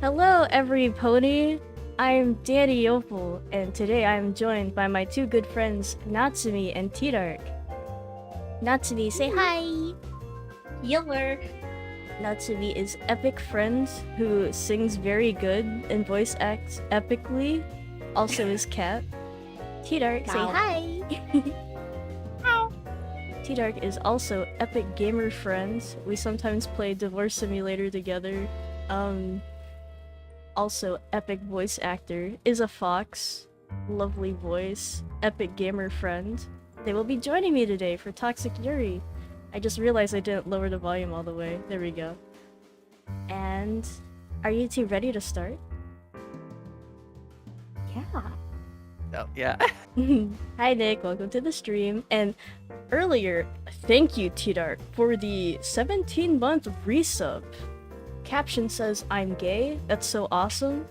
Hello, every pony. I'm Danny Opal, and today I'm joined by my two good friends, Natsumi and T-Dark. Natsumi, say hi! Healer. Natsumi is Epic Friend, who sings very good and voice acts epically. Also is Cat. T-Dark, say hi! T-Dark is also Epic Gamer Friend. We sometimes play Divorce Simulator together. Also epic voice actor, is a fox, lovely voice, epic gamer friend. They will be joining me today for Toxic Yuri. I just realized I didn't lower the volume all the way. There we go. And are you two ready to start? Yeah. Oh, yeah. Hi Nick, welcome to the stream. And earlier, thank you T-Dark for the 17-month resub. Caption says, I'm gay. That's so awesome.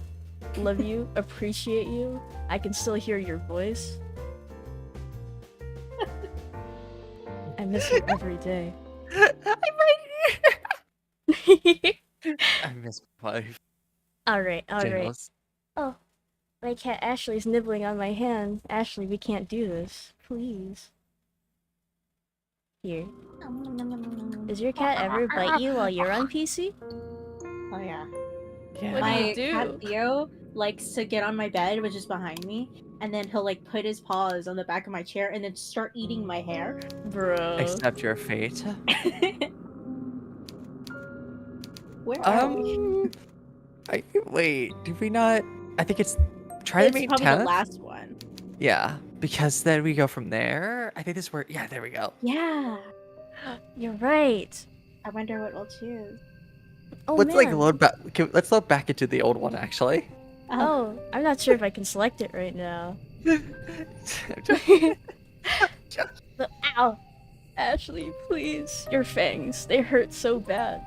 Love you. Appreciate you. I can still hear your voice. I miss you every day. I'm right here. I miss my wife. Alright. Jingles. Oh, my cat Ashley's nibbling on my hand. Ashley, we can't do this. Please. Here. Does your cat ever bite you while you're on PC? Oh yeah. Yeah. What do My you do? cat Theo likes to get on my bed, which is behind me, and then he'll like put his paws on the back of my chair and then start eating my hair. Bro. Accept your fate. Where are we? Wait, did we not? I think it's try It's to make probably 10th? the last one. Yeah, because then we go from there. I think this is where. Yeah, there we go. Yeah. You're right. I wonder what we'll choose. Oh let's man. load back. Let's load back into the old one actually. Oh, I'm not sure if I can select it right now. But, ow! Ashley, please. Your fangs. They hurt so bad.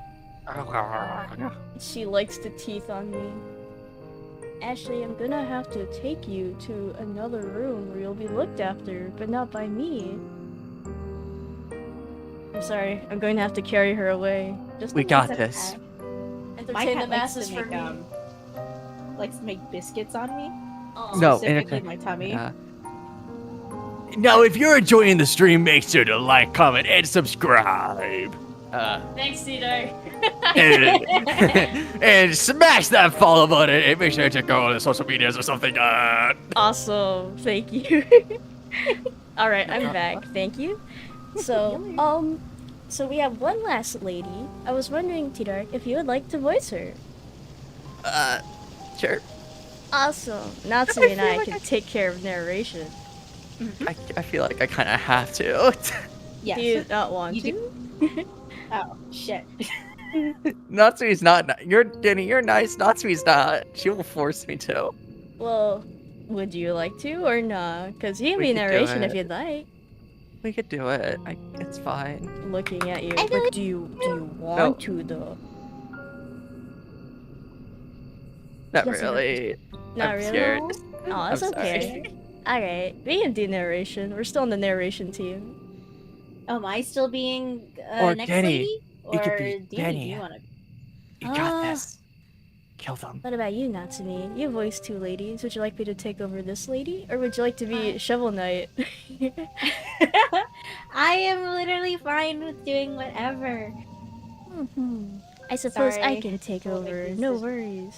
She likes to teeth on me. Ashley, I'm gonna have to take you to another room where you'll be looked after, but not by me. I'm sorry, I'm going to have to carry her away. Just We to got It's this. okay. My entertain cat the likes masses to for make me. likes to make biscuits on me. Aw. No, Specifically entertain- my tummy. Yeah. Now, if you're enjoying the stream, make sure to like, comment, and subscribe. Thanks, Cedar. and smash that follow button and make sure to check out all the social medias or something. Awesome, thank you. Alright, I'm back, thank you. So, so we have one last lady. I was wondering, T-Dark, if you would like to voice her. Sure. Awesome. Natsu and I can take care of narration. I feel like I kind of have to. Yes. Do you not want You to? Oh shit. Natsui's not. You're Danny. You're nice. Natsui's not. She will force me to. Well, would you like to or not? Because you can We be could do narration if it. you'd like. We could do it. It's fine. Looking at you, I but do you want to though? Not Yes, really. Not I'm really. scared. Oh, that's I'm okay. Alright, we can do narration. We're still on the narration team. Oh, am I still being Or next Danny. lady? You Or could be Danny, Danny. do you wanna... You got this. Kill them. What about you, Natsumi? You voiced two ladies. Would you like me to take over this lady? Or would you like to be Shovel Knight? I am literally fine with doing whatever. I suppose I Sorry. can take I'll make over. the No decision. worries.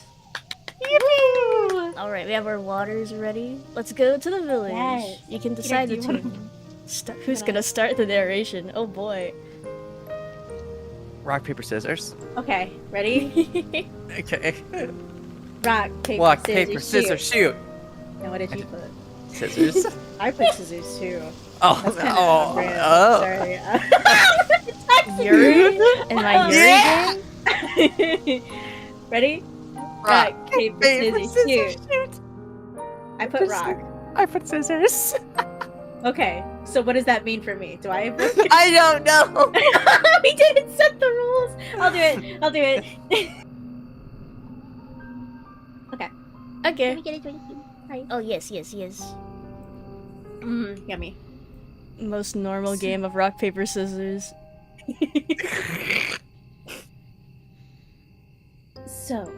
Yippee! Alright, we have our waters ready. Let's go to the village. Yes. You can decide do you wanna- between who's gonna start the narration. Oh boy. Rock paper scissors. Okay, ready? Okay. Rock, paper, Rock scissors, paper scissors shoot. And what did you put? Scissors. I put scissors too. Oh. That's kind of Oh. brand. Oh. Sorry. Yuri? In my Yuri Yeah! game? Ready? Rock, paper, scissors, shoot. I put rock. I put scissors. Okay, so what does that mean for me? Do I? I don't know. We didn't set the rules. I'll do it. I'll do it. Okay. Okay. Let me get it. Right. Oh yes. Yummy. Most normal game of rock, paper, scissors. So,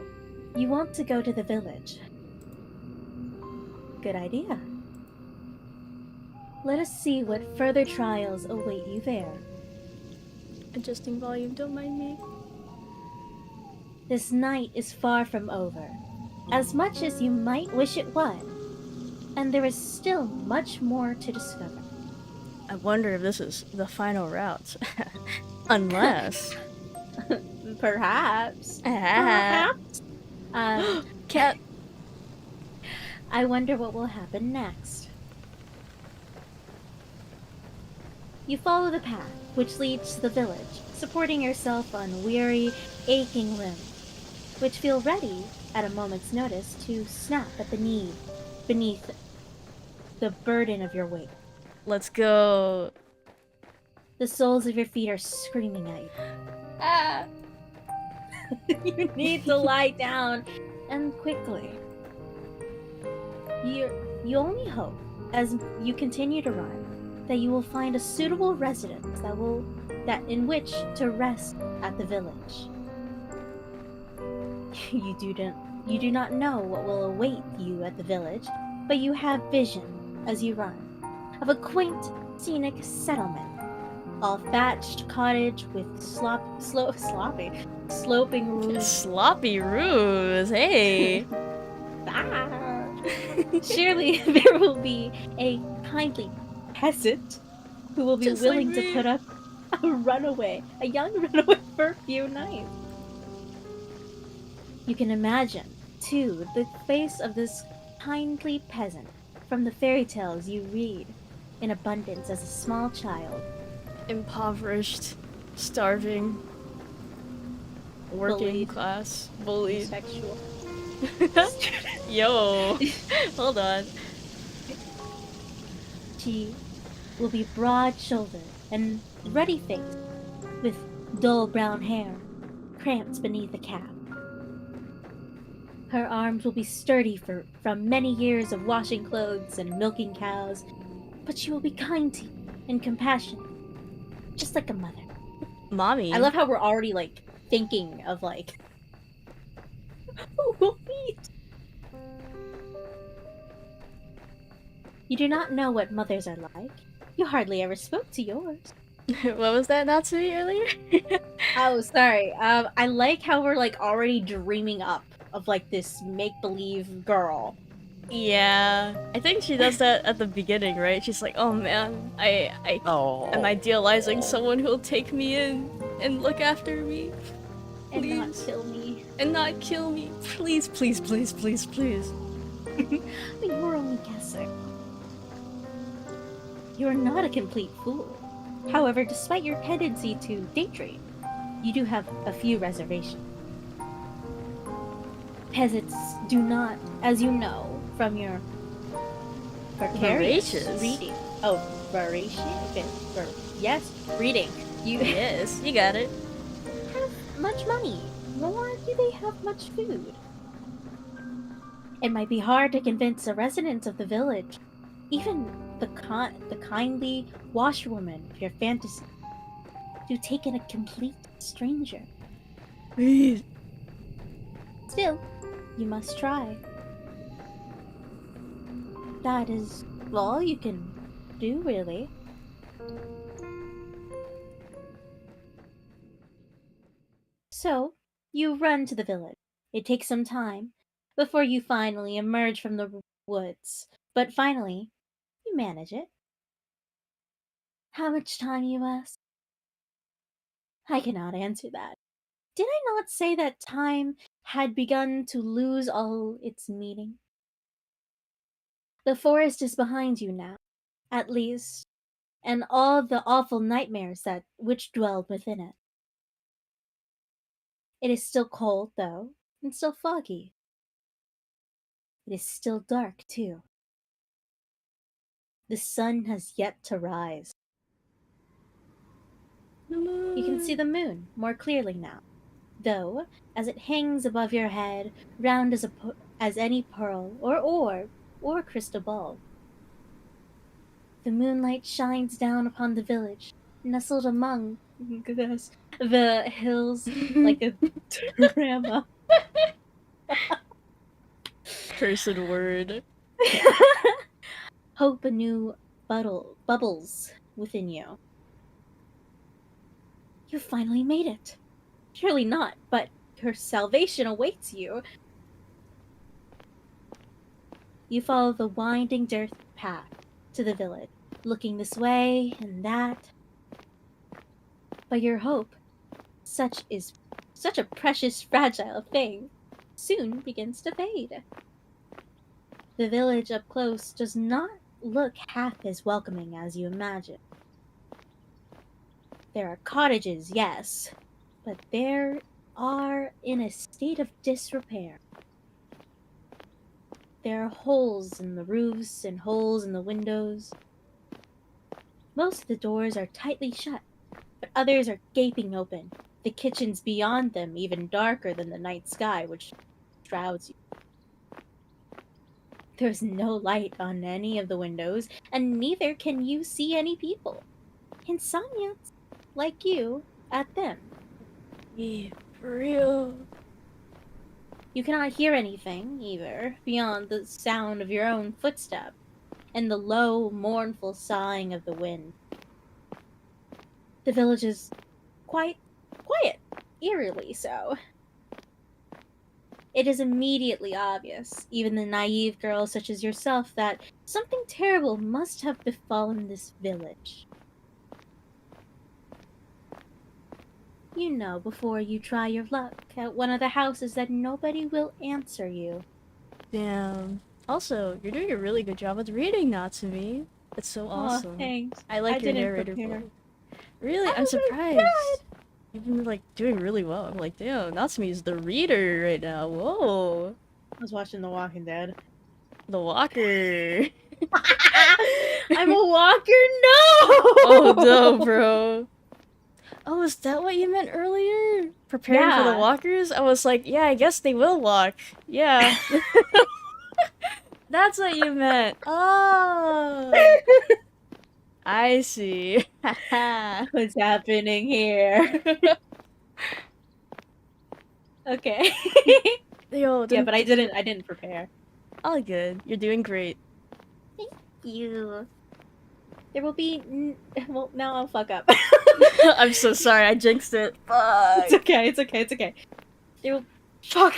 You want to go to the village. Good idea. Let us see what further trials await you there. Adjusting volume, don't mind me. This night is far from over, as much as you might wish it was, and there is still much more to discover. I wonder if this is the final route. Unless. Perhaps. Ah. Cat. I wonder what will happen next. You follow the path, which leads to the village, supporting yourself on weary, aching limbs, which feel ready, at a moment's notice, to snap at the knee beneath the burden of your weight. Let's go. The soles of your feet are screaming at you. Ah. You need to lie down, and quickly. You only hope, as you continue to run, that you will find a suitable residence that in which to rest at the village. You do not know what will await you at the village, but you have vision as you run of a quaint, scenic settlement, all thatched cottage with sloping roofs. Sloppy roofs, hey. Surely there will be a kindly peasant who will be Just willing like to me. put up a young runaway for a few nights. You can imagine, too, the face of this kindly peasant from the fairy tales you read in abundance as a small child. Impoverished, starving, working Bullied. class, bullied. Sexual. Yo, hold on. She will be broad-shouldered and ruddy-faced, with dull brown hair cramped beneath a cap. Her arms will be sturdy from many years of washing clothes and milking cows, but she will be kind to you and compassionate, just like a mother. Mommy. I love how we're already, like, thinking of, like, who will meet. You do not know what mothers are like. You hardly ever spoke to yours. What was that Natsui earlier? Oh, sorry. I like how we're, like, already dreaming up of, like, this make-believe girl. Yeah, I think she does that at the beginning, right? She's like, oh man, I am idealizing someone who'll take me in and look after me. And not Please. kill me. And not kill me. Please, please, please, please, please. But you were only guessing. You are not a complete fool. However, despite your tendency to daydream, you do have a few reservations. Peasants do not, as you know from your precarious Voracious. reading. Oh, voracious? Yes, reading. You Yes, you got it. have much money, nor do they have much food. It might be hard to convince a resident of the village, even the kindly washerwoman of your fantasy, to take in a complete stranger. Please. Still, you must try. That is all you can do, really. So, you run to the village. It takes some time before you finally emerge from the woods, but finally, you manage it. How much time, you ask? I cannot answer that. Did I not say that time had begun to lose all its meaning? The forest is behind you now, at least, and all the awful nightmares which dwelled within it. It is still cold, though, and still foggy. It is still dark, too. The sun has yet to rise. You can see the moon more clearly now, though, as it hangs above your head, round as any pearl, or orb, or crystal ball. The moonlight shines down upon the village, nestled among the hills like a drama. Cursed word. Hope anew bubbles within you. You finally made it. Surely not, but your salvation awaits you. You follow the winding dirt path to the village, looking this way and that. But your hope, such a precious, fragile thing, soon begins to fade. The village up close does not look half as welcoming as you imagine. There are cottages, yes, but they are in a state of disrepair. There are holes in the roofs and holes in the windows. Most of the doors are tightly shut, but others are gaping open, the kitchens beyond them even darker than the night sky which shrouds you. There's no light on any of the windows, and neither can you see any people. Insomniacs like you at them. Yeah, for real. You cannot hear anything, either, beyond the sound of your own footsteps and the low, mournful sighing of the wind. The village is quite quiet, eerily so. It is immediately obvious, even the naive girls such as yourself, that something terrible must have befallen this village. You know before you try your luck at one of the houses that nobody will answer you. Damn. Also, you're doing a really good job with reading Natsumi. It's so awesome. Oh, thanks. I like I your didn't narrator prepare. voice. Really? Oh I'm my surprised. You've been like doing really well. I'm like, damn, Natsumi is the reader right now. Whoa. I was watching The Walking Dead. The walker. I'm a walker, no! Oh no, bro. Oh, is that what you meant earlier? Preparing for the Yeah. walkers? I was like, yeah, I guess they will walk. Yeah. That's what you meant. Oh. I see. What's happening here? Okay. Yo, Yeah, but I didn't prepare. all good. You're doing great. You. There will be well, now I'll fuck up. I'm so sorry. I jinxed it. It's Fuck. okay, it's okay, it's okay. There will Fuck.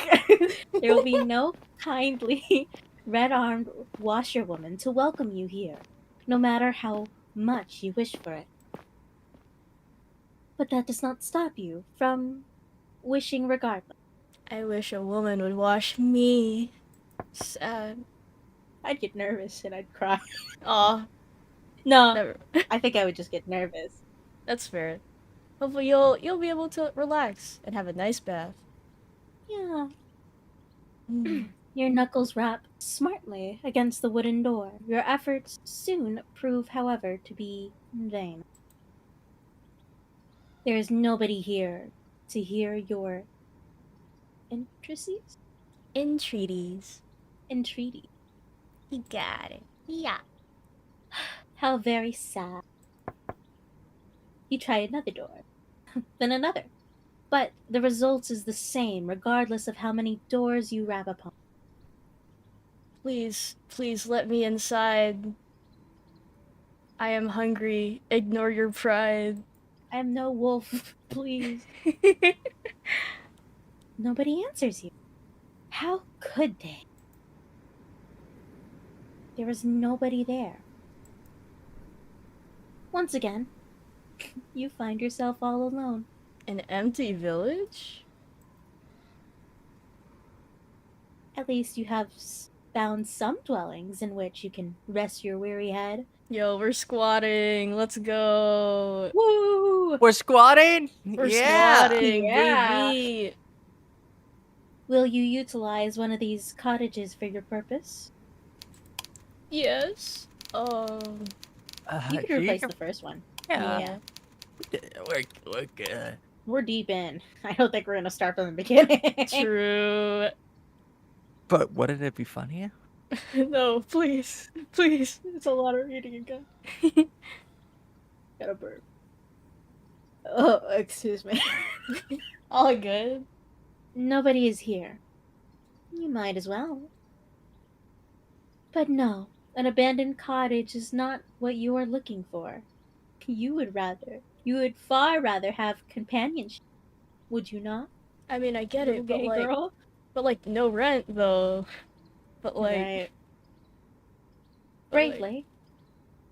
there will be no kindly red-armed washerwoman to welcome you here, no matter how much you wish for it. But that does not stop you from wishing regardless. I wish a woman would wash me. Sad. I'd get nervous and I'd cry. Aw. No, Never. I think I would just get nervous. That's fair. Hopefully you'll be able to relax and have a nice bath. Yeah. Mm. Your knuckles rap smartly against the wooden door. Your efforts soon prove, however, to be in vain. There is nobody here to hear your entreaties? Entreaties. Entreaty. You got it. Yeah. How very sad. You try another door, then another. But the result is the same, regardless of how many doors you rap upon. Please, please let me inside. I am hungry. Ignore your pride. I am no wolf, please. Nobody answers you. How could they? There is nobody there. Once again, you find yourself all alone. An empty village? At least you have found some dwellings in which you can rest your weary head. Yo, we're squatting. Let's go. Woo! We're squatting? We're Yeah. squatting, Yeah. baby. Will you utilize one of these cottages for your purpose? Yes. You could replace the first one. Yeah. We're good. We're deep in. I don't think we're gonna start from the beginning. True. But wouldn't it be funny? No, please. Please. It's a lot of reading again. Gotta burp. Oh, excuse me. All good. Nobody is here. You might as well. But no, an abandoned cottage is not what you are looking for. You would far rather have companionship, would you not, I mean, I get little it, gay girl? but like no rent though. But like, Right. but like, Bravely,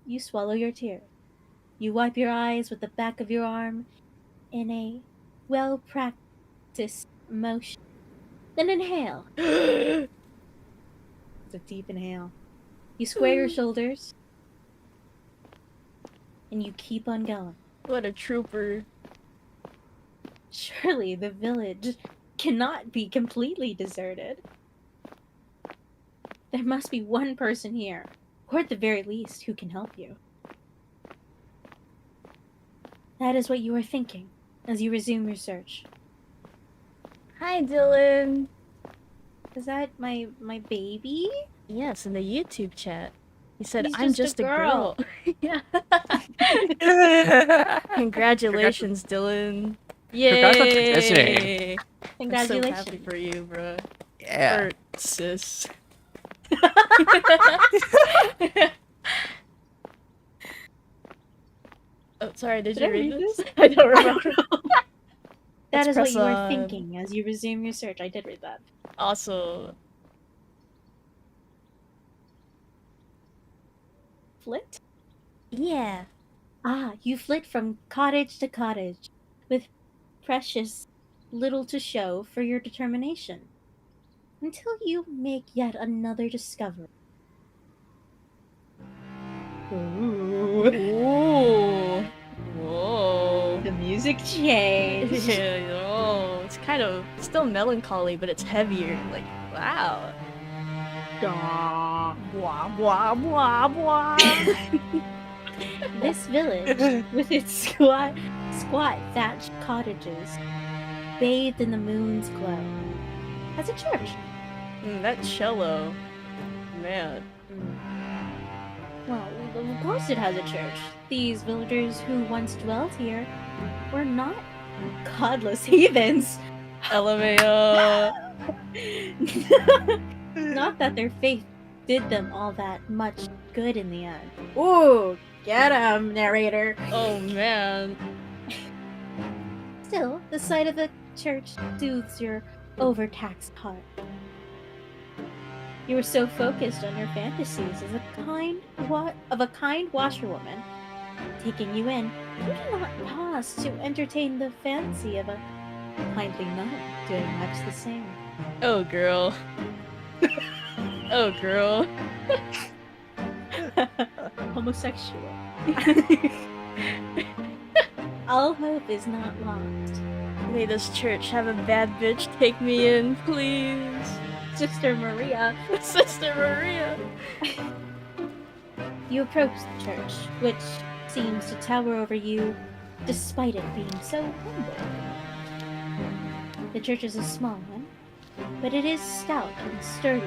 you swallow your tear. You wipe your eyes with the back of your arm in a well practiced motion. Then inhale. It's a deep inhale. You square your shoulders and you keep on going. what a trooper. Surely the village cannot be completely deserted. There must be one person here, or at the very least, who can help you. That is what you are thinking as you resume your search. Hi, Dylan. Is that my baby? Yes, in the YouTube chat. He said, He's "I'm just just a a girl." Yeah. Congratulations, Dylan. Yay! Congrats on transitioning. Congratulations. I'm so happy for you, bro. Yeah. Or sis. Oh, sorry, did Did you I read read this? this? I don't remember. That Let's is what press you are on. thinking as you resume your search. I did read that. Also, Flit? yeah. Ah, you flit from cottage to cottage, with precious little to show for your determination, until you make yet another discovery. Ooh. Ooh. Whoa. The music changed. Yeah, oh, it's kind of still melancholy, but it's heavier. Like, wow. Blah, blah, blah, blah. This village, with its squat thatched cottages, bathed in the moon's glow, has a church. That cello. Man. Well, of course it has a church. These villagers who once dwelt here were not godless heathens. LMAO. Not that their faith did them all that much good in the end. Ooh, get 'em, narrator. Oh, man. Still, the sight of a church soothes your overtaxed heart. You were so focused on your fantasies as a kind washerwoman taking you in, you did not pause to entertain the fancy of a kindly nun doing much the same. Oh, girl. Oh, girl. Homosexual. All hope is not lost. May this church have a bad bitch take me in, please. Sister Maria. Sister Maria. You approach the church, which seems to tower over you despite it being so humble. The church is a small one, but it is stout and sturdy.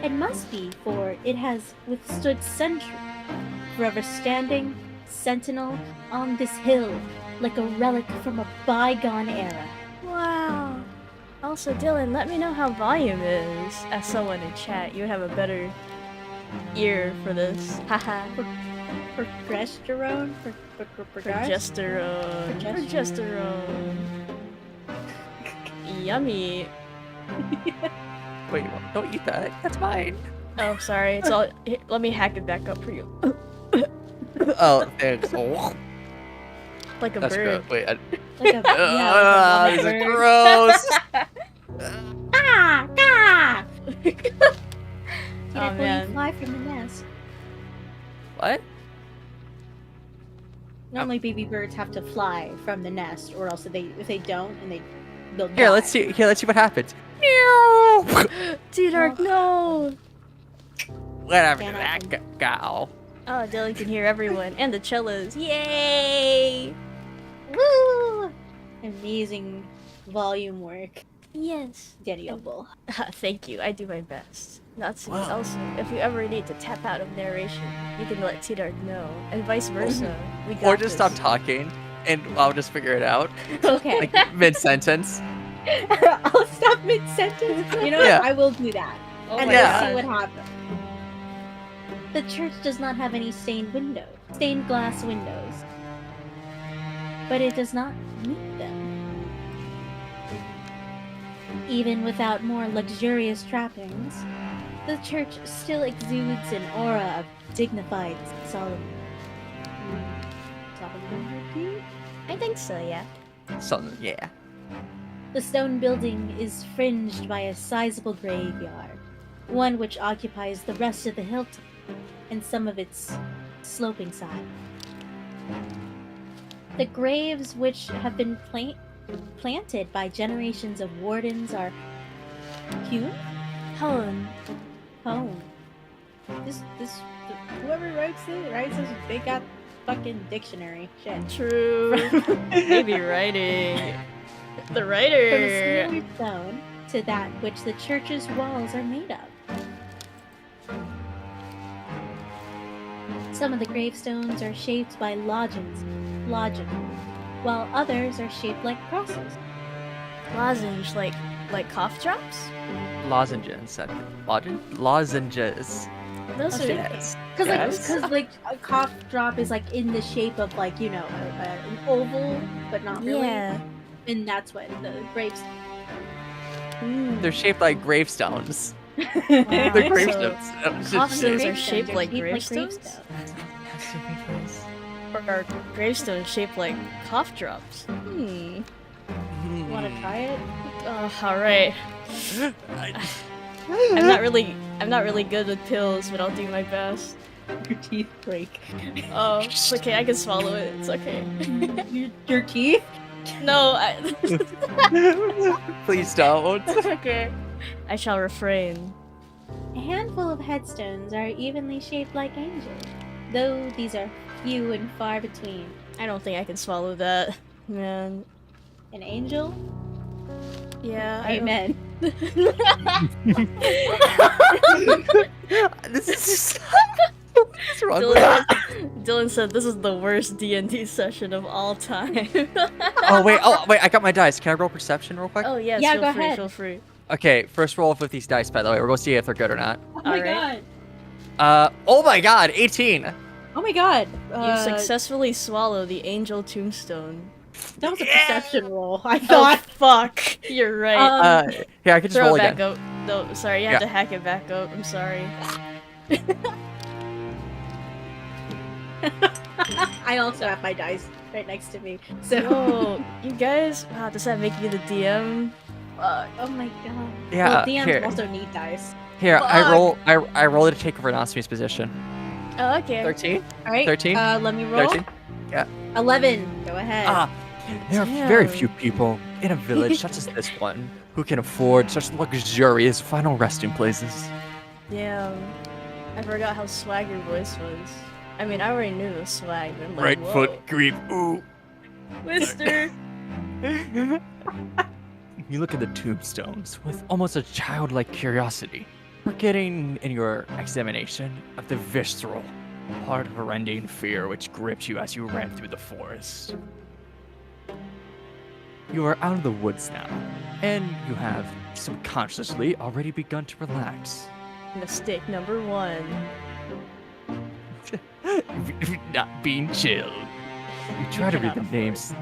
It must be, for it has withstood centuries, forever standing, sentinel on this hill, like a relic from a bygone era. Wow. Also, Dylan, let me know how volume is. As someone in chat, you would have a better ear for this. Haha. Progesterone? Progesterone. Progesterone. Yummy. Wait, don't eat that. That's mine. Oh, sorry. It's all. Here, let me hack it back up for you. Oh, thanks. Oh, Like a that's bird. gross. Wait, Like a, yeah, this like is a bird. gross. Ah! Ah! Oh, Careful, man. you fly from the nest. What? Normally, baby birds have to fly from the nest, or else if they don't, they'll die. Here, let's see. Here, let's see what happens. Meow. T-Dark, no! Whatever. Cannot- That go. Oh, Dylan can hear everyone. And the cellos. Yay! Woo! Amazing volume work. Yes. Daniel. Thank you. I do my best. Not to Wow. also, if you ever need to tap out of narration, you can let T-Dark know, and vice versa. We got Or just stop this. talking, and I'll just figure it out. Okay. Like mid-sentence. I'll stop mid-sentence. You know Yeah. what? I will do that. Oh and my yeah. we'll see god. what happens. The church does not have any stained glass windows, but it does not need them. Even without more luxurious trappings, the church still exudes an aura of dignified solemnity. I think so, yeah. So, yeah. The stone building is fringed by a sizable graveyard, one which occupies the rest of the hilltop and some of its sloping side. The graves, which have been planted by generations of wardens, are hewn. Whoever writes this, they got fucking dictionary shit. True. Maybe writing. The From writer. a similar stone to that which the church's walls are made of. Some of the gravestones are shaped by login, while others are shaped like crosses. Lozenge, like cough drops? Lozenges. Lozenges. Those are Yes. Because Yes. like a cough drop is like in the shape of like an oval, but not really. Yeah. And that's what the grapes. They're shaped like gravestones. Wow. The So, gravestones. cough stones are Gravestones shaped like like gravestones? Or are gravestones shaped like cough drops? Want to try it? Oh, alright. I'm not really good with pills, but I'll do my best. Your teeth break. Oh, it's okay, I can swallow it. It's okay. Your teeth? No, Please don't. okay. I shall refrain. A handful of headstones are evenly shaped like angels, though these are few and far between. I don't think I can swallow that. Man. An angel? Yeah. Amen. This is just... What's wrong with that? Dylan said this is the worst D&D session of all time. Oh wait, I got my dice. Can I roll perception real quick? Oh yes, Yeah, feel go free, ahead. feel free. Okay, first roll with these dice, by the way. We're gonna see if they're good or not. Oh my Alright. god. Oh my god, 18. Oh my god. You successfully swallow the angel tombstone. That was a perception roll. I Oh thought. fuck! You're right. Here, I can just Throw roll it back again. up. No, sorry, you have to hack it back up. I'm sorry. I also have my dice right next to me. So. Oh, you guys? Wow, does that make you the DM? Fuck. Oh my god. Yeah, Well, DMs here. also need dice. Here, Fuck. I roll to take over Nasumi's position. Oh, okay. 13? All right. 13? Let me roll. 13? 11. Go ahead. There are Damn. very few people in a village such as this one who can afford such luxurious final resting places. Damn. I forgot how swag your voice was. I mean, I already knew the swag, but I'm like, Right whoa. foot creep. Ooh. Mister. You look at the tombstones with almost a childlike curiosity, forgetting in your examination of the visceral, heart-rending fear which gripped you as you ran through the forest. You are out of the woods now, and you have subconsciously already begun to relax. Mistake number 1. Not being chill. You try to read the names.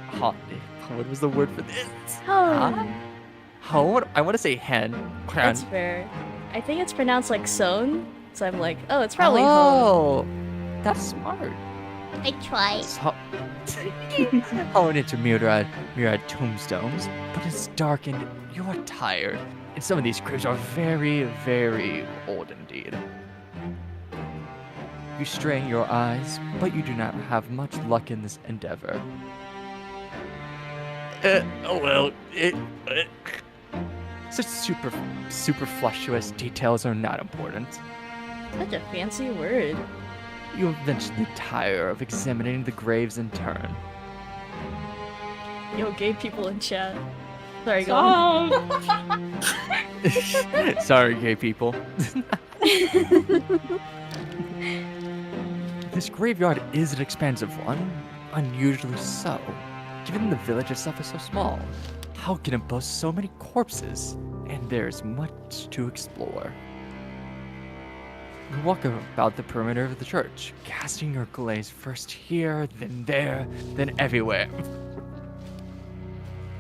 What was the word for this? Oh, I want to say hen. that's fair. I think it's pronounced like son, so I'm like, oh, it's probably home. Oh, that's smart. I tried. So, hone into myriad tombstones, but it's dark and you are tired. And some of these graves are very, very old indeed. You strain your eyes, but you do not have much luck in this endeavor. Such superfluous details are not important. Such a fancy word. You eventually tire of examining the graves in turn. Yo, gay people in chat. Sorry, go on. Sorry, gay people. This graveyard is an expansive one, unusually so. Given the village itself is so small, how can it boast so many corpses? And there's much to explore. You walk about the perimeter of the church, casting your gaze first here, then there, then everywhere.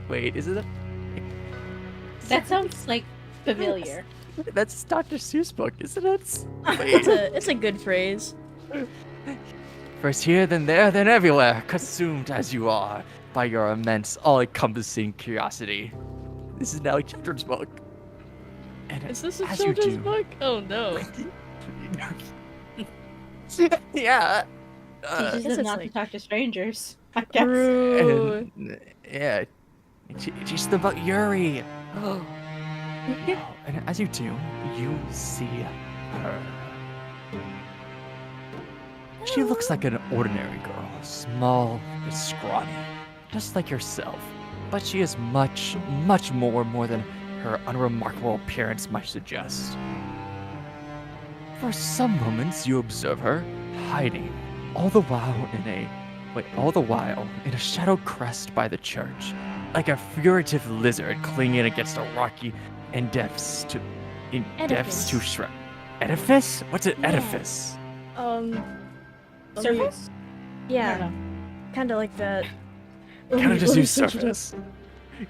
Wait, is it? That sounds like familiar. That's Dr. Seuss book, isn't it? It's a good phrase. First here, then there, then everywhere, consumed as you are by your immense, all-encompassing curiosity. This is now a children's book. And Is this a as you children's do- book? Oh no. Yeah. Teaches guess them it's not like- to talk to strangers. I guess. True. And, yeah. It teaches them about Yuri. Oh. And as you do, you see her. She looks like an ordinary girl, small and scrawny, just like yourself. But she is much, much more than her unremarkable appearance might suggest. For some moments, you observe her hiding, all the while in a shadowed crest by the church, like a furtive lizard clinging against a rocky edifice to shred. Edifice? What's an Yeah. edifice? Let me- Surface? I Yeah, don't know. kind of like that. Kind of just Let me use search it up. surface.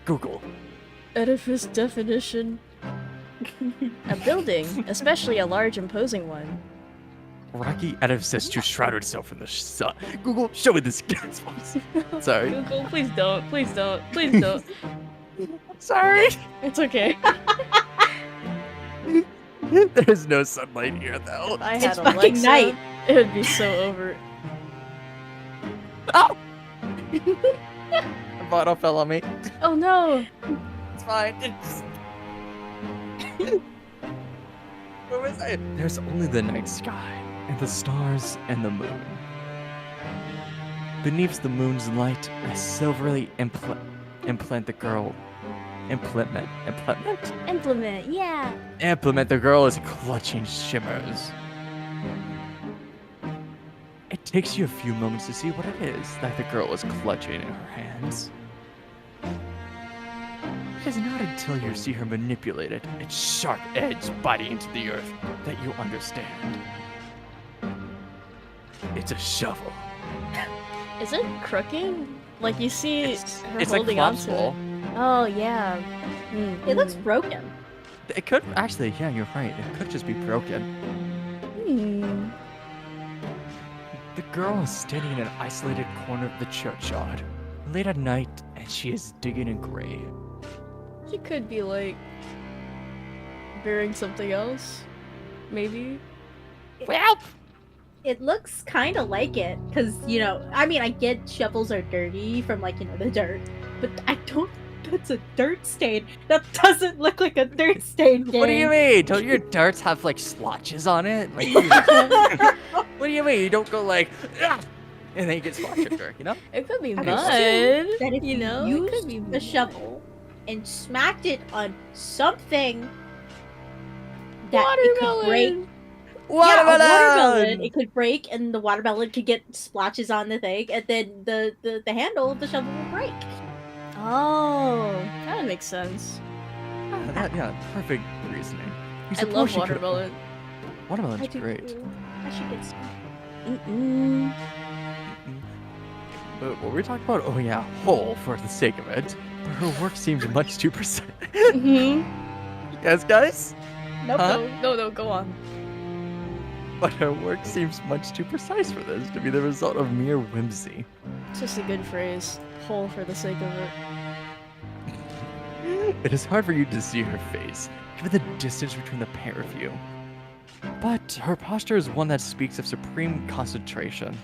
Google. Edifice definition. A building, especially a large, imposing one. Rocky edifice to shroud itself in the sun. Google, show me this guy's voice. Sorry. Google, please don't. Please don't. Please don't. Sorry. It's okay. There's no sunlight here, though. If I It's had fucking Alexa, night. it would be so over. Oh! A bottle fell on me. Oh no! It's fine. Where was I? There's only the night sky, and the stars, and the moon. Beneath the moon's light, a silvery implement the girl. Implement? Implement, yeah. Implement the girl is clutching shimmers. It takes you a few moments to see what it is that the girl is clutching in her hands. It is not until you see her manipulate it, its sharp edge biting into the earth, that you understand. It's a shovel. Is it crooking? Like you see It's her a holding onto collapsible. it. Oh yeah. It looks broken. It could actually, yeah, you're right. It could just be broken. Hmm. The girl is standing in an isolated corner of the churchyard, late at night, and she is digging a grave. She could be like bearing something else. Maybe. Well, It looks kind of like it, because, you know, I mean, I get shovels are dirty from, like, you know, the dirt, but I don't, that's a dirt stain. That doesn't look like a dirt stain. what do you gang. mean? Don't your darts have like splotches on it? Like, what do you mean? You don't go like, "Ah," and then you get splotch of dirt, you know? It could be I mud. assume that if You know, you it could used be a shovel and smacked it on something that it could break. Watermelon. Yeah, a watermelon. It could break, and the watermelon could get splotches on the thing, and then the handle of the shovel will break. Oh, that makes sense. Yeah, perfect reasoning. You I suppose love she could've- watermelon. Watermelon's I do great. too. I should get some. Mm-mm. But what were we talking about? Oh yeah, whole for the sake of it. But her work seems much too precise. Mm-hmm. Yes, guys? Nope. Huh? No, go on. But her work seems much too precise for this to be the result of mere whimsy. It's just a good phrase. Whole for the sake of it. It is hard for you to see her face, given the distance between the pair of you. But her posture is one that speaks of supreme concentration.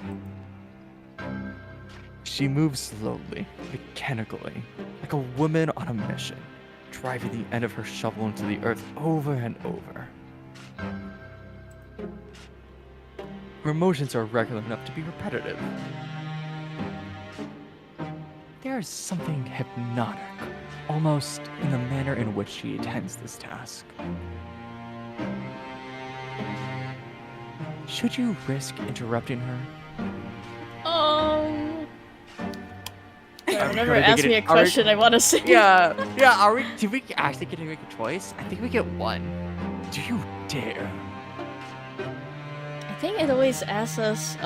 She moves slowly, mechanically, like a woman on a mission, driving the end of her shovel into the earth over and over. Her motions are regular enough to be repetitive. There is something hypnotic, almost in the manner in which she attends this task. Should you risk interrupting her? Whenever gonna ask get me it- a question, I want to say. Yeah, are we? Do we actually get to make a choice? I think we get one. Do you dare? think it always asks us,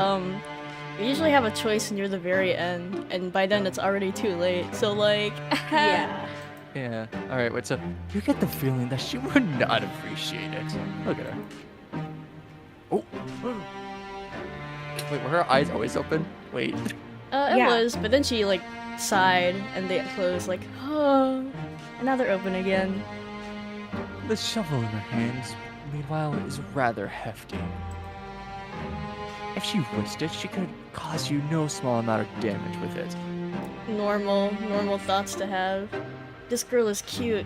we usually have a choice near the very end, and by then it's already too late, so like, Yeah. Yeah. All right. Wait. So you get the feeling that she would not appreciate it. Look at her. Oh. Wait. Were her eyes always open? Wait. It Yeah. was, but then she like sighed, and they closed like, oh, and now they're open again. The shovel in her hands, meanwhile, is rather hefty. If she wished it, she could cause you no small amount of damage with it. Normal thoughts to have. This girl is cute.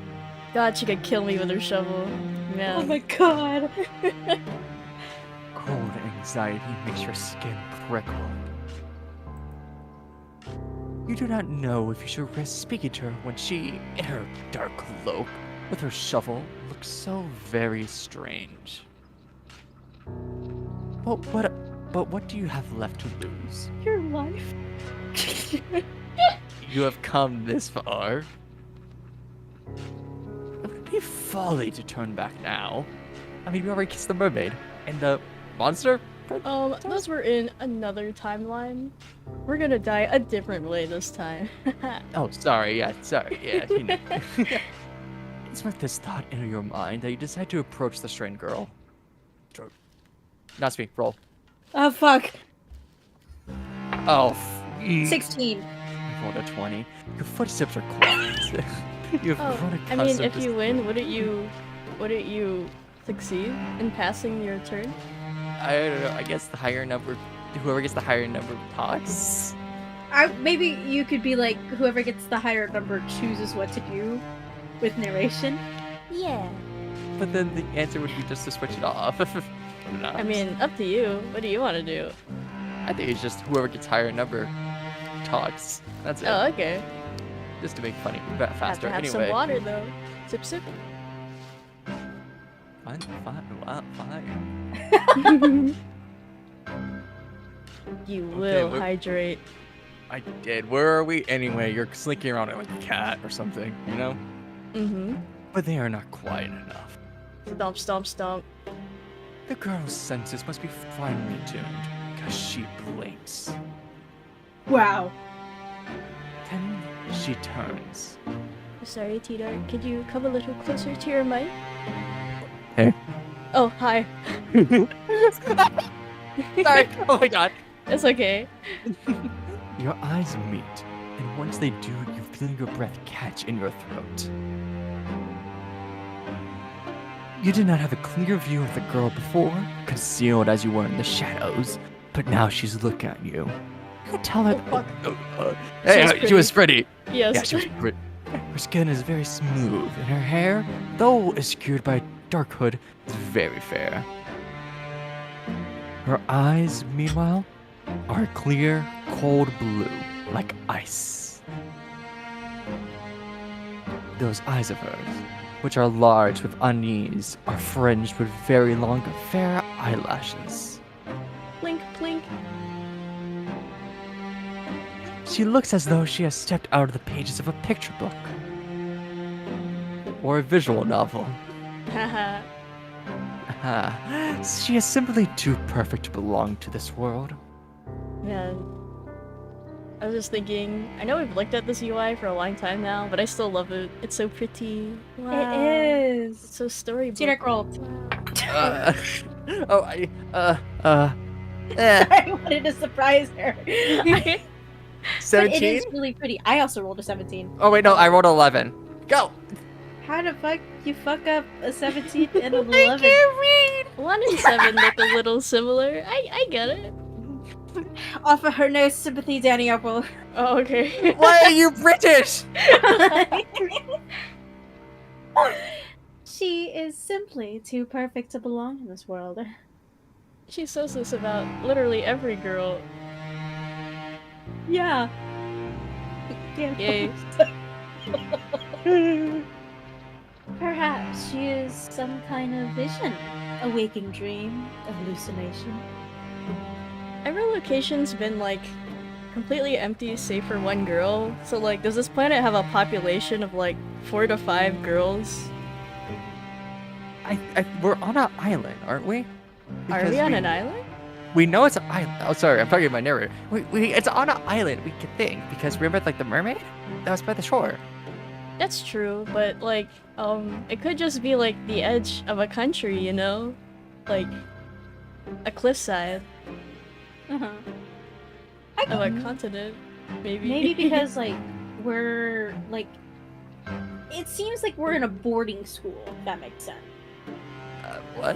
God, she could kill me with her shovel. Man. Oh my god. Cold anxiety makes your skin prickle. You do not know if you should risk speaking to her when she, in her dark cloak, with her shovel, looks so very strange. But what do you have left to lose? Your life. You have come this far. It would be folly to turn back now. I mean, we already kissed the mermaid. And the monster? Those were in another timeline. We're gonna die a different way this time. Oh, sorry, yeah. You know. It's with this thought in your mind that you decide to approach the strange girl. Not speak, roll. Oh fuck. Oh, 16. You rolled a 20. Your footsteps are quiet. You have grown I mean, accustomed if to you win, wouldn't you succeed in passing your turn? I don't know. I guess whoever gets the higher number talks. Maybe you could be like, whoever gets the higher number chooses what to do with narration. Yeah. But then the answer would be just to switch it off. I mean, up to you. What do you want to do? I think it's just whoever gets higher number talks. That's it. Oh, okay. Just to make funny Have faster. to have Anyway. some water though. Sip sip. Fine. You will we're- hydrate. I did. Where are we? Anyway, you're slinking around like a cat or something, you know? Mm-hmm. But they are not quiet enough. Stomp, stomp, stomp. The girl's senses must be finely tuned, because she blinks. Wow. Then she turns. Sorry, Tidar. Could you come a little closer to your mic? Hey. Oh, hi. Sorry. Oh my god. It's okay. Your eyes meet, and once they do, you feel your breath catch in your throat. You did not have a clear view of the girl before, concealed as you were in the shadows, but now she's looking at you. You can tell her. fuck. Hey, she was pretty. Yes. Yeah, she was pretty. Her skin is very smooth, and her hair, though obscured by a dark hood, is very fair. Her eyes, meanwhile, are clear, cold blue, like ice. Those eyes of hers, which are large with unease, are fringed with very long, fair eyelashes. Blink, blink. She looks as though she has stepped out of the pages of a picture book. Or a visual novel. Haha. She is simply too perfect to belong to this world. Man. I was just thinking, I know we've looked at this UI for a long time now, but I still love it. It's so pretty. Wow. It It's is. so storybook. T-Rex roll. Uh, I wanted to surprise her. But it 17? is really pretty. I also rolled a 17. Oh wait, no, I rolled 11. Go! How the fuck you fuck up a 17 and an I 11? can't read! 1 and 7 look a little similar. I get it. Offer her no sympathy, Danny Apple. Oh, okay. Why are you British? She is simply too perfect to belong in this world. She says this about literally every girl. Yeah. Damn. Yay. Perhaps she is some kind of vision, a waking dream, a hallucination. Every location's been like completely empty save for one girl. So like, does this planet have a population of like 4 to 5 girls? We're on an island, aren't we? Are we on an island? We know it's an island. Oh, sorry, I'm talking about narrator. It's on an island. We could think because remember, like the mermaid, that was by the shore. That's true, but like, it could just be like the edge of a country, you know, like a cliffside Uh-huh. of a continent, maybe. Maybe because like we're like, it seems like we're in a boarding school. If that makes sense. What?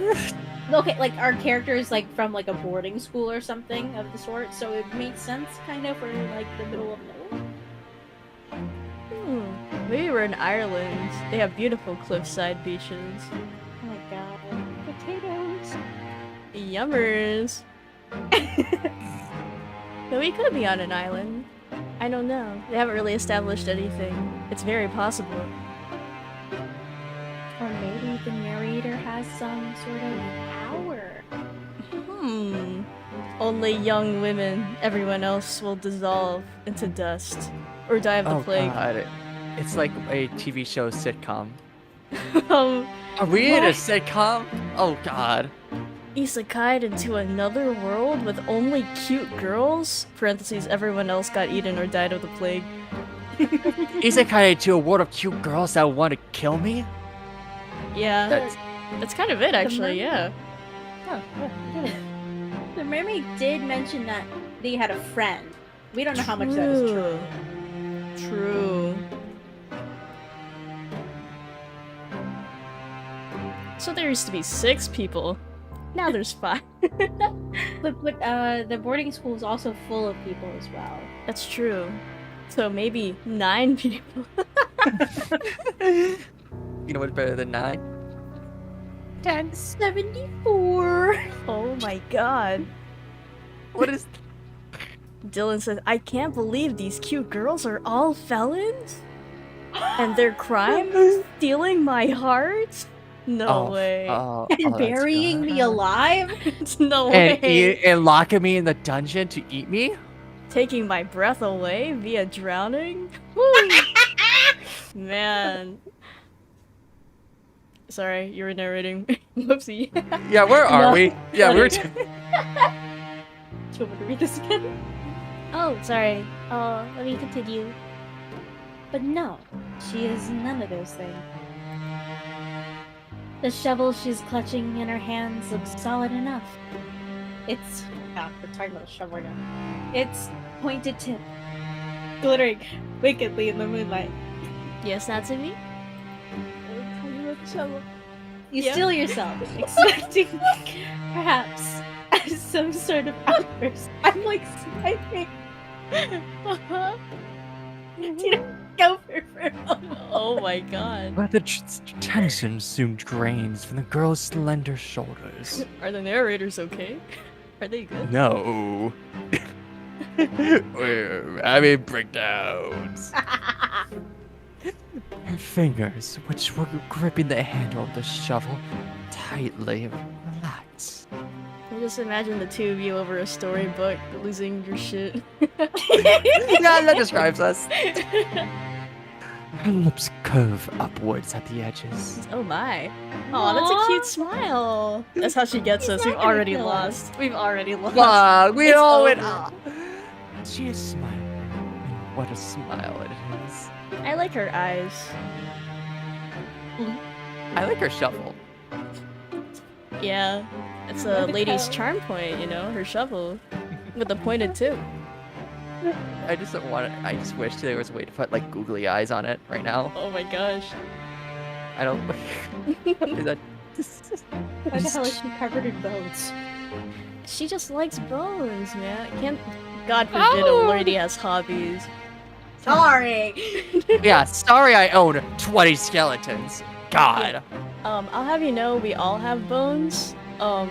Okay, like our character is like from like a boarding school or something of the sort, so it makes sense kind of for like the middle of nowhere. Maybe we're in Ireland. They have beautiful cliffside beaches. Oh my god, potatoes. Yummers. But we could be on an island. I don't know. They haven't really established anything. It's very possible. Or maybe the narrator has some sort of power. Only young women. Everyone else will dissolve into dust. Or die of the plague. God. It's like a TV show sitcom. um, Are we in a what? sitcom? Oh God. Isekai'd into another world with only cute girls? Parentheses, everyone else got eaten or died of the plague. Isekai to a world of cute girls that want to kill me? Yeah, That's that's kind of it actually, yeah. Oh, good. The mermaid did mention that they had a friend. We don't know how much that is true. True. So there used to be 6 people. Now there's 5. But the boarding school is also full of people as well. That's true. So maybe 9 people. You know what's better than 9? 1074. Oh my god. What is? Dylan says, I can't believe these cute girls are all felons? And their crime? Stealing my heart? No way. And burying me alive? No way. And locking me in the dungeon to eat me? Taking my breath away via drowning? Woo. Man. Sorry, you were narrating. Whoopsie. Yeah, where are No. we? Yeah, we're. Do you want me to read this again? Oh, sorry. Let me continue. But no, she is none of those things. The shovel she's clutching in her hands looks solid enough. It's... Ah, we're talking about a shovel again. It's pointed tip, glittering wickedly in the moonlight. Yes, Natsumi? You Yeah. still yourself, expecting perhaps some sort of outburst. I'm like sniping. Go for it. Oh my god. But the tension soon drains from the girl's slender shoulders. Are the narrators okay? Are they good? No. We're having breakdowns. Her fingers, which were gripping the handle of the shovel, tightly relaxed. I just imagine the two of you over a storybook losing your shit. Yeah, that describes us. Her lips curve upwards at the edges. Oh my. Oh, that's a cute smile. That's how she gets us. not We've gonna already kill us. lost. We've already lost. We It's all went over. up. She is smiling. And what a smile it is. I like her eyes. I like her shovel. Yeah. It's a What a lady's cow. charm point, you know? Her shovel. With the pointed tip. I just don't want it. I just wish there was a way to put like googly eyes on it right now. Oh my gosh. I don't. Is that? Why the hell is she covered in bones? She just likes bones, man. Can't. God forbid a lady has hobbies. Sorry. Yeah, sorry I own 20 skeletons. God. I'll have you know we all have bones. You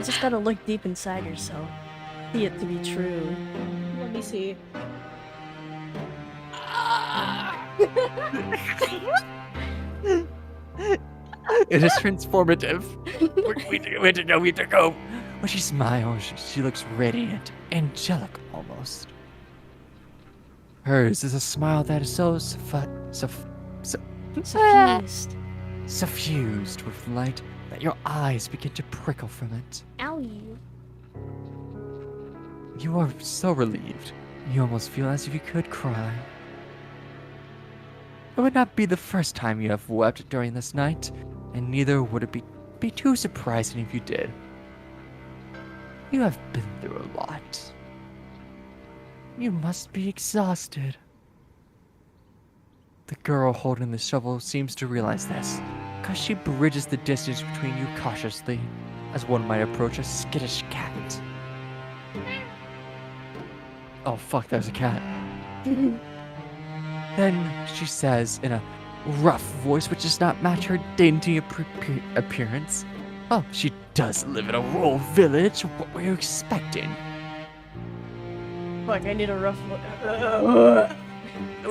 just gotta look deep inside yourself. See it to be true. Let me see. It is transformative. We to go, we to go. When she smiles, she looks radiant, angelic almost. Hers is a smile that is so Suffused. suffused with light that your eyes begin to prickle from it. Owie. You are so relieved. You almost feel as if you could cry. It would not be the first time you have wept during this night, and neither would it be too surprising if you did. You have been through a lot. You must be exhausted. The girl holding the shovel seems to realize this, because she bridges the distance between you cautiously, as one might approach a skittish cat. Oh fuck, there's a cat. Then she says in a rough voice which does not match her dainty appearance, "Oh, she does live in a rural village. What were you expecting?" Fuck, I need a rough one.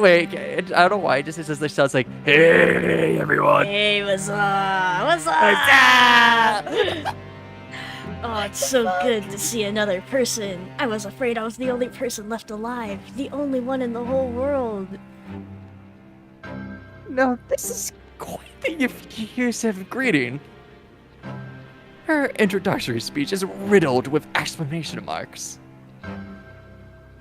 Wait, I don't know why. It just says like sounds like, "Hey, everyone." Hey, what's up? What's up? Oh, it's so good to see another person. I was afraid I was the only person left alive. The only one in the whole world. No, this is quite the effusive greeting. Her introductory speech is riddled with exclamation marks.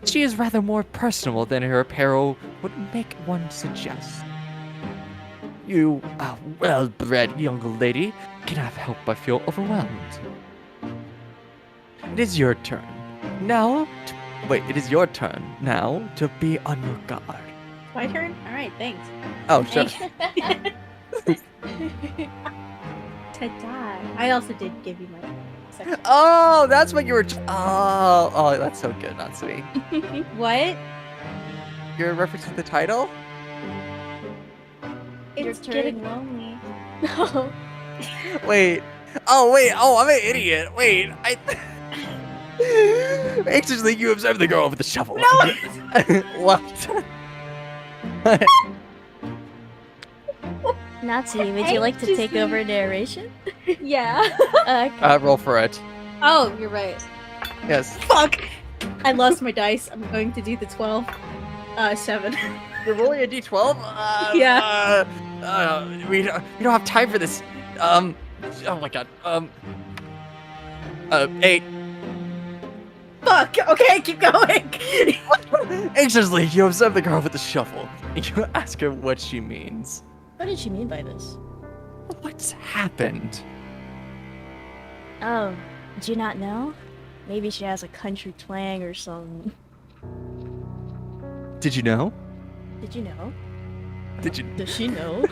She is rather more personal than her apparel would make one suggest. You, well-bred young lady, cannot help but feel overwhelmed. It is your turn. It is your turn now to be on your guard. My turn? Alright, thanks. Oh, sure. Ta-da. I also did give you my second. Oh, that's what you were. Oh, that's so good, Natsumi. What? You're referencing the title? It's turn. getting lonely. No. Wait. Oh, I'm an idiot. Wait, Anxiously, you observe the girl with the shovel. No! What? Nazi, would you like to take over narration? Yeah. Okay. Roll for it. Oh, you're right. Yes. Fuck! I lost my dice. I'm going to do the 12. 7. You're rolling a d12? Yeah. We don't have time for this. Oh my god. 8. Fuck! Okay, keep going! Anxiously, you observe the girl with the shovel, and you ask her what she means. What did she mean by this? What's happened? Oh, did you not know? Maybe she has a country twang or something. Did you know? Did you know? Did you? Does she know?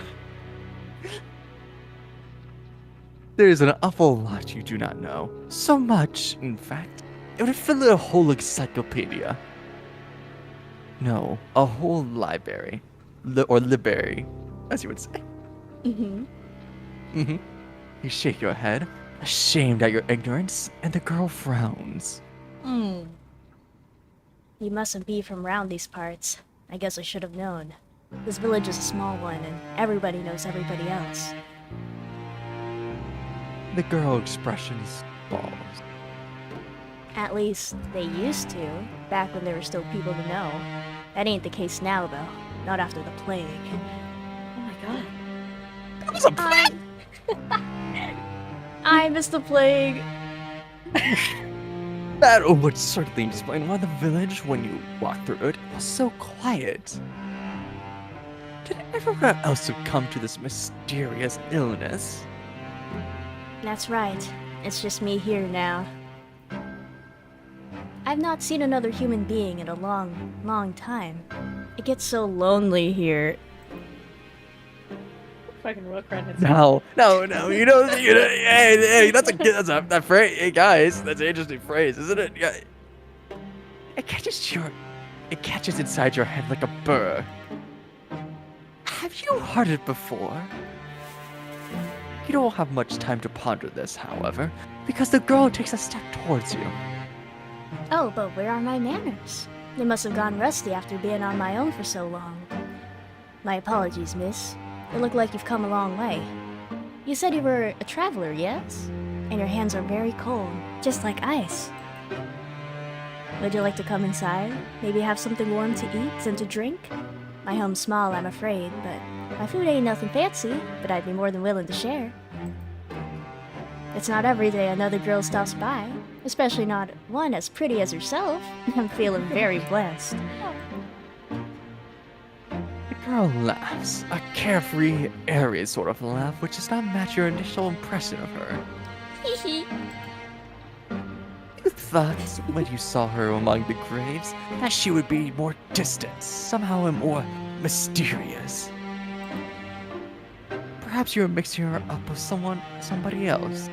There's an awful lot you do not know. So much, in fact, it would fill a whole encyclopedia. No, a whole library. Or library, as you would say. Mm-hmm. You shake your head, ashamed at your ignorance, and the girl frowns. You mustn't be from round these parts. I guess I should have known. This village is a small one, and everybody knows everybody else. The girl expressions falls. At least, they used to, back when there were still people to know. That ain't the case now, though. Not after the plague. Oh my god. That was a plague! I missed the plague! That would certainly explain why the village, when you walked through it, was so quiet. Did everyone else succumb to this mysterious illness? That's right. It's just me here now. I've not seen another human being in a long, long time. It gets so lonely here. Fucking rock credits. No, hey, that's that phrase, hey guys, that's an interesting phrase, isn't it? Yeah. It catches inside your head like a burr. Have you heard it before? You don't have much time to ponder this, however, because the girl takes a step towards you. Oh, but where are my manners? They must have gone rusty after being on my own for so long. My apologies, miss. You look like you've come a long way. You said you were a traveler, yes? And your hands are very cold, just like ice. Would you like to come inside? Maybe have something warm to eat and to drink? My home's small, I'm afraid, but my food ain't nothing fancy, but I'd be more than willing to share. It's not every day another girl stops by, especially not one as pretty as herself. I'm feeling very blessed. The girl laughs, a carefree, airy sort of laugh which does not match your initial impression of her. You thought, when you saw her among the graves, that she would be more distant, somehow more mysterious. Perhaps you're mixing her up with somebody else.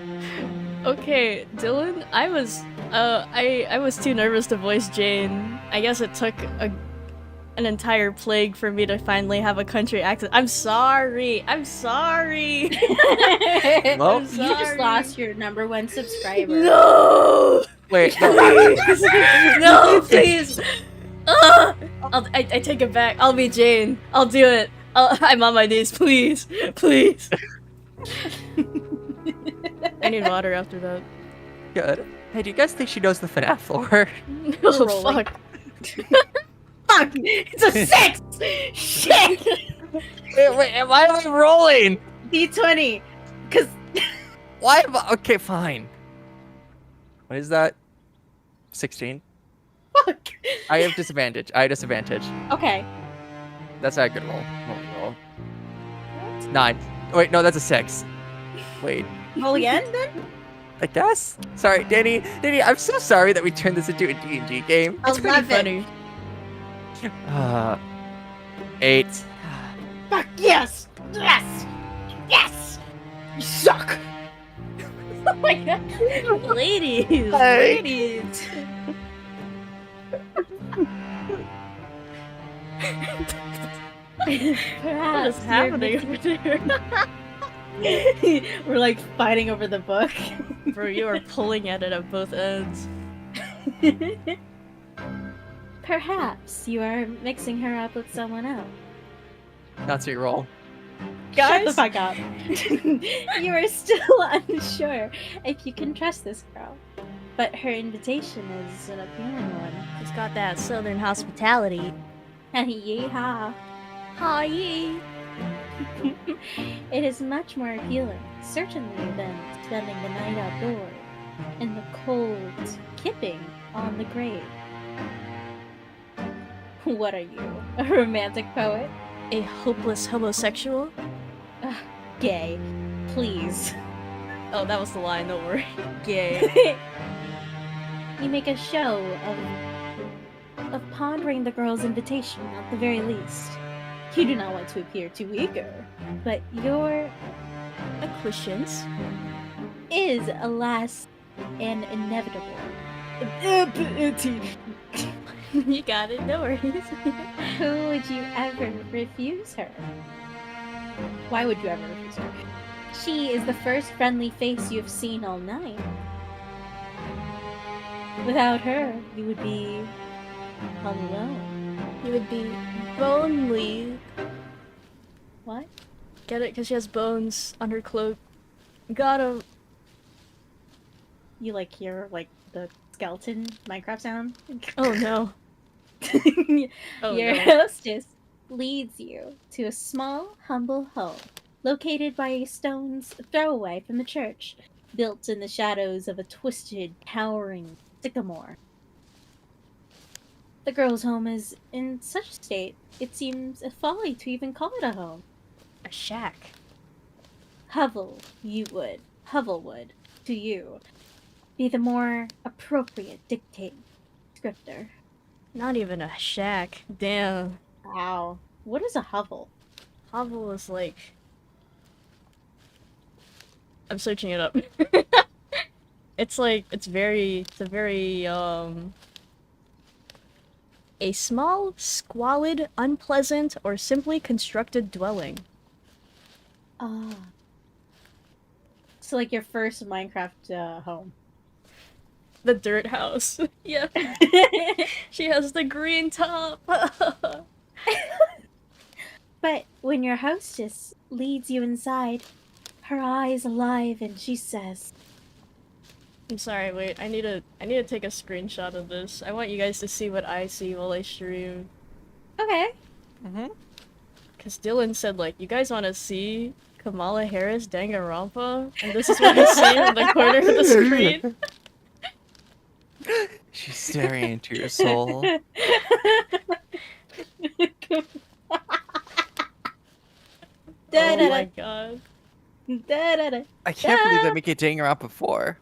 Okay, Dylan, I was too nervous to voice Jane. I guess it took an entire plague for me to finally have a country accent. I'm sorry. Well, I'm sorry. You just lost your #1 subscriber. No! wait, Please! No, please! I take it back. I'll be Jane. I'll do it. I'm on my knees. Please. Please. I need water after that. good. Hey, do you guys think she knows the FNAF floor? Oh, Rolling. fuck. Fuck! It's a 6! Shit! wait, why am I rolling? D20. Cause Why am I... Okay, fine. What is that? 16? fuck. I have disadvantage. Okay. That's not a good roll. Roll. 9. Wait, no, that's a 6. Wait, Roll again then? I guess? Sorry, Danny, I'm so sorry that we turned this into a D&D game. It's pretty 11. funny. 8. Fuck yes! Yes! Yes! You suck! Oh my god. Ladies! Hey. Ladies! What is Perhaps you're happening over there? We're like fighting over the book. Bro, you are pulling at it at both ends. Perhaps you are mixing her up with someone else. That's your roll. Shut the Guys? fuck up. You are still unsure if you can trust this girl. But her invitation is an appealing one. She's got that southern hospitality. Yeehaw. Aw, yee. It is much more appealing, certainly, than spending the night outdoors in the cold, kipping on the grave. What are you, a romantic poet? A hopeless homosexual? Gay. Please. Oh, that was the line, don't worry. Gay. You make a show of pondering the girl's invitation at the very least. You do not want to appear too eager, but your Acquisitions? is, alas, an inevitable. You got it, no worries. Who would you ever refuse her? Why would you ever refuse her? She is the first friendly face you have seen all night. Without her, you would be alone. You would be bonely. What? Get it? Because she has bones on her cloak. Got him. You like hear like the skeleton Minecraft sound? Oh no. Oh Your no. hostess leads you to a small, humble home located by a stone's throw away from the church, built in the shadows of a twisted, towering sycamore. The girl's home is in such a state, it seems a folly to even call it a home. A shack. Hovel would, to you, be the more appropriate descriptor. Not even a shack. Damn. Wow. What is a hovel? Hovel is like... I'm searching it up. It's like, it's a very, a small, squalid, unpleasant, or simply constructed dwelling. Ah. So like your first Minecraft home. The dirt house. Yeah. She has the green top. But when your hostess leads you inside, her eyes alive and she says, I'm sorry, wait, I need to take a screenshot of this. I want you guys to see what I see while I stream. okay. Mm-hmm. Cause Dylan said like, you guys want to see Kamala Harris, Danganronpa, and this is what I see in the corner of the screen. She's staring into your soul. Oh my god. I can't believe that Mickey dating around before.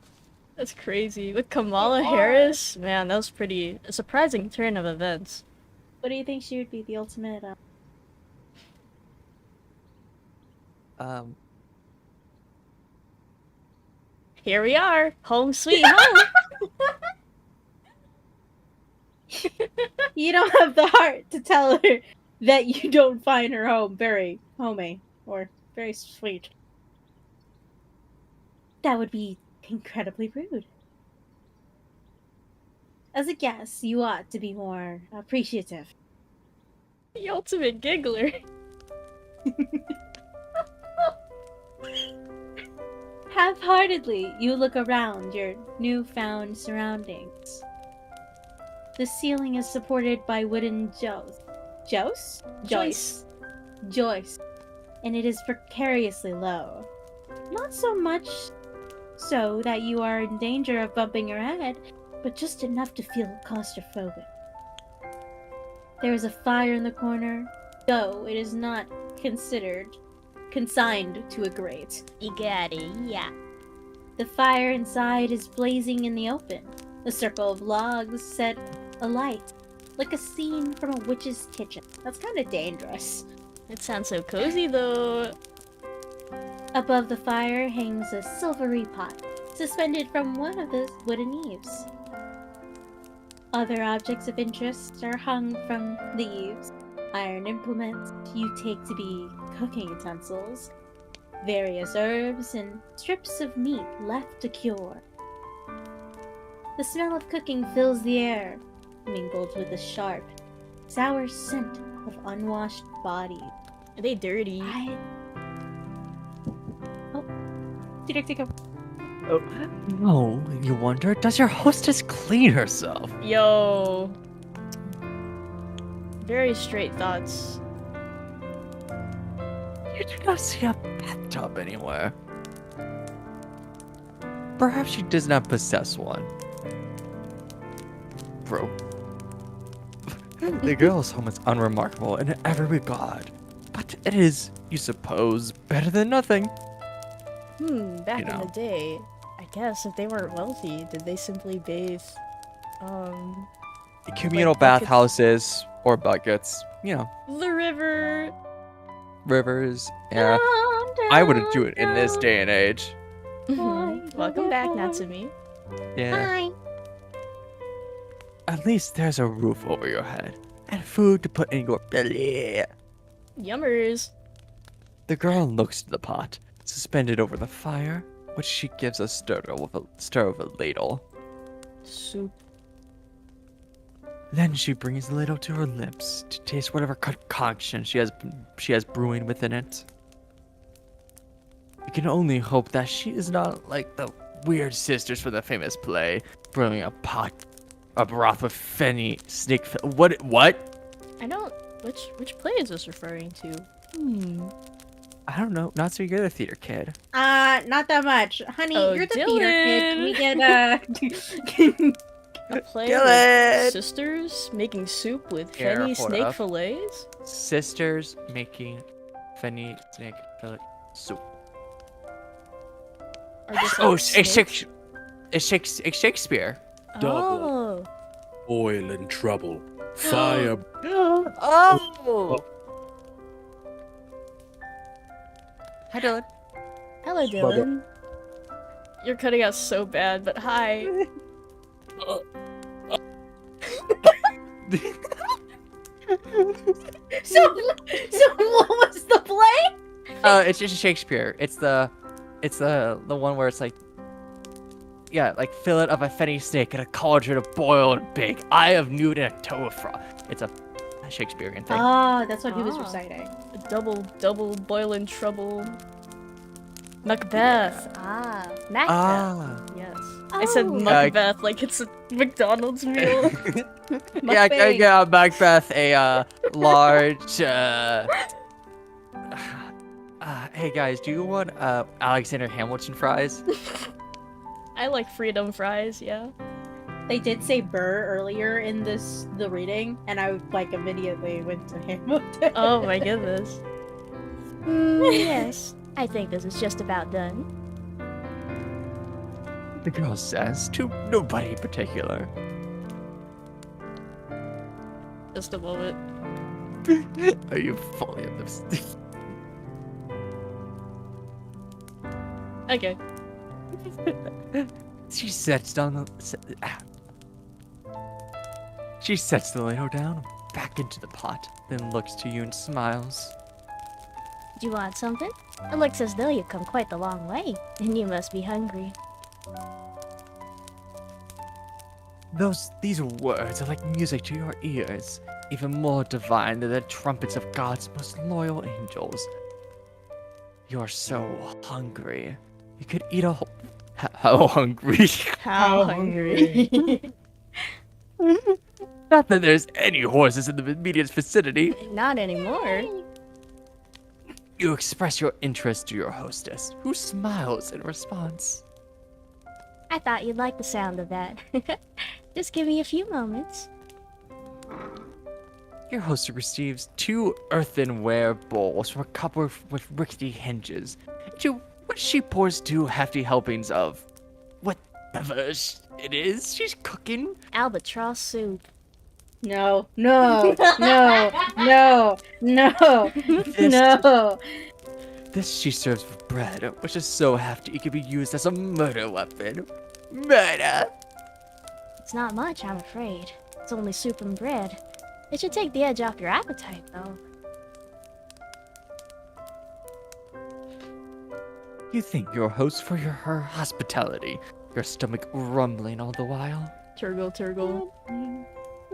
That's crazy. With Kamala Harris, man, that was a surprising turn of events. What do you think she would be the ultimate? Here we are, home sweet home. You don't have the heart to tell her that you don't find her home very homey or very sweet. That would be incredibly rude. As a guest, you ought to be more appreciative. The ultimate giggler. Half-heartedly, you look around your newfound surroundings. The ceiling is supported by wooden joists, and it is precariously low. Not so much so that you are in danger of bumping your head, but just enough to feel claustrophobic. There is a fire in the corner, though it is not consigned to a grate. You got it, yeah. The fire inside is blazing in the open. A circle of logs set alight, like a scene from a witch's kitchen. That's kind of dangerous. It sounds so cozy though. Above the fire hangs a silvery pot, suspended from one of the wooden eaves. Other objects of interest are hung from the eaves. Iron implements you take to be cooking utensils, various herbs, and strips of meat left to cure. The smell of cooking fills the air, mingled with the sharp, sour scent of unwashed bodies. Are they dirty? Take a... No, you wonder, does your hostess clean herself? Yo. Very straight thoughts. You do not see a bathtub anywhere. Perhaps she does not possess one. Bro. The girl's home is unremarkable in every regard, but it is, you suppose, better than nothing. Back You know. in the day, I guess if they weren't wealthy, did they simply bathe, Communal Like buckets. bathhouses or buckets, the river? rivers. Yeah, I wouldn't do it in this day and age. Welcome back, Natsumi. Yeah. Hi. At least there's a roof over your head and food to put in your belly. Yummers. The girl looks to the pot, suspended over the fire, which she gives a stir with a ladle. Soup. Then she brings the ladle to her lips to taste whatever concoction she has brewing within it. You can only hope that she is not like the weird sisters from the famous play, brewing a broth with fenny snake. What? I don't. Which play is this referring to? I don't know. Not so good at theater, kid. Not that much. Honey, Oh, you're the theater kid. Can we get, A play Dylan! with sisters making soup with Here, fenny hold snake up. fillets? Sisters making fenny snake fillet soup. Or just, Oh, like, snake? it's Shakespeare. Oh. Oil and trouble. Fire. Oh! Hi, Dylan. Hello, Dylan. You're cutting out so bad, but hi. so what was the play? It's just Shakespeare. It's the one where it's like, yeah, like fillet of a fenny snake and a cauldron of boiled pig, eye of newt and a toe of frog. It's a Shakespearean thing. Oh, that's what he was Ah. reciting. Double boiling trouble. Macbeth. Macbeth. Yes. I said Oh. Macbeth like it's a McDonald's meal. Yeah, yeah, Macbeth, a large, Hey guys, do you want Alexander Hamilton fries? I like freedom fries, yeah. They did say burr earlier in the reading, and I like immediately went to Hamilton. Oh my goodness. Yes, I think this is just about done. The girl says to nobody in particular. Just a moment. Are you fully in this? Okay. She sets down She sets the ladle down, back into the pot, then looks to you and smiles. Do you want something? It looks as though you've come quite the long way, and you must be hungry. These words are like music to your ears, even more divine than the trumpets of God's most loyal angels. You're so hungry. You could eat a whole... How hungry? How hungry? Not that there's any horses in the immediate vicinity. Not anymore. You express your interest to your hostess, who smiles in response. I thought you'd like the sound of that. Just give me a few moments. Your host receives 2 earthenware bowls from a cupboard with rickety hinges, to which she pours 2 hefty helpings of whatever it is she's cooking. Albatross soup. No, no, no, no, no, no. This she serves with bread, which is so hefty it can be used as a murder weapon. Murder! It's not much, I'm afraid. It's only soup and bread. It should take the edge off your appetite, though. You thank your host for her hospitality, your stomach rumbling all the while. Turgle, turgle.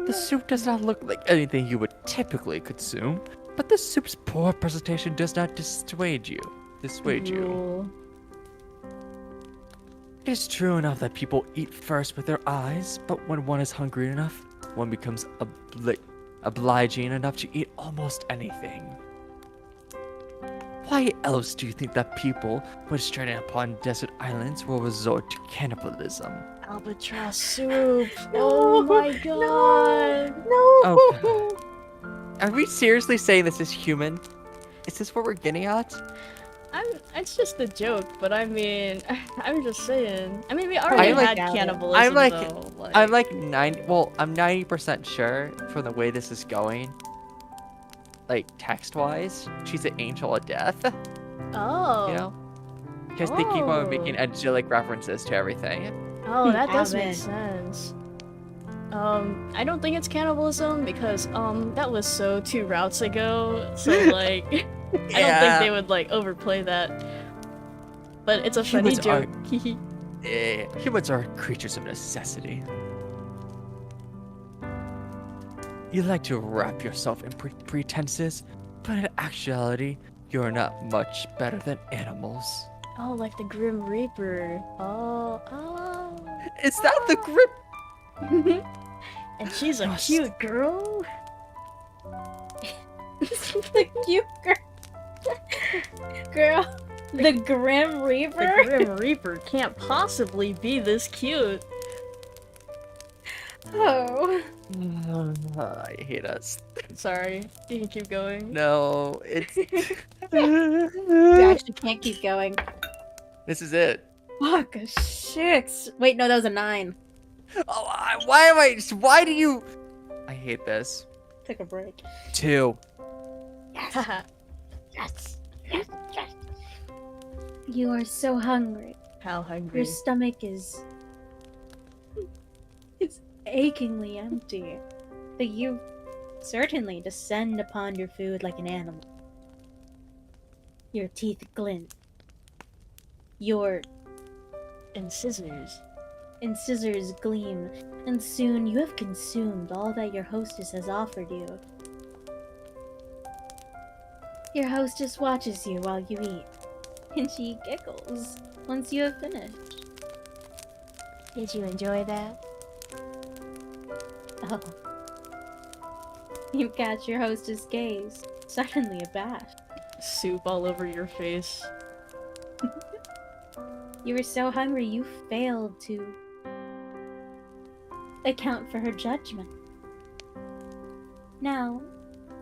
The soup does not look like anything you would typically consume, but the soup's poor presentation does not dissuade you. Cool. It is true enough that people eat first with their eyes, but when one is hungry enough, one becomes obliging enough to eat almost anything. Why else do you think that people, when stranded upon desert islands, will resort to cannibalism? Albatross soup. Oh my god. Okay. Are we seriously saying this is human? Is this what we're getting at? It's just a joke, but I mean, I'm just saying. I mean, we already like had that. cannibalism, I'm like- though. I'm like 90% sure from the way this is going. Like text-wise, she's an angel of death. Oh. You know, because they keep on making Oh. angelic references to everything. Oh, that does make Alvin. sense. I don't think it's cannibalism because that was so 2 routes ago. So like, I don't think they would like overplay that. But it's a funny Humans joke. Humans are creatures of necessity. You like to wrap yourself in pretenses, but in actuality, you're not much better than animals. Oh, like the Grim Reaper. Oh. Is that the grip? And she's a Trust. cute girl. The cute girl. The Grim Reaper. The Grim Reaper can't possibly be this cute. Oh. I hate us. Sorry, you can keep going. No, it's You actually can't keep going. this is it. Fuck a 6. Wait, no, that was a 9. Oh, why do you? I hate this. Took a break. 2. Haha. Yes. Yes. Yes. You are so hungry. How Your hungry? stomach is. It's achingly empty. But you certainly descend upon your food like an animal. Your teeth glint. Your And scissors. incisors gleam, and soon you have consumed all that your hostess has offered you. Your hostess watches you while you eat, and she giggles once you have finished. Did you enjoy that? Oh. You catch your hostess' gaze, suddenly abashed. Soup all over your face. You were so hungry you failed to account for her judgment. Now,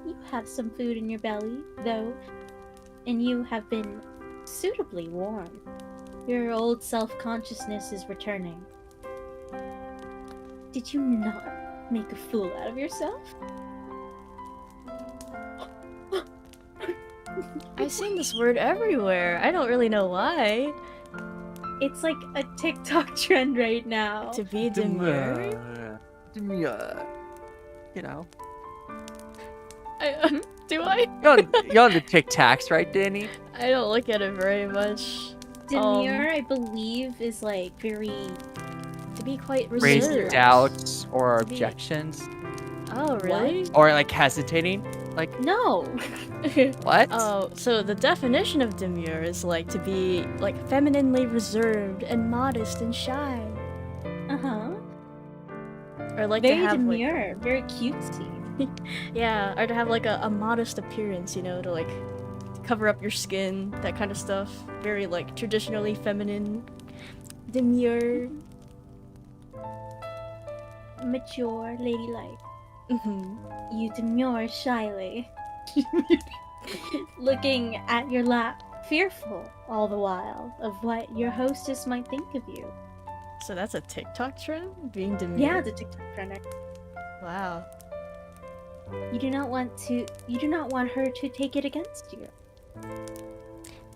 you have some food in your belly, though, and you have been suitably warmed. Your old self-consciousness is returning. Did you not make a fool out of yourself? I've seen this word everywhere. I don't really know why. It's like a TikTok trend right now. To be demure? Demure. You know. Do I? You're on the TikToks, right, Danny? I don't look at it very much. Demure, I believe, is like very... To be quite Raised reserved. doubts or To be- objections. Oh, really? Or like hesitating. Like, No! what? Oh, so the definition of demure is like to be like femininely reserved and modest and shy. Uh-huh. Or like Very to have demure, very cutesy. yeah, or to have like a modest appearance, you know, to like cover up your skin, that kind of stuff. Very like traditionally feminine. Demure. Mature, ladylike. Mhm. You demure shyly. Looking at your lap, fearful all the while of what your hostess might think of you. So that's a TikTok trend? Being demure? Yeah, the TikTok trend. Wow. You do not want her to take it against you.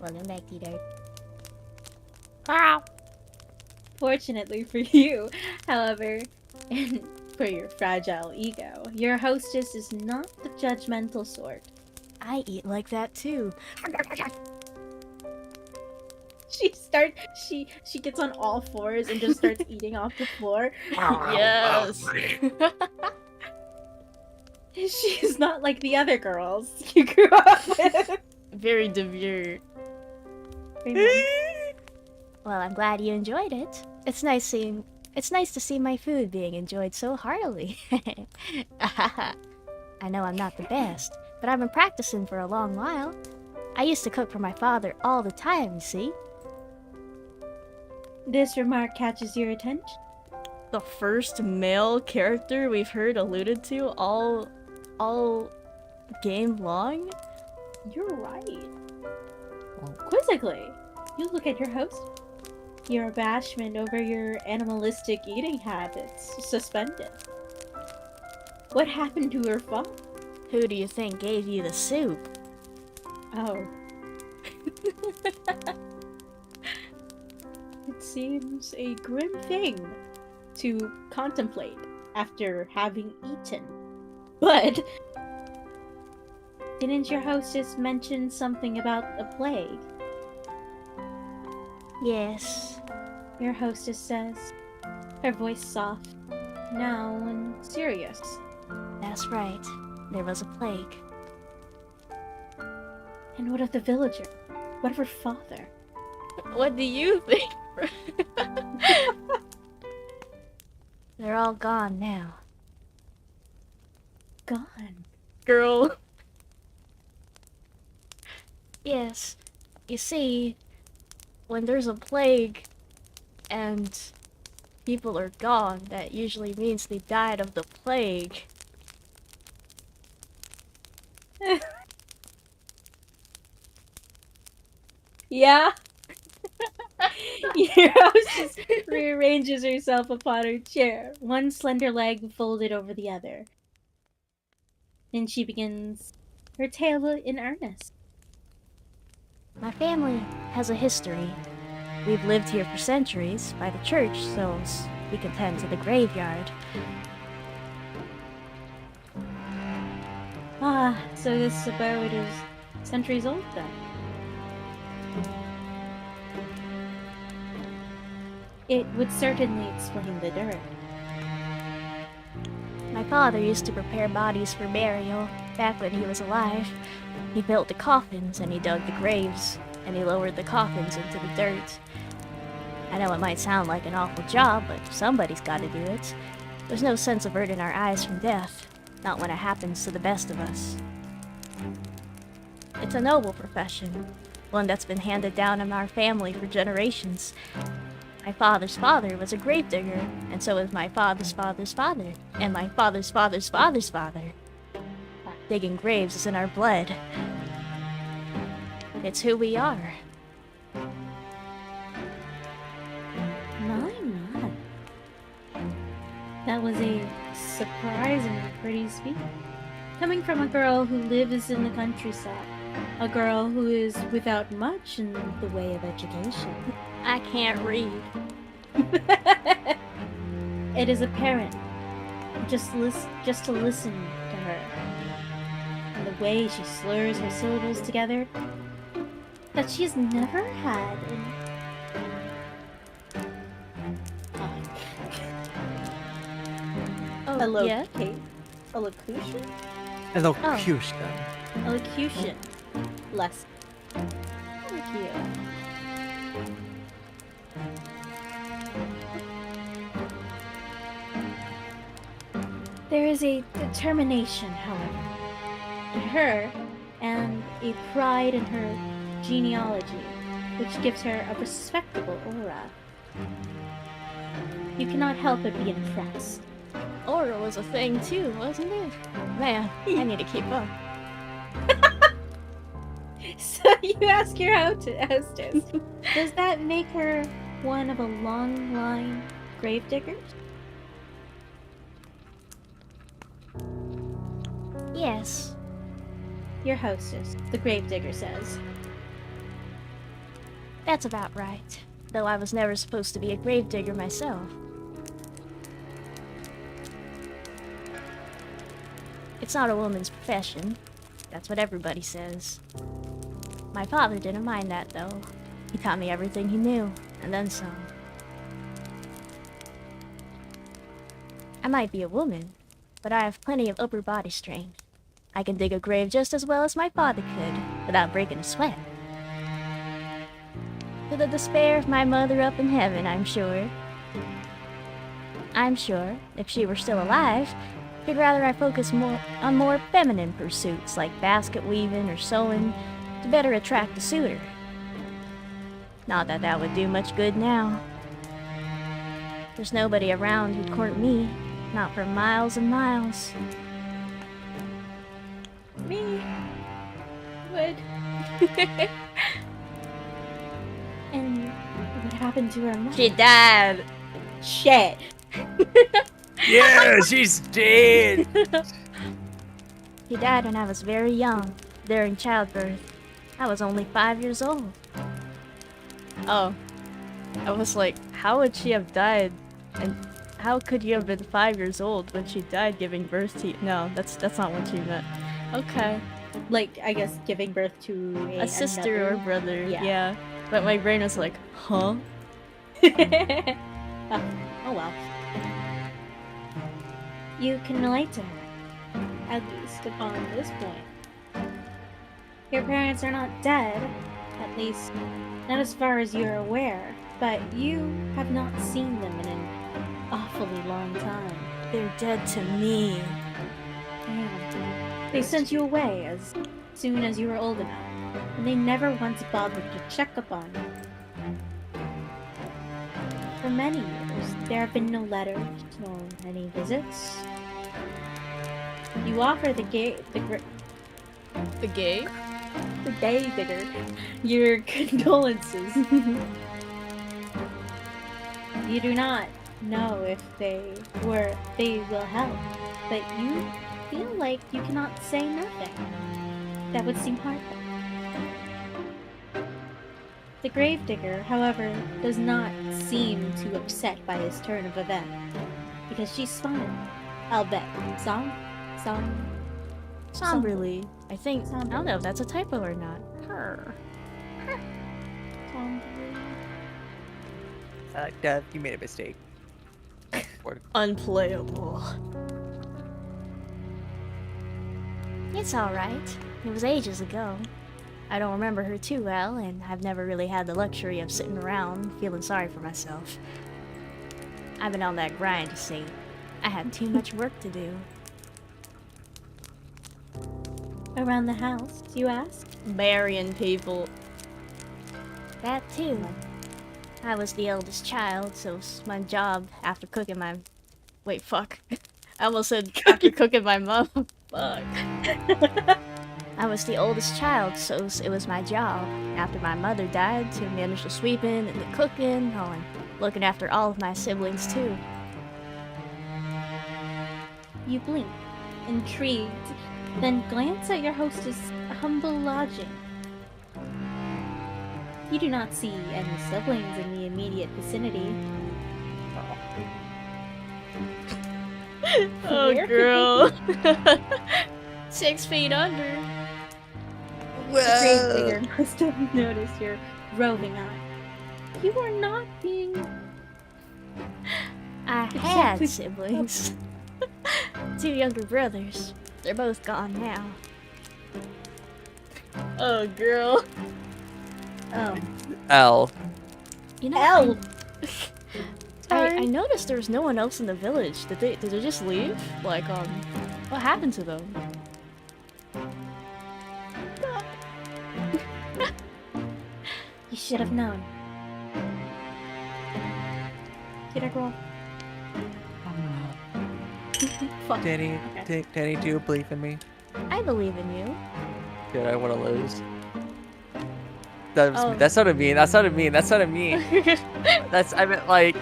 Welcome back, T-Dark. Fortunately for you, however, and for your fragile ego, your hostess is not the judgmental sort. I eat like that too. She gets on all fours and just starts eating off the floor. Yes. She's not like the other girls you grew up with. Very demure. Well, I'm glad you enjoyed it. It's nice to see my food being enjoyed so heartily. I know I'm not the best, but I've been practicing for a long while. I used to cook for my father all the time, you see. This remark catches your attention. The first male character we've heard alluded to all game long? You're right. Quizzically, you look at your host. Your abashment over your animalistic eating habits suspended. What happened to her father? Who do you think gave you the soup? Oh. It seems a grim thing to contemplate after having eaten. But didn't your hostess mention something about a plague? Yes. Your hostess says, her voice soft, now and serious. That's right. There was a plague. And what of the villager? What of her father? What do you think? They're all gone now. Gone. Girl. Yes. You see, when there's a plague and people are gone, that usually means they died of the plague. Yeah? Your hostess rearranges herself upon her chair, one slender leg folded over the other. Then she begins her tale in earnest. My family has a history. We've lived here for centuries by the church, so we can tend to the graveyard. Ah, so this abode is centuries old then. It would certainly explain the dirt. My father used to prepare bodies for burial back when he was alive. He built the coffins and he dug the graves and he lowered the coffins into the dirt. I know it might sound like an awful job, but somebody's got to do it. There's no sense averting our eyes from death, not when it happens to the best of us. It's a noble profession, one that's been handed down in our family for generations. My father's father was a gravedigger, and so was my father's father's father, and my father's father's father's father. Digging graves is in our blood. It's who we are. My. That was a surprisingly pretty speech. Coming from a girl who lives in the countryside. A girl who is without much in the way of education. I can't read. It is apparent, just to listen to her, and the way she slurs her syllables together, that she's never had an... Oh, yeah? Elocution? Elocution. Elocution. Less. Thank you. There is a determination, however, in her, and a pride in her genealogy, which gives her a respectable aura. You cannot help but be impressed. Aura was a thing too, wasn't it? Man, I need to keep up. So you ask your hostess, does that make her one of a long line gravediggers? Yes. Your hostess, the gravedigger says. That's about right. Though I was never supposed to be a gravedigger myself. It's not a woman's profession. That's what everybody says. My father didn't mind that, though. He taught me everything he knew, and then some. I might be a woman, but I have plenty of upper body strength. I can dig a grave just as well as my father could, without breaking a sweat. To the despair of my mother up in heaven, I'm sure. I'm sure, if she were still alive, she'd rather I focus on more feminine pursuits like basket weaving or sewing to better attract a suitor. Not that that would do much good now. There's nobody around who'd court me, not for miles and miles. Me would. And what happened to her mom? She died. Shit. Yeah, she's dead. He died when I was very young, during childbirth. I was only 5 years old. Oh. I was like, how would she have died? And how could you have been 5 years old when she died giving birth to you? No, that's not what she meant. Okay. Like, I guess giving birth to A sister or another... brother, Yeah. yeah. But my brain was like, huh? Oh well. You can relate to her, at least upon this point. Your parents are not dead, at least not as far as you're aware, but you have not seen them in an awfully long time. They're dead to me. And they sent you away as soon as you were old enough, and they never once bothered to check upon you. For many years, there have been no letters nor any visits. You offer the gay digger your condolences. You do not know if they will help, but you feel like you cannot say nothing. That would seem heartless. The gravedigger, however, does not seem too upset by this turn of events, because she's smiling. I'll bet. Somberly. I think, I Somberly. don't know if that's a typo or not. Dev, you made a mistake. Unplayable. It's alright. It was ages ago. I don't remember her too well, and I've never really had the luxury of sitting around feeling sorry for myself. I've been on that grind, you see. I had too much work to do. Around the house, you ask? marrying people. That too. I was the eldest child, so it's my job after cooking my. Wait, fuck. I almost said after cooking my mom. Fuck. I was the oldest child, so it was my job after my mother died to manage the sweeping and the cooking, oh, and looking after all of my siblings too. You blink, intrigued, then glance at your hostess' humble lodging. You do not see any siblings in the immediate vicinity. Oh, Where could girl. they 6 feet under. The grave digger must have noticed your roving eye. You are not being... I had siblings. 2 younger brothers. They're both gone now. Oh, girl. L. You know, L! I noticed there was no one else in the village. Did they just leave? Like, what happened to them? You should have known. Did I roll? Fuck. Danny, Okay. Danny, do you believe in me? I believe in you. Good, I want to lose. That's Oh. that's what I mean. That's what I mean. That's what I mean. I meant like.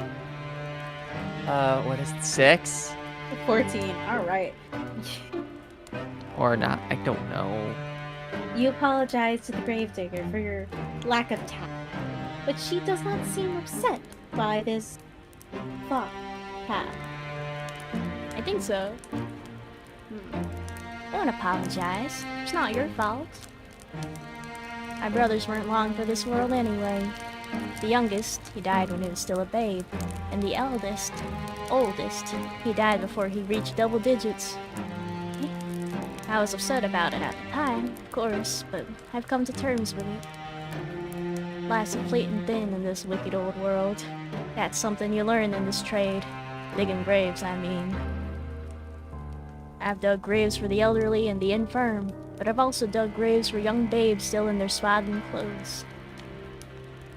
What is it? 6? 14. Alright. Or not? I don't know. You apologize to the gravedigger for your lack of tact, but she does not seem upset by this thought path. I think so. Don't apologize. It's not your fault. My brothers weren't long for this world anyway. The youngest, he died when he was still a babe. And the oldest, he died before he reached double digits. I was upset about it at the time, of course, but I've come to terms with it. Life's a fleeting thing in this wicked old world. That's something you learn in this trade. Digging graves, I mean. I've dug graves for the elderly and the infirm, but I've also dug graves for young babes still in their swaddling clothes.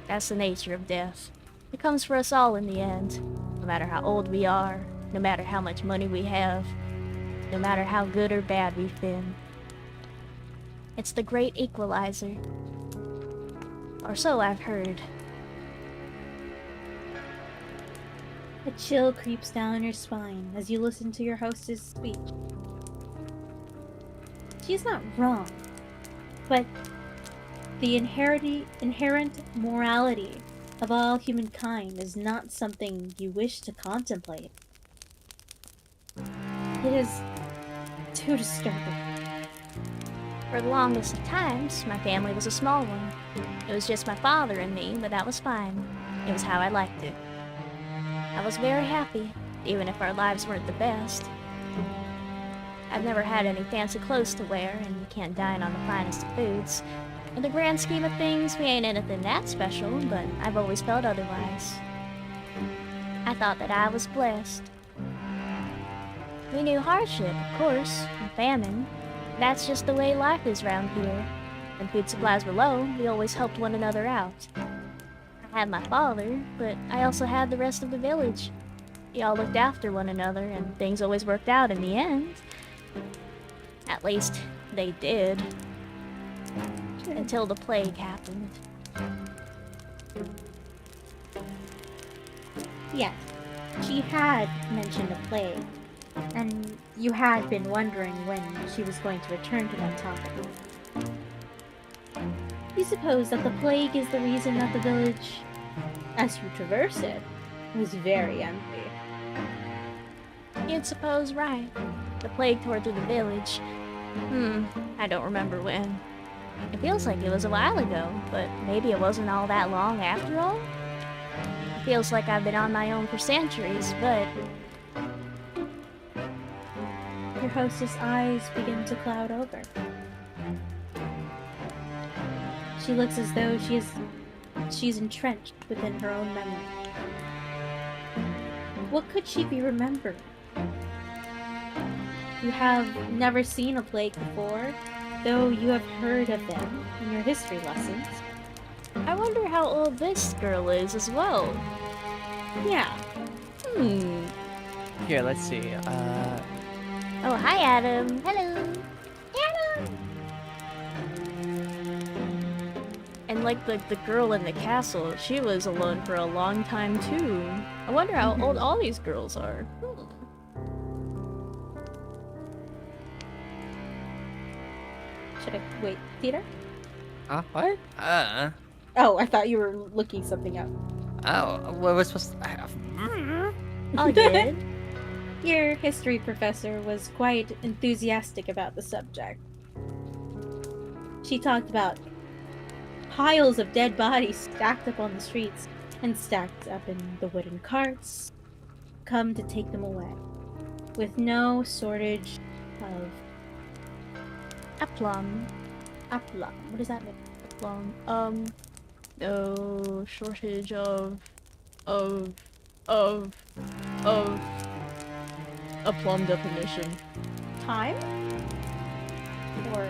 That's the nature of death. It comes for us all in the end, no matter how old we are, no matter how much money we have, no matter how good or bad we've been. It's the great equalizer. Or so I've heard. A chill creeps down your spine as you listen to your hostess speech. She's not wrong, but the inherent morality of all humankind is not something you wish to contemplate. It is too disturbing. For the longest of times, my family was a small one. It was just my father and me, but that was fine. It was how I liked it. I was very happy, even if our lives weren't the best. I've never had any fancy clothes to wear, and you can't dine on the finest of foods. In the grand scheme of things, we ain't anything that special, but I've always felt otherwise. I thought that I was blessed. We knew hardship, of course, and famine. That's just the way life is round here. When food supplies were low, we always helped one another out. I had my father, but I also had the rest of the village. We all looked after one another, and things always worked out in the end. At least, they did. Until the plague happened. Yes, she had mentioned a plague, and you had been wondering when she was going to return to that topic. You suppose that the plague is the reason that the village, as you traverse it, was very empty. You'd suppose right. The plague tore through the village. I don't remember when. It feels like it was a while ago, but maybe it wasn't all that long after all? It feels like I've been on my own for centuries, but... Your hostess' eyes begin to cloud over. She looks as though she's entrenched within her own memory. What could she be remembering? You have never seen a plague before, though you have heard of them in your history lessons. I wonder how old this girl is as well. Yeah. Here, let's see. Oh, hi, Adam. Hello. And like the girl in the castle, she was alone for a long time too. I wonder how old all these girls are. Should I wait, Peter? What? Oh, I thought you were looking something up. Oh, what was supposed to... All good. Your history professor was quite enthusiastic about the subject. She talked about piles of dead bodies stacked up on the streets and stacked up in the wooden carts, come to take them away, with no shortage of Aplomb. aplomb. What does that mean? Aplomb. No shortage of aplomb definition. Time? Or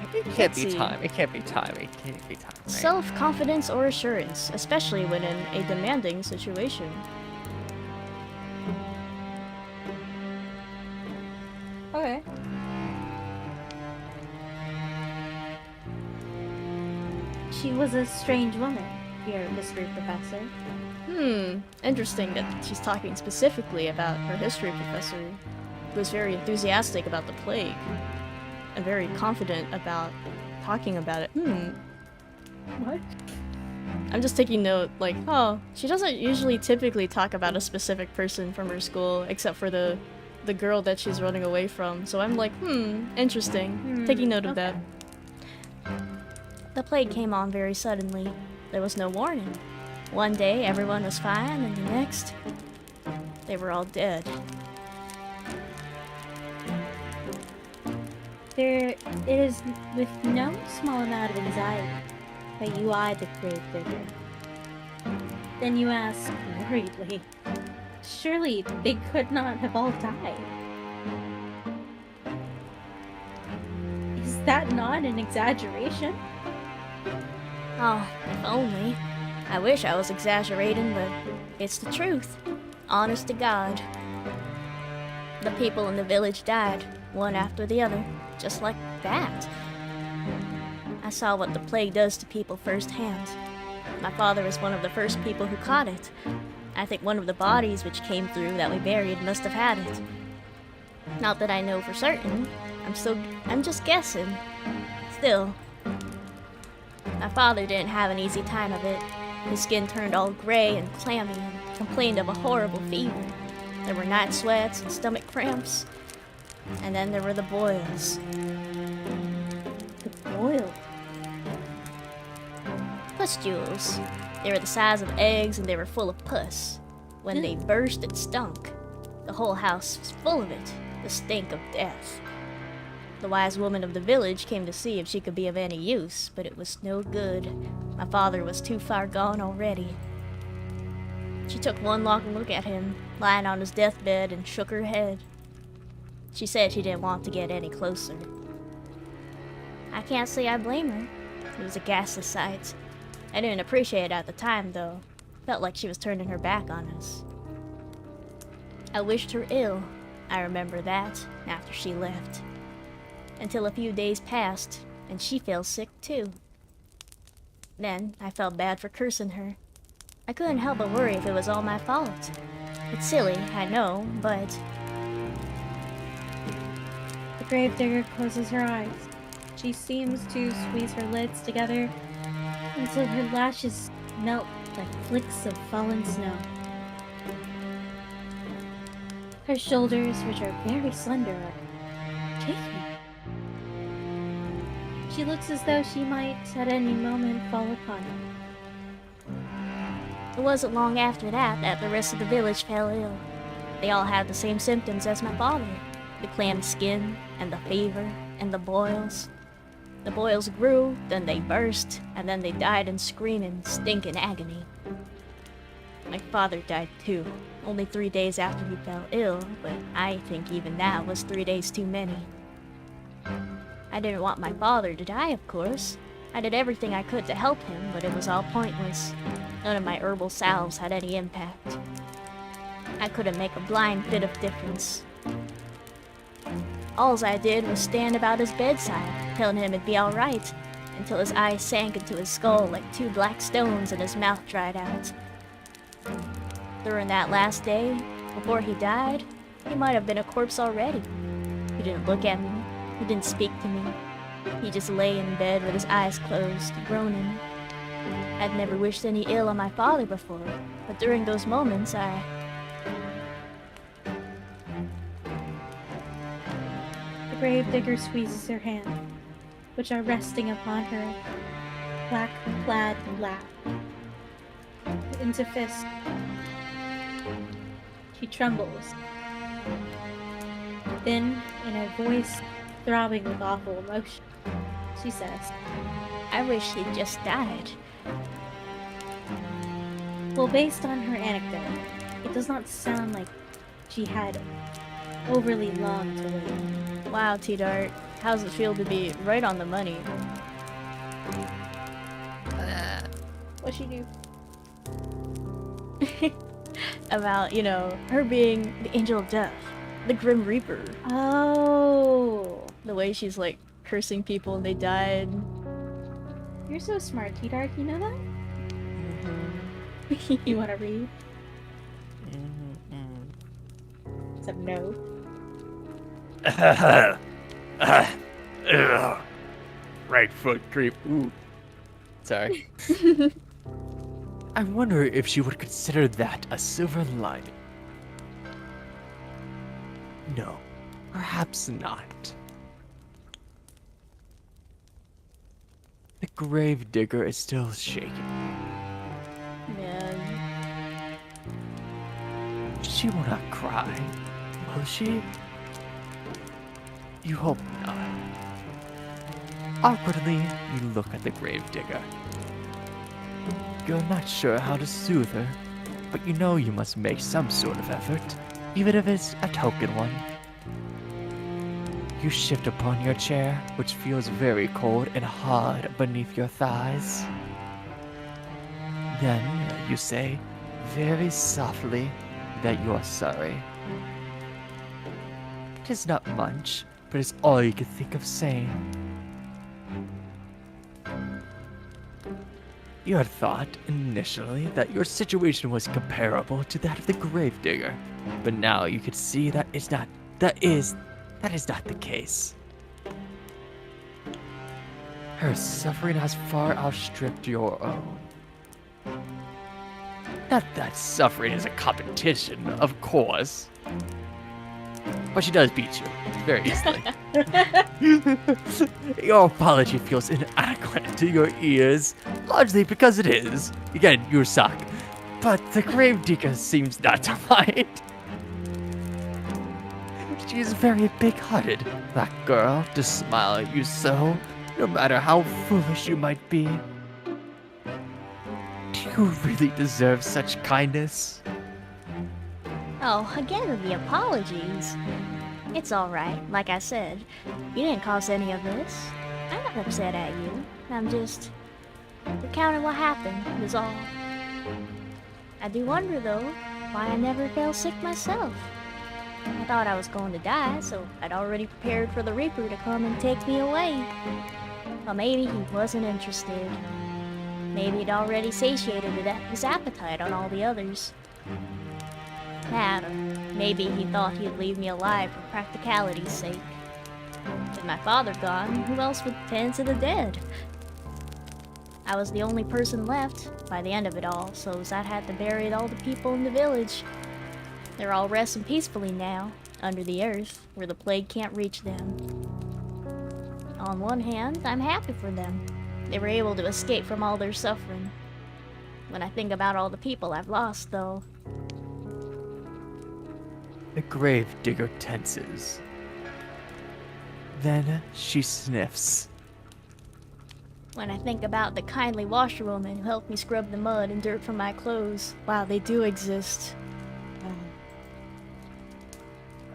It can't Let's be see. time. It can't be time. It can't be time. Right? Self-confidence or assurance, especially when in a demanding situation. okay. She was a strange woman, your history professor. Interesting that she's talking specifically about her history professor, who was very enthusiastic about the plague, and very confident about talking about it. What? I'm just taking note, like, oh, she doesn't usually typically talk about a specific person from her school, except for the girl that she's running away from. So I'm like, interesting. Taking note of that. The plague came on very suddenly. There was no warning. One day everyone was fine, and the next, they were all dead. It is with no small amount of anxiety that you eye the grave digger. Then you ask worriedly, surely they could not have all died. Is that not an exaggeration? Oh, if only. I wish I was exaggerating, but it's the truth. Honest to God. The people in the village died, one after the other, just like that. I saw what the plague does to people firsthand. My father was one of the first people who caught it. I think one of the bodies which came through that we buried must have had it. Not that I know for certain. I'm just guessing. Still, my father didn't have an easy time of it. His skin turned all gray and clammy and complained of a horrible fever. There were night sweats and stomach cramps. And then there were the boils. The boil. Pustules. They were the size of eggs and they were full of pus. When they burst, it stunk. The whole house was full of it, the stink of death. The wise woman of the village came to see if she could be of any use, but it was no good. My father was too far gone already. She took one long look at him, lying on his deathbed, and shook her head. She said she didn't want to get any closer. I can't say I blame her. It was a ghastly sight. I didn't appreciate it at the time, though. Felt like she was turning her back on us. I wished her ill. I remember that, after she left. Until a few days passed, and she fell sick too. Then, I felt bad for cursing her. I couldn't help but worry if it was all my fault. It's silly, I know, but... The gravedigger closes her eyes. She seems to squeeze her lids together until her lashes melt like flicks of fallen snow. Her shoulders, which are very slender, are shaking. She looks as though she might at any moment fall upon it. It wasn't long after that the rest of the village fell ill. They all had the same symptoms as my father. The clammed skin, and the fever, and the boils. The boils grew, then they burst, and then they died in screaming, stinking agony. My father died too, only 3 days after he fell ill, but I think even that was 3 days too many. I didn't want my father to die, of course. I did everything I could to help him, but it was all pointless. None of my herbal salves had any impact. I couldn't make a blind bit of difference. Alls I did was stand about his bedside, telling him it'd be alright, until his eyes sank into his skull like 2 black stones and his mouth dried out. During that last day, before he died, he might have been a corpse already. He didn't look at me. He didn't speak to me. He just lay in bed with his eyes closed, groaning. I'd never wished any ill on my father before, but during those moments, The gravedigger squeezes her hand, which are resting upon her black-clad lap, into fist. She trembles. Then, in a voice throbbing with awful emotion, she says, I wish he'd just died. well, based on her anecdote, it does not sound like she had overly long to wait. Wow, T-Dart. How's it feel to be right on the money? What'd she do? About, you know, her being the angel of death, the Grim Reaper. Oh, The way she's like cursing people and they died. you're so smart, T-Dark. You know that? You want to read? Except no. Right foot creep. Ooh. Sorry. I wonder if she would consider that a silver lining. No, perhaps not. The gravedigger is still shaking. Man. She will not cry, will she? You hope not. Awkwardly, you look at the gravedigger. You're not sure how to soothe her, but you know you must make some sort of effort, even if it's a token one. You shift upon your chair, which feels very cold and hard beneath your thighs. Then you say, very softly, that you're sorry. It is not much, but it's all you can think of saying. You had thought initially that your situation was comparable to that of the gravedigger, but now you could see that is not the case. Her suffering has far outstripped your own. Not that suffering is a competition, of course. But she does beat you very easily. Your apology feels inadequate to your ears, largely because it is. Again, you suck. But the gravedigger seems not to mind. She is very big-hearted, that girl, to smile at you so, no matter how foolish you might be. Do you really deserve such kindness? Oh, again with the apologies. It's alright, like I said. You didn't cause any of this. I'm not upset at you. I'm just recounting what happened, is all. I do wonder, though, why I never fell sick myself. I thought I was going to die, so I'd already prepared for the Reaper to come and take me away. Or maybe he wasn't interested. Maybe he'd already satiated his appetite on all the others. That, or maybe he thought he'd leave me alive for practicality's sake. With my father gone, who else would tend to the dead? I was the only person left by the end of it all, so I'd had to bury all the people in the village. They're all resting peacefully now, under the earth, where the plague can't reach them. On one hand, I'm happy for them. They were able to escape from all their suffering. When I think about all the people I've lost, though, The gravedigger tenses. Then she sniffs. when I think about the kindly washerwoman who helped me scrub the mud and dirt from my clothes, Wow, they do exist.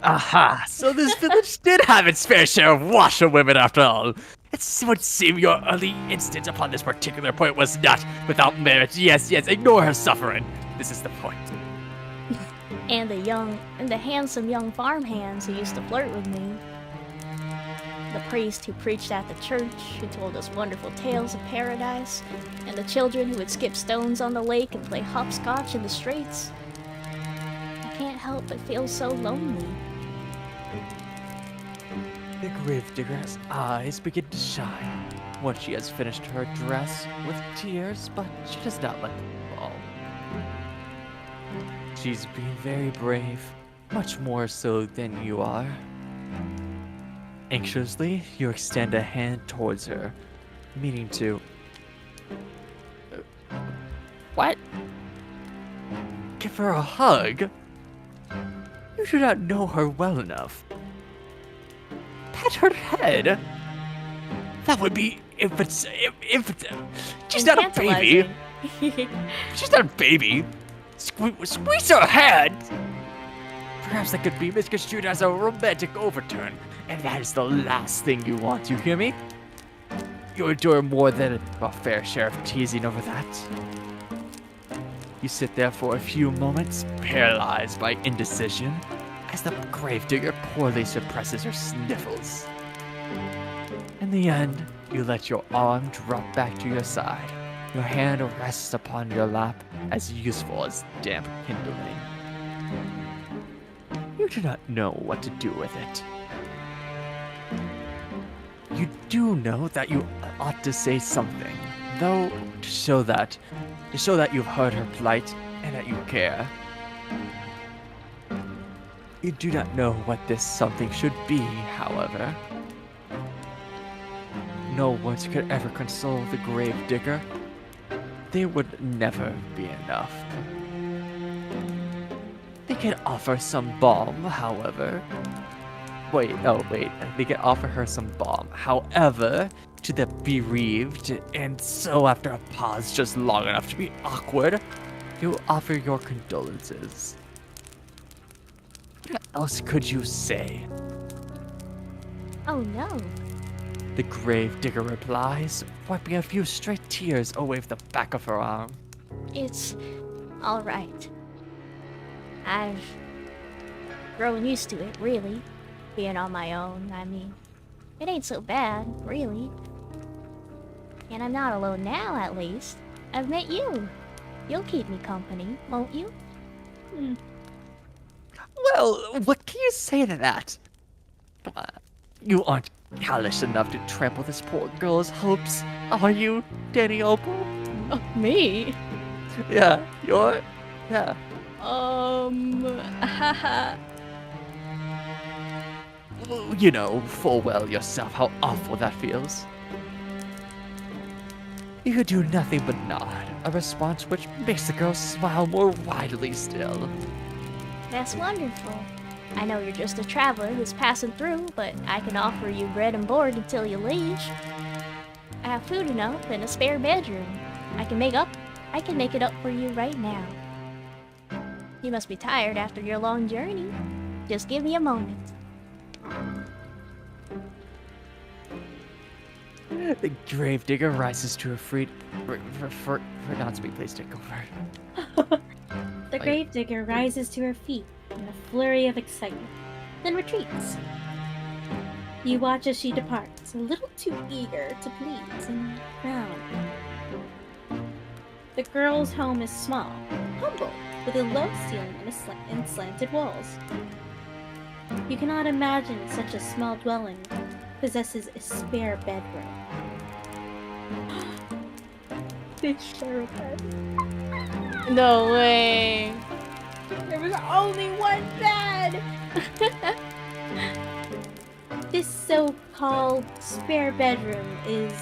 Aha! So this village did have its fair share of washerwomen after all. It would seem your early instinct upon this particular point was not without merit. Yes, ignore her suffering. This is the point. And the handsome young farmhands who used to flirt with me. The priest who preached at the church, who told us wonderful tales of paradise, and the children who would skip stones on the lake and play hopscotch in the streets. I can't help but feel so lonely. The gravedigger's eyes begin to shine once she has finished her dress with tears, but she does not let them fall. She's been very brave, much more so than you are. Anxiously, you extend a hand towards her, meaning to... What? give her a hug. You do not know her well enough. Pat her head. That would be she's not a baby. She's not a baby. Squeeze her hand. Perhaps that could be misconstrued as a romantic overturn, and that is the last thing you want. You hear me? You endure more than a fair share of teasing over that. You sit there for a few moments, paralyzed by indecision, as the gravedigger poorly suppresses her sniffles. In the end, you let your arm drop back to your side. Your hand rests upon your lap, as useful as damp kindling. You do not know what to do with it. You do know that you ought to say something, though, to show that you've heard her plight and that you care. You do not know what this something should be, however. No words could ever console the gravedigger. They would never be enough. They can offer some balm, however. They can offer her some balm, however, to the bereaved, and so after a pause just long enough to be awkward, you offer your condolences. What else could you say? Oh no. The gravedigger replies, wiping a few straight tears away from the back of her arm. It's alright. I've grown used to it, really. Being on my own, I mean, it ain't so bad, really. And I'm not alone now, at least. I've met you. You'll keep me company, won't you? Well, what can you say to that? You aren't callous enough to trample this poor girl's hopes, are you, Danny Opal? Oh, me? Yeah, yeah. Haha. You know full well yourself how awful that feels. You could do nothing but nod, a response which makes the girl smile more widely still. That's wonderful. I know you're just a traveler who's passing through, but I can offer you bread and board until you leave. I have food enough and a spare bedroom. I can make it up for you right now. You must be tired after your long journey. Just give me a moment. The gravedigger rises to her feet. For not to be please take over. The gravedigger rises to her feet in a flurry of excitement, then retreats. You watch as she departs, a little too eager to please and frown. The girl's home is small, humble, with a low ceiling and slanted walls. You cannot imagine such a small dwelling possesses a spare bedroom. They share a bed. No way. There was only one bed! This so-called spare bedroom is,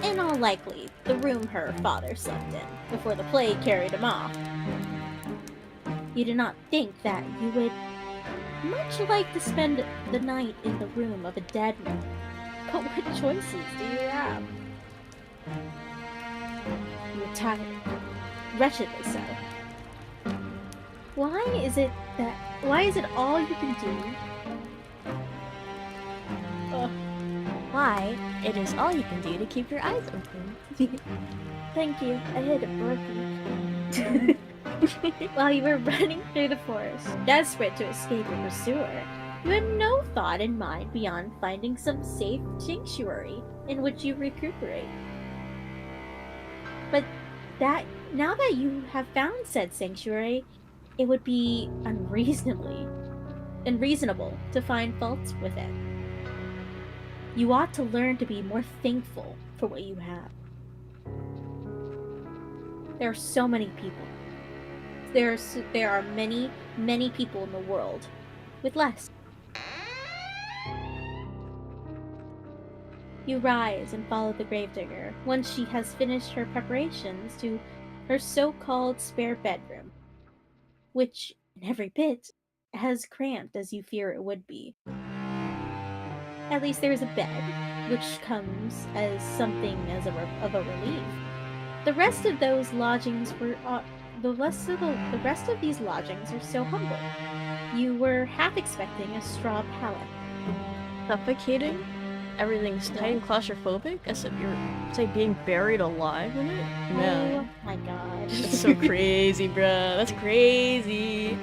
in all likely, the room her father slept in before the plague carried him off. You do not think that you would much like to spend the night in the room of a dead man. But what choices do you have? You are tired, wretchedly so. Why is it all you can do? Why? It is all you can do to keep your eyes open. Thank you. I hit a burpee. While you were running through the forest, desperate to escape your pursuer, you had no thought in mind beyond finding some safe sanctuary in which you recuperate. But now that you have found said sanctuary, it would be unreasonable to find faults with it. You ought to learn to be more thankful for what you have. There are so many people. There are many, many people in the world with less. You rise and follow the gravedigger once she has finished her preparations to her so-called spare bedroom, which, in every bit, as cramped as you fear it would be. At least there is a bed, which comes as something of a relief. The rest of those lodgings were the rest of these lodgings are so humble. You were half expecting a straw pallet. Suffocating? Everything's tight and claustrophobic? As if you're, say, being buried alive in it? No. Oh my god. That's so crazy, bruh. That's crazy.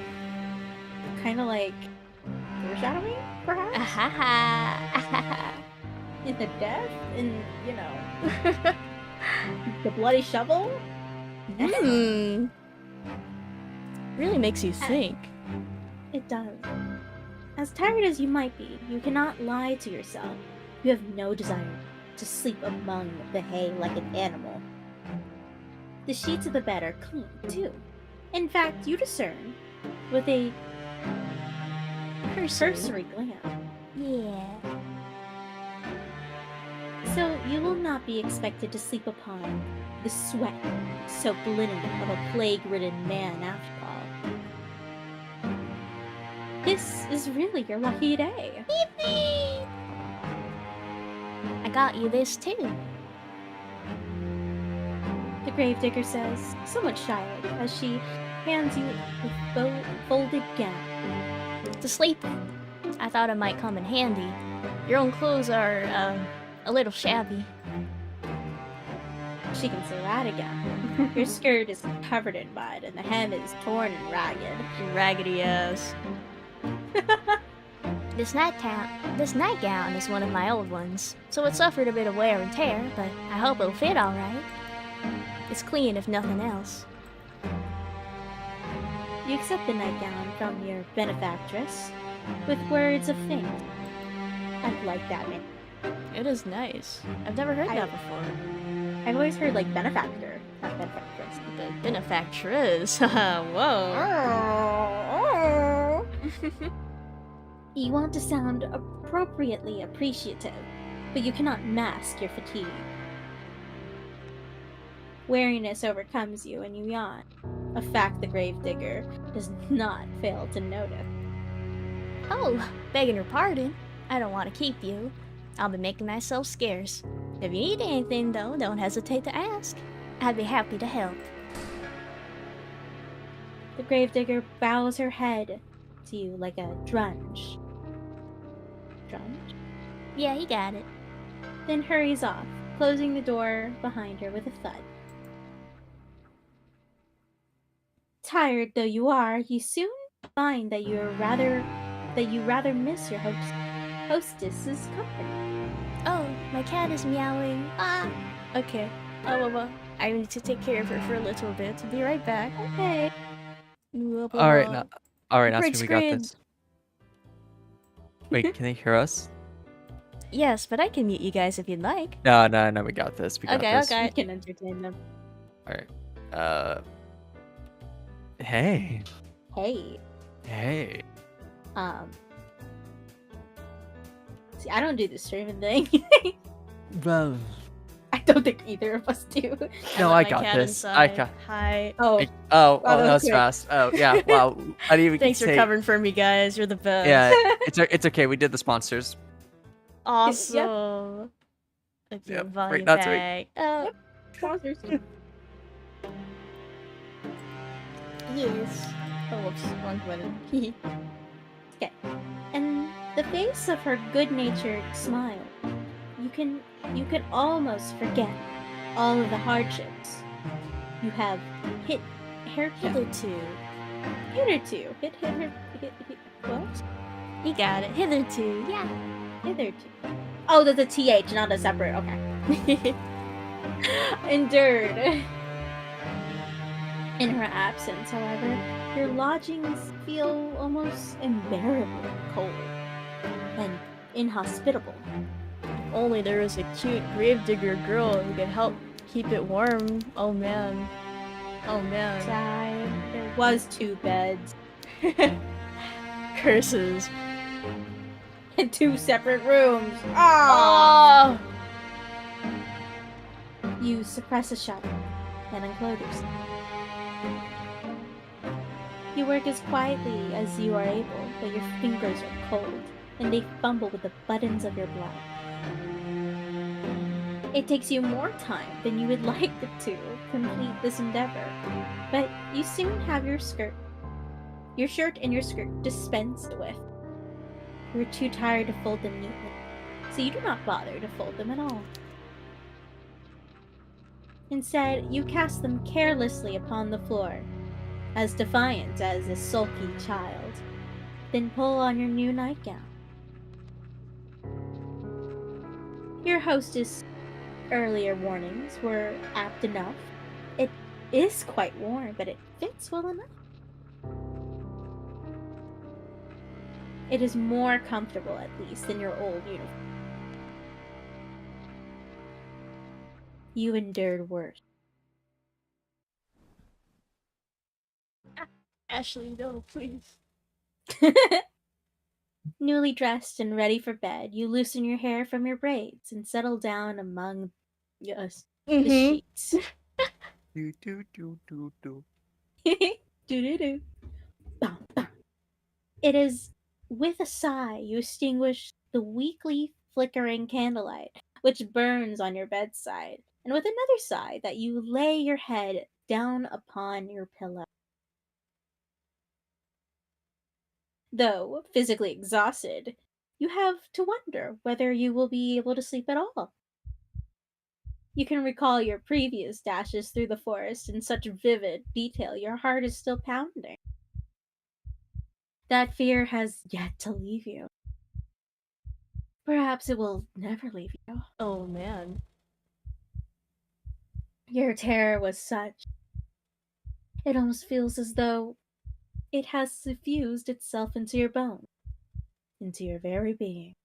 Kind of like foreshadowing, perhaps? In the death? In, the bloody shovel? Really makes you think. It does. As tired as you might be, you cannot lie to yourself. You have no desire to sleep among the hay like an animal. The sheets of the bed are clean, too. In fact, you discern, with a cursory glance. Yeah. So you will not be expected to sleep upon the sweat-soaked linen of a plague-ridden man after all. This is really your lucky day. Yippee! I got you this too. The gravedigger says, somewhat shyly, as she hands you a folded gown. To sleep in. I thought it might come in handy. Your own clothes are, a little shabby. She can say that again. Your skirt is covered in mud, and the hem is torn and ragged. Raggedy ass. This nightgown is one of my old ones, so it suffered a bit of wear and tear, but I hope it'll fit alright. It's clean if nothing else. You accept the nightgown from your benefactress with words of thanks. I'd like that, man. It is nice. I've never heard that before. I've always heard like benefactor, not benefactress. The benefactress. Whoa. You want to sound appropriately appreciative, but you cannot mask your fatigue. Weariness overcomes you and you yawn, a fact the gravedigger does not fail to notice. Oh, begging your pardon. I don't want to keep you. I'll be making myself scarce. If you need anything, though, don't hesitate to ask. I'd be happy to help. The gravedigger bows her head to you like a drunge. Drunge? Yeah, you got it. Then hurries off, closing the door behind her with a thud. Tired though you are, you soon find that you rather miss your hostess's company. Oh, my cat is meowing. Ah! Okay. I need to take care of her for a little bit. Be right back. Okay. Alright, now Break we got screen. this. Wait, can they hear us? Yes, but I can mute you guys if you'd like. No, we got this. We got Okay, this. okay. You can entertain them. Alright. Hey. Hey. Hey. See, I don't do the streaming thing. Well, I don't think either of us do. no, let I my got cat this. inside. Hi. Oh, Oh, that that was was quick. fast. Oh, yeah. Wow. I didn't even Thanks for say. covering for me, guys. You're the best. Yeah, it's okay. We did the sponsors. Awesome. Okay, Yep, volume right, that's back. Oh, sponsors. Yes. Oh, whoops, wrong button. Okay. And the face of her good-natured smile, you can almost forget all of the hardships you have hit Hitherto. what? You got it. Hitherto. Yeah. Hitherto. Oh, there's a TH, not a separate. Okay. Endured. In her absence, however, your lodgings feel almost unbearably cold and inhospitable. Only there was a cute gravedigger girl who could help keep it warm. Oh man. Oh man. There was 2 beds Curses. in 2 separate rooms. Ah! Oh! You suppress a shudder and unclothe yourself. You work as quietly as you are able, but your fingers are cold, and they fumble with the buttons of your blouse. It takes you more time than you would like it to complete this endeavor, but you soon have your shirt and your skirt dispensed with. You are too tired to fold them neatly, so you do not bother to fold them at all. Instead, you cast them carelessly upon the floor, as defiant as a sulky child, then pull on your new nightgown. Your hostess' earlier warnings were apt enough. It is quite warm, but it fits well enough. It is more comfortable, at least, than your old uniform. You endured worse. Ashley, no, please. Newly dressed and ready for bed, you loosen your hair from your braids and settle down among the sheets. Do do do do do. Do-do-do. Bum, bum. It is with a sigh you extinguish the weakly flickering candlelight which burns on your bedside, and with another sigh that you lay your head down upon your pillow. Though physically exhausted, you have to wonder whether you will be able to sleep at all. You can recall your previous dashes through the forest in such vivid detail your heart is still pounding. That fear has yet to leave you. Perhaps it will never leave you. Oh man. Your terror was such. It almost feels as though it has suffused itself into your bones, into your very being.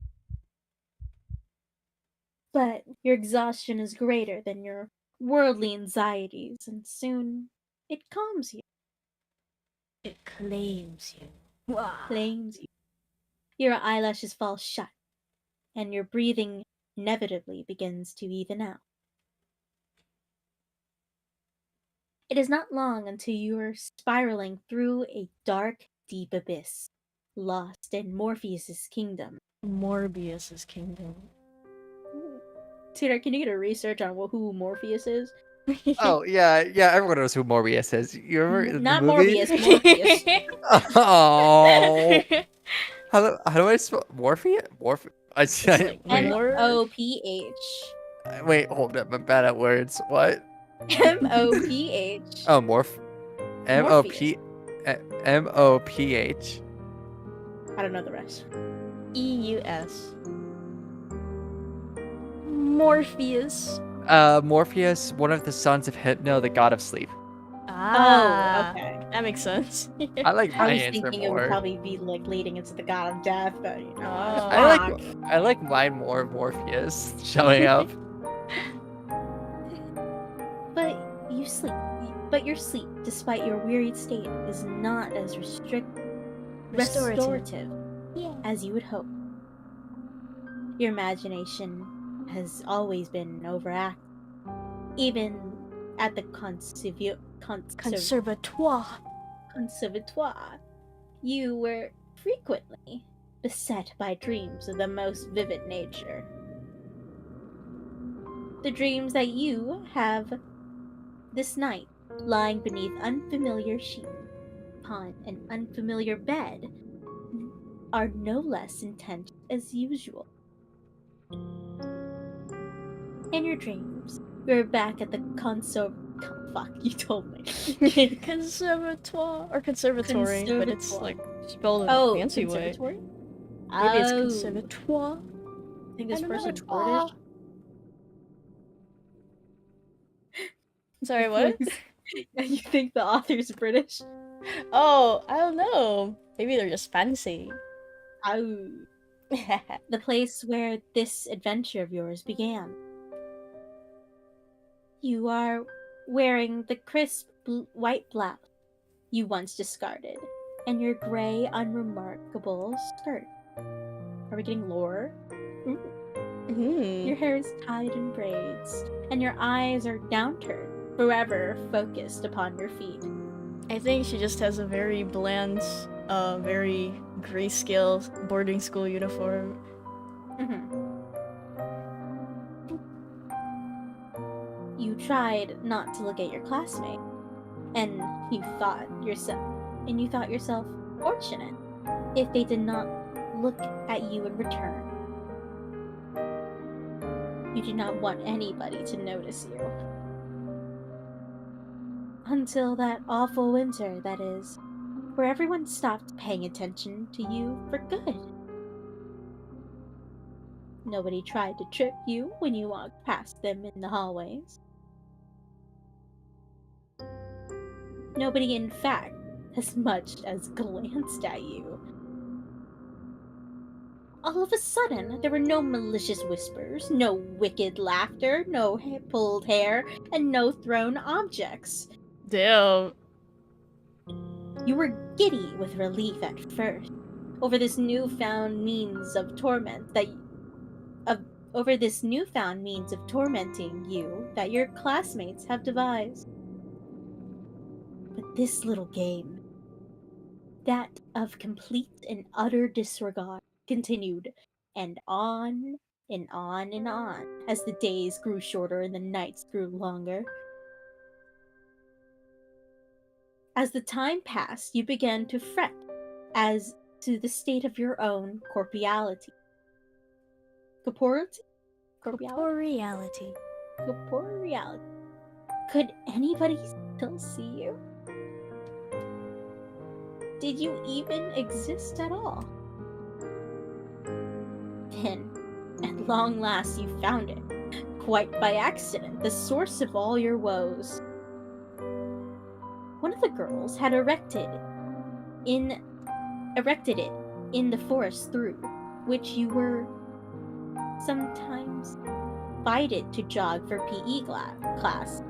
But your exhaustion is greater than your worldly anxieties, and soon it calms you, It claims you. Wow. claims you. Your eyelashes fall shut, and your breathing inevitably begins to even out. It is not long until you are spiraling through a dark, deep abyss, lost in Morpheus's kingdom. Morbius's kingdom. Tudor, can you get a research on who Morpheus is? Oh yeah, everyone knows who Morbius is. You remember Not the movie? Morbius, Morpheus. Oh, how do I spell Morpheus? It's like M-O-P-H. Wait, hold up. I'm bad at words. What? M-O-P-H. Oh, M-O-P... M-O-P-H. I don't know the rest. E-U-S. Morpheus. Morpheus, one of the sons of Hypno, the god of sleep. Ah. Oh, okay. That makes sense. I like my I was answer thinking it would more. probably be like leading into the god of death, but you know. Oh. I like mine more, Morpheus showing up. But you sleep. But your sleep, despite your wearied state, is not as restorative Yeah. as you would hope. Your imagination has always been overactive, even at the Conservatoire. conservatoire. You were frequently beset by dreams of the most vivid nature. The dreams that you have this night lying beneath unfamiliar sheets upon an unfamiliar bed are no less intense as usual. In your dreams, you're back at the fuck, you told me. Conservatoire or conservatory, but it's Conservatoire. like spelled in a Oh, fancy way. conservatory? Maybe it's Oh. conservatoire. I think this I don't know. person's British. Sorry, what? You think the author's British? Oh, I don't know. Maybe they're just fancy. Oh. The place where this adventure of yours began. You are wearing the crisp white blouse you once discarded, and your gray, unremarkable skirt. Are we getting lore? Your hair is tied in braids, and your eyes are downturned, forever focused upon your feet. I think she just has a very bland, very grayscale boarding school uniform. You tried not to look at your classmate, and you thought yourself fortunate if they did not look at you in return. You did not want anybody to notice you. Until that awful winter, that is, where everyone stopped paying attention to you for good. Nobody tried to trip you when you walked past them in the hallways. Nobody, in fact, as much as glanced at you. All of a sudden, there were no malicious whispers, no wicked laughter, no pulled hair, and no thrown objects. Damn. You were giddy with relief at first over this newfound means of tormenting you that your classmates have devised. But this little game, that of complete and utter disregard, continued, and on and on and on as the days grew shorter and the nights grew longer. As the time passed, you began to fret as to the state of your own corporeality. Corporeality. Corporeality. Could anybody still see you? Did you even exist at all? Then, at long last, you found it, quite by accident, the source of all your woes. One of the girls had erected it in the forest through which you were sometimes invited to jog for PE class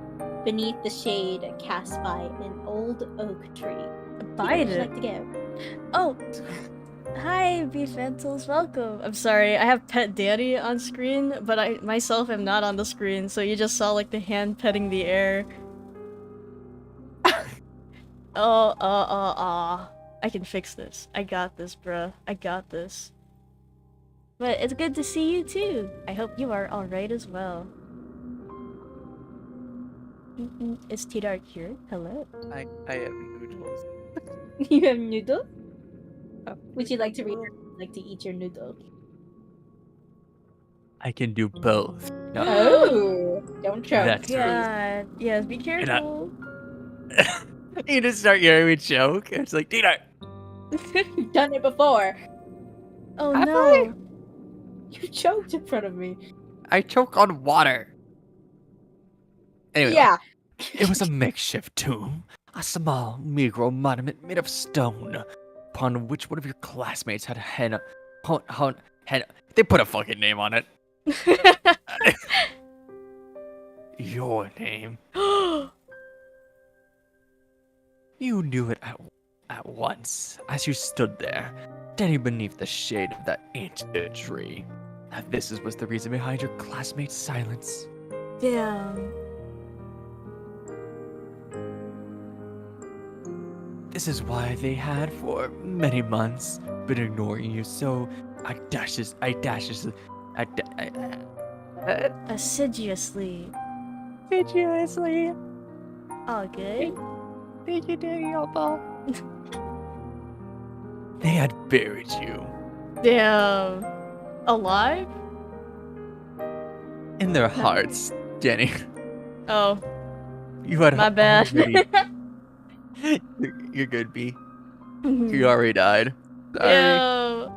beneath the shade cast by an old oak tree. Where would you like to go? Oh, hi, Beefantles, welcome. I'm sorry, I have Pet Daddy on screen, but I myself am not on the screen, so you just saw like the hand petting the air. I can fix this. I got this, bruh. I got this. But it's good to see you too. I hope you are alright as well. Is T-Dark here? Hello. I have noodles. You have noodle? Would you like to read or would you like to eat your noodle? I can do both. No, Oh, don't choke. that's true. God. Yes, be careful. You just start hearing me choke. It's like, Dina. You've done it before. Oh Have no. You choked in front of me. I choke on water. Anyway, Yeah. it was a makeshift tomb. A small, meager monument made of stone, upon which one of your classmates had they put a fucking name on it. Your name. You knew it at once, as you stood there, standing beneath the shade of that ancient tree. That this was the reason behind your classmate's silence. Damn. This is why they had for many months been ignoring you so assiduously. Assiduously. Assiduously. All good. Thank you, Daddy Opal. They had buried you Damn. Alive? in their hearts, Jenny. Oh, You had my bad. already. You're good, B. You already died. Sorry. Yo.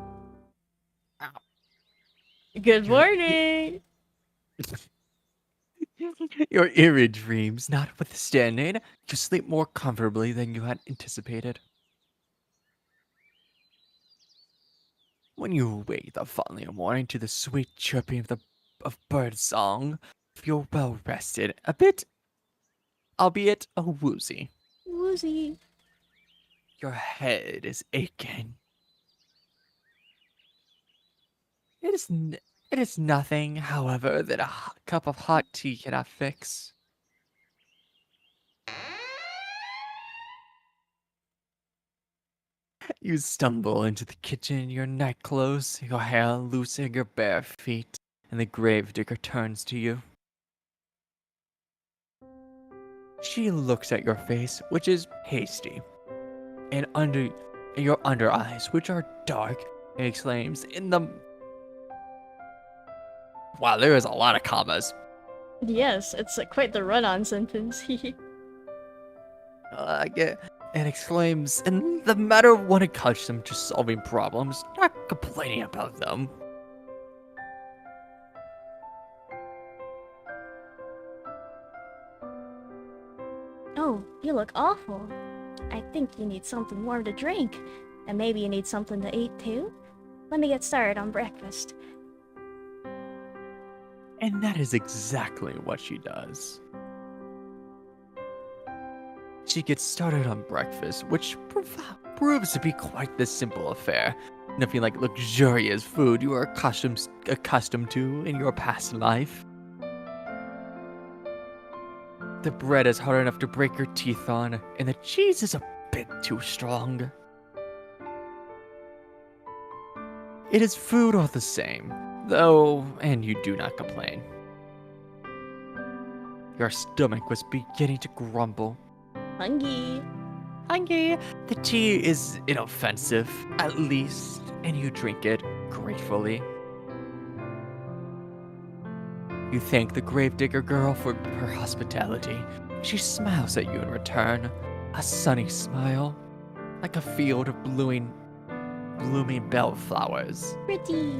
Good morning. Your eerie dreams notwithstanding, you sleep more comfortably than you had anticipated. When you wake the following morning to the sweet chirping of bird song, feel well rested, a bit, albeit a woozy. Woozy. Your head is aching. It is nothing, however, that a cup of hot tea cannot fix. You stumble into the kitchen, your night clothes, your hair loose at your bare feet, and the gravedigger turns to you. She looks at your face, which is pasty, and your under eyes, which are dark, and exclaims, Wow, there is a lot of commas. Yes, it's quite the run-on sentence. And exclaims, in the matter of when it comes to solving problems, not complaining about them. Oh, you look awful. I think you need something warm to drink. And maybe you need something to eat too? Let me get started on breakfast. And that is exactly what she does. She gets started on breakfast, which proves to be quite the simple affair. Nothing like luxurious food you are accustomed to in your past life. The bread is hard enough to break your teeth on, and the cheese is a bit too strong. It is food all the same, though, and you do not complain. Your stomach was beginning to grumble. Hungry. Hungry. The tea is inoffensive, at least, and you drink it gratefully. You thank the gravedigger girl for her hospitality. She smiles at you in return, a sunny smile, like a field of blooming bellflowers. Pretty.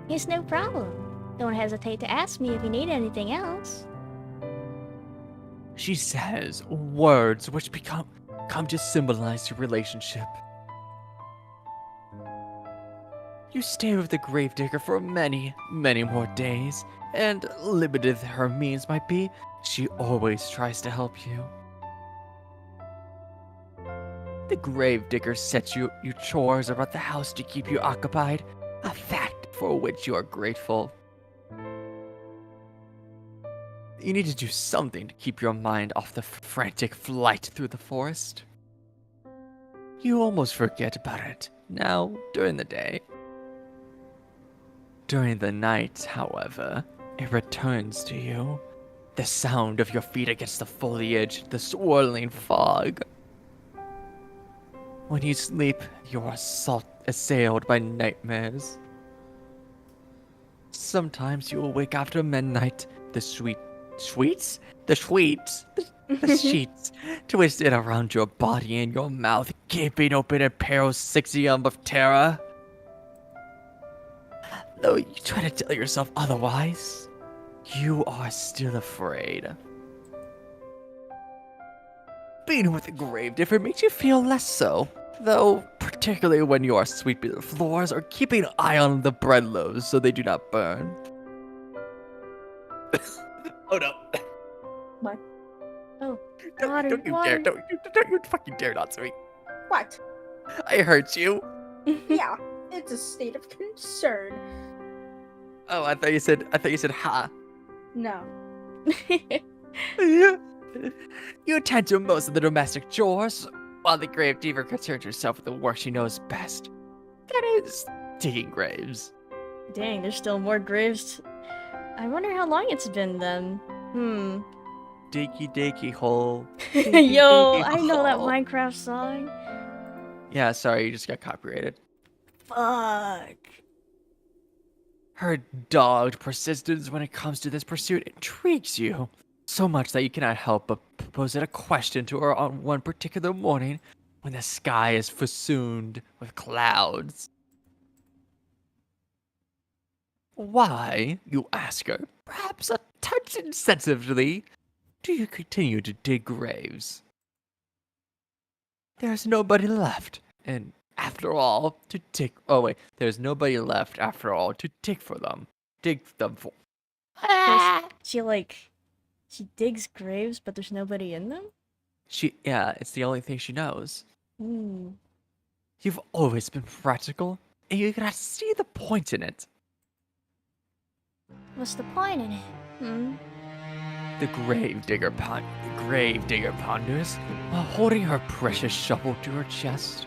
It's no problem. Don't hesitate to ask me if you need anything else. She says words which come to symbolize your relationship. You stay with the gravedigger for many, many more days, and limited her means might be, she always tries to help you. The gravedigger sets you chores about the house to keep you occupied, a fact for which you are grateful. You need to do something to keep your mind off the frantic flight through the forest. You almost forget about it now during the day. During the night, however, it returns to you. The sound of your feet against the foliage, the swirling fog. When you sleep, you are assailed by nightmares. Sometimes you will wake after midnight, the sheets twisted around your body and your mouth gaping open in paroxysm of terror. Though you try to tell yourself otherwise, you are still afraid. Being with the gravedigger makes you feel less so, though particularly when you are sweeping the floors or keeping an eye on the bread loaves so they do not burn. Oh no. What? Oh, Don't you fucking dare not speak. What? I hurt you. Yeah, it's a state of concern. Oh, I thought you said ha. No. You attend to most of the domestic chores, while the gravedigger concerns herself with the work she knows best. That is digging graves. Dang, there's still more graves. I wonder how long it's been then. diggy diggy hole. Yo, diggy I know that hole. Minecraft song. Yeah, sorry, you just got copyrighted. Fuck. Her dogged persistence when it comes to this pursuit intrigues you so much that you cannot help but pose it a question to her on one particular morning when the sky is festooned with clouds. Why, you ask her, perhaps a touch insensitively, do you continue to dig graves? There's nobody left, and after all, to dig. Oh wait, there's nobody left after all to dig for them. Dig them for. She digs graves, but there's nobody in them? Yeah, it's the only thing she knows. Hmm. You've always been practical, and you gotta see the point in it. What's the point in it? Hmm? The gravedigger ponders while holding her precious shovel to her chest.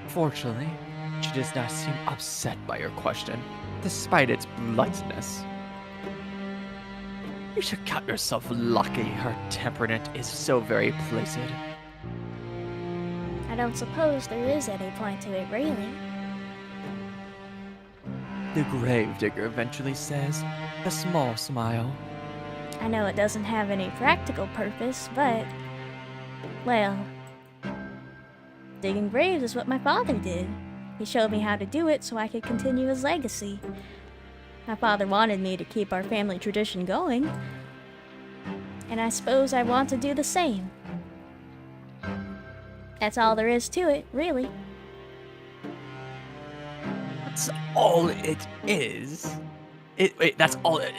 Fortunately, she does not seem upset by your question, despite its bluntness. You should count yourself lucky her temperament is so very placid. I don't suppose there is any point to it, really. The gravedigger eventually says, with a small smile. I know it doesn't have any practical purpose, but... well... digging graves is what my father did. He showed me how to do it so I could continue his legacy. My father wanted me to keep our family tradition going, and I suppose I want to do the same. That's all there is to it, really. That's all it is. Wait, that's all it.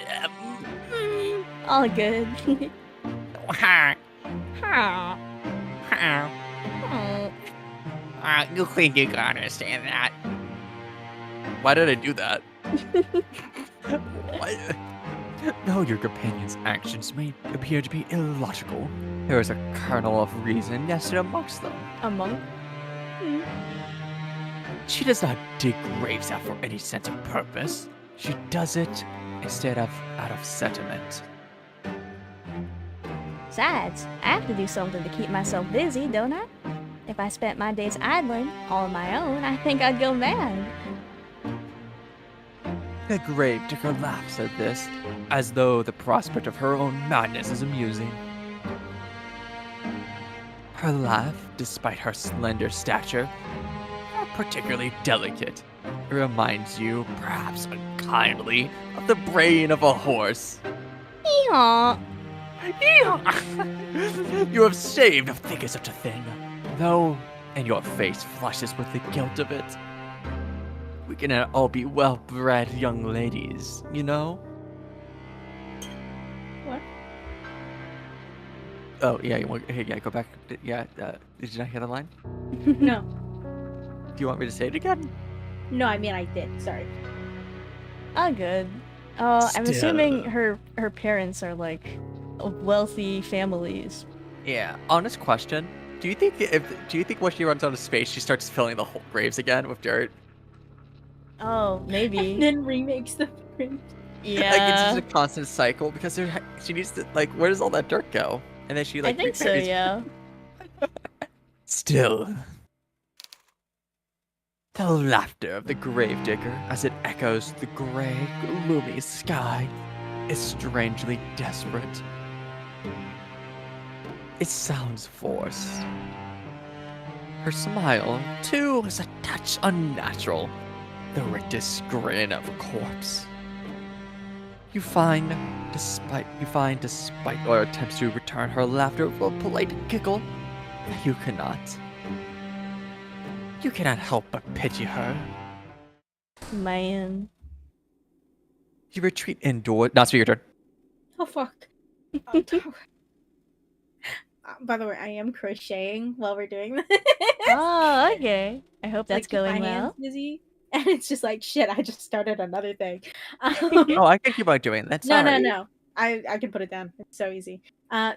All good. You think you can understand that? Why did I do that? What? Though your companion's actions may appear to be illogical, there is a kernel of reason nested amongst them. Among? She does not dig graves out for any sense of purpose. She does it instead of out of sentiment. Besides, I have to do something to keep myself busy, don't I? If I spent my days idling, all on my own, I think I'd go mad. The gravedigger laughs at this, as though the prospect of her own madness is amusing. Her laugh, despite her slender stature, not particularly delicate. It reminds you, perhaps unkindly, of the braying of a horse. Yeehaw! You have saved of thinking such a thing, though, and your face flushes with the guilt of it. We can all be well-bred young ladies, you know? What? Oh, yeah, go back. Yeah, did you not hear the line? No. Do you want me to say it again? No, I mean I did. Sorry. All good. I'm Still. assuming her parents are like of wealthy families. Yeah, honest question. Do you think when she runs out of space, she starts filling the whole graves again with dirt? Oh, maybe. And then remakes the print. Yeah. Like, it's just a constant cycle because she needs to, like, where does all that dirt go? And then she, like, I think so, reburies- yeah. Still, the laughter of the gravedigger as it echoes the gray, gloomy sky is strangely desperate. It sounds forced. Her smile, too, is a touch unnatural, the rictus grin of a corpse. You find, despite your attempts to return her laughter with a polite giggle, that you cannot. You cannot help but pity her. Man. You retreat indoors. Not your turn. Oh fuck. By the way, I am crocheting while we're doing this. Oh, okay. I hope that's Like, keep going my hands well. busy. And it's just like shit. I just started another thing. Oh, I can keep on doing that. No, Sorry. no. I can put it down. It's so easy.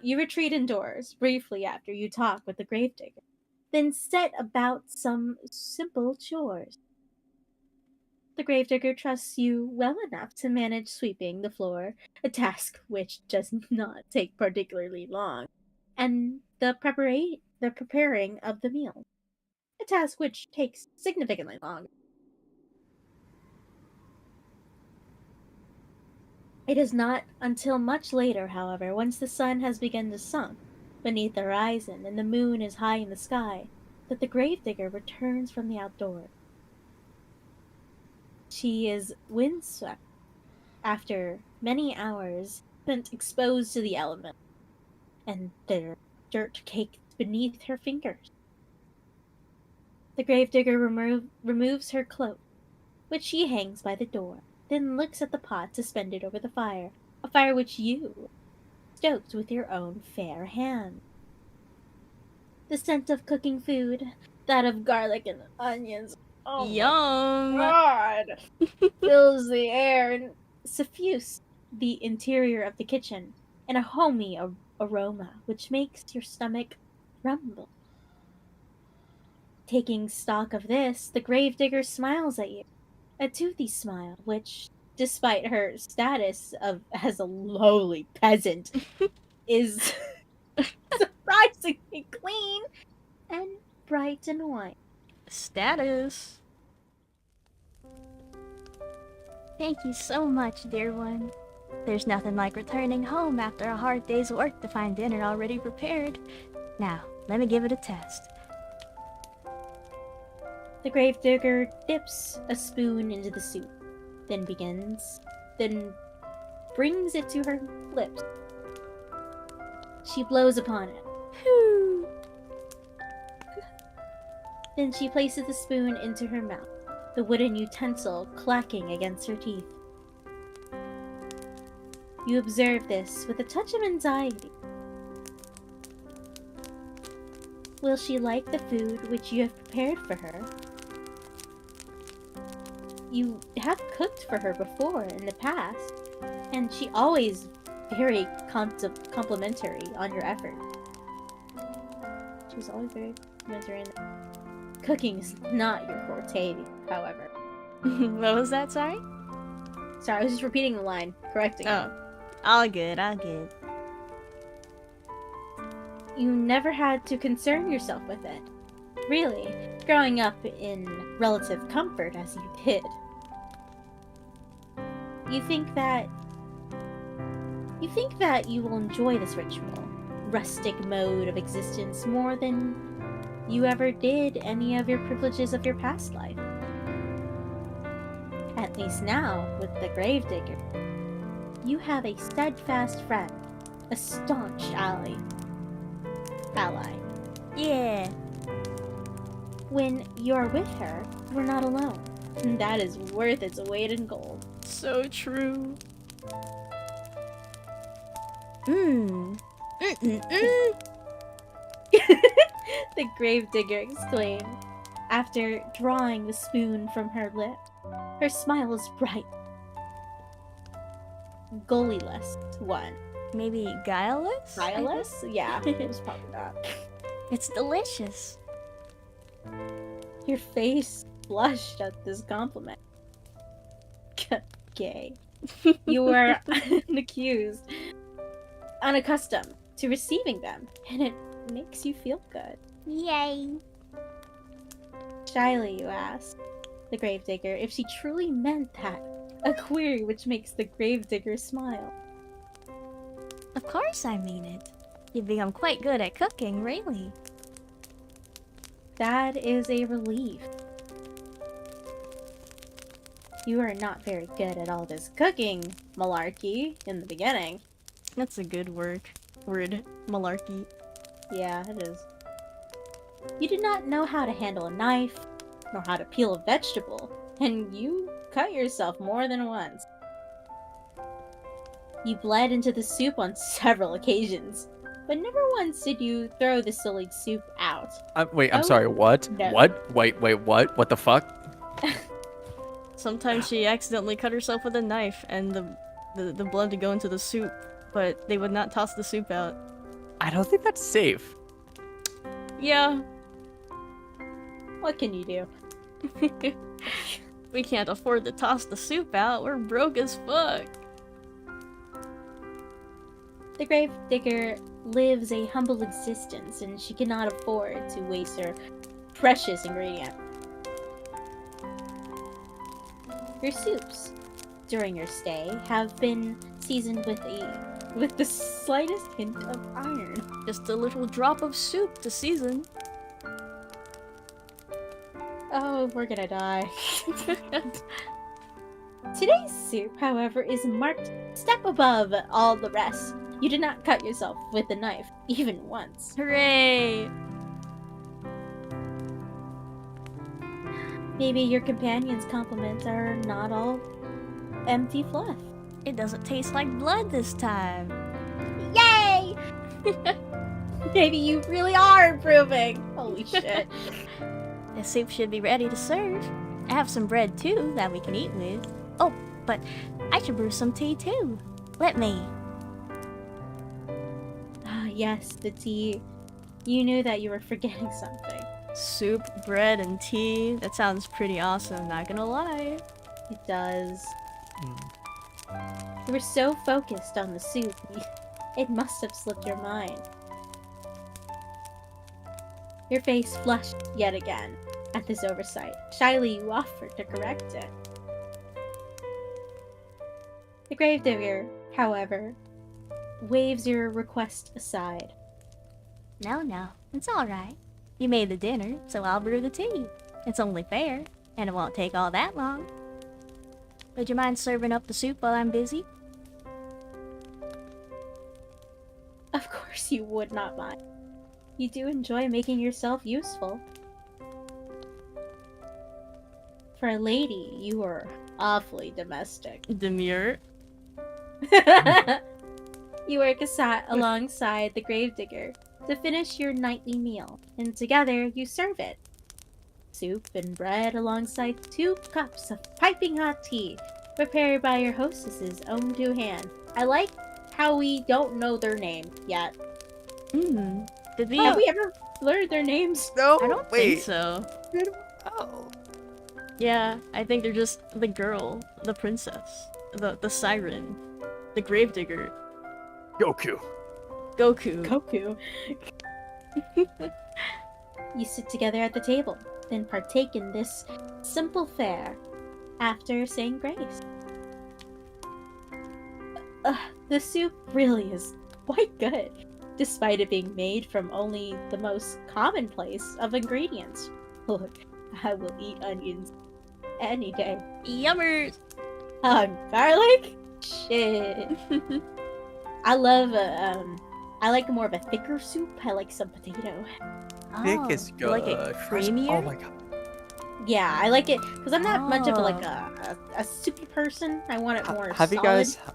You retreat indoors briefly after you talk with the gravedigger, then set about some simple chores. The gravedigger trusts you well enough to manage sweeping the floor, a task which does not take particularly long, and the preparing of the meal, a task which takes significantly longer. It is not until much later, however, once the sun has begun to sink beneath the horizon and the moon is high in the sky, that the gravedigger returns from the outdoors. She is windswept after many hours spent exposed to the elements, and their dirt caked beneath her fingers. The gravedigger removes her cloak, which she hangs by the door, then looks at the pot suspended over the fire, a fire which you stoked with your own fair hand. The scent of cooking food, that of garlic and onions, oh Yum! my god, fills the air and suffuses the interior of the kitchen in a homey aroma which makes your stomach rumble. Taking stock of this, the gravedigger smiles at you, a toothy smile which, despite her status as a lowly peasant, is surprisingly clean and bright and white. Status. Thank you so much, dear one. There's nothing like returning home after a hard day's work to find dinner already prepared. Now, let me give it a test. The gravedigger dips a spoon into the soup, then brings it to her lips. She blows upon it. Whew. Then she places the spoon into her mouth, the wooden utensil clacking against her teeth. You observe this with a touch of anxiety. Will she like the food which you have prepared for her? You have cooked for her before in the past, and she always very complimentary on your effort. She was always very complimentary. Cooking is not your forte, however. What was that, sorry? Sorry, I was just repeating the line, correcting it. Oh. All good, all good. You never had to concern yourself with it. Really, growing up in relative comfort as you did. You think that you will enjoy this ritual, rustic mode of existence more than you ever did any of your privileges of your past life. At least now, with the gravedigger, you have a steadfast friend, a staunch ally. Yeah. When you're with her, you're not alone. And that is worth its weight in gold. So true. Mmm. The gravedigger exclaimed, after drawing the spoon from her lip. Her smile is bright. Gollyless one. Maybe guileless? Guileless? Yeah, it was probably not. It's delicious. Your face blushed at this compliment. Gay. You were unaccustomed to receiving them, and it makes you feel good. Yay. Shyly, you ask the gravedigger if she truly meant that, a query which makes the gravedigger smile. Of course I mean it. You've become quite good at cooking, really. That is a relief. You are not very good at all this cooking malarkey in the beginning. That's a good word. Malarkey. Yeah, it is. You did not know how to handle a knife, nor how to peel a vegetable, and you cut yourself more than once. You bled into the soup on several occasions, but never once did you throw the sullied soup out. Wait, I'm Oh, sorry, what? no. What? Wait, what? What the fuck? Sometimes she accidentally cut herself with a knife and the blood would go into the soup, but they would not toss the soup out. I don't think that's safe. Yeah. What can you do? We can't afford to toss the soup out. We're broke as fuck. The gravedigger lives a humble existence, and she cannot afford to waste her precious ingredient. Your soups during your stay have been seasoned with the slightest hint of iron. Just a little drop of soup to season. Oh, we're gonna die. Today's soup, however, is marked a step above all the rest. You did not cut yourself with a knife, even once. Hooray! Maybe your companion's compliments are not all empty fluff. It doesn't taste like blood this time. Yay! Maybe you really are improving. Holy shit. The soup should be ready to serve. I have some bread too that we can eat with. Oh, but I should brew some tea too. Let me. Ah, yes, the tea. You knew that you were forgetting something. Soup, bread, and tea. That sounds pretty awesome, not gonna lie. It does. You were so focused on the soup, it must have slipped your mind. Your face flushed yet again at this oversight. Shyly, you offered to correct it. The gravedigger, however, waves your request aside. No, it's alright. You made the dinner, so I'll brew the tea. It's only fair, and it won't take all that long. Would you mind serving up the soup while I'm busy? Of course you would not mind. You do enjoy making yourself useful. For a lady, you are awfully domestic. Demure. You work alongside the gravedigger to finish your nightly meal, and together you serve it. Soup and bread alongside 2 cups of piping hot tea, prepared by your hostess's own 2 hands. I like how we don't know their name yet. Did we? Have we ever learned their names? No, I don't think so. Oh. Yeah, I think they're just the girl, the princess, the siren, the gravedigger, Goku. Goku. Goku. You sit together at the table, then partake in this simple fare after saying grace. The soup really is quite good, despite it being made from only the most commonplace of ingredients. Look, I will eat onions any day. Yummers. Garlic? Shit. I love I like more of a thicker soup. I like some potato. Thick Oh, is you good. like it creamier? Oh my god. Yeah, I like it because I'm not much of Oh. like a soupy person. I want it more Have you solid. guys had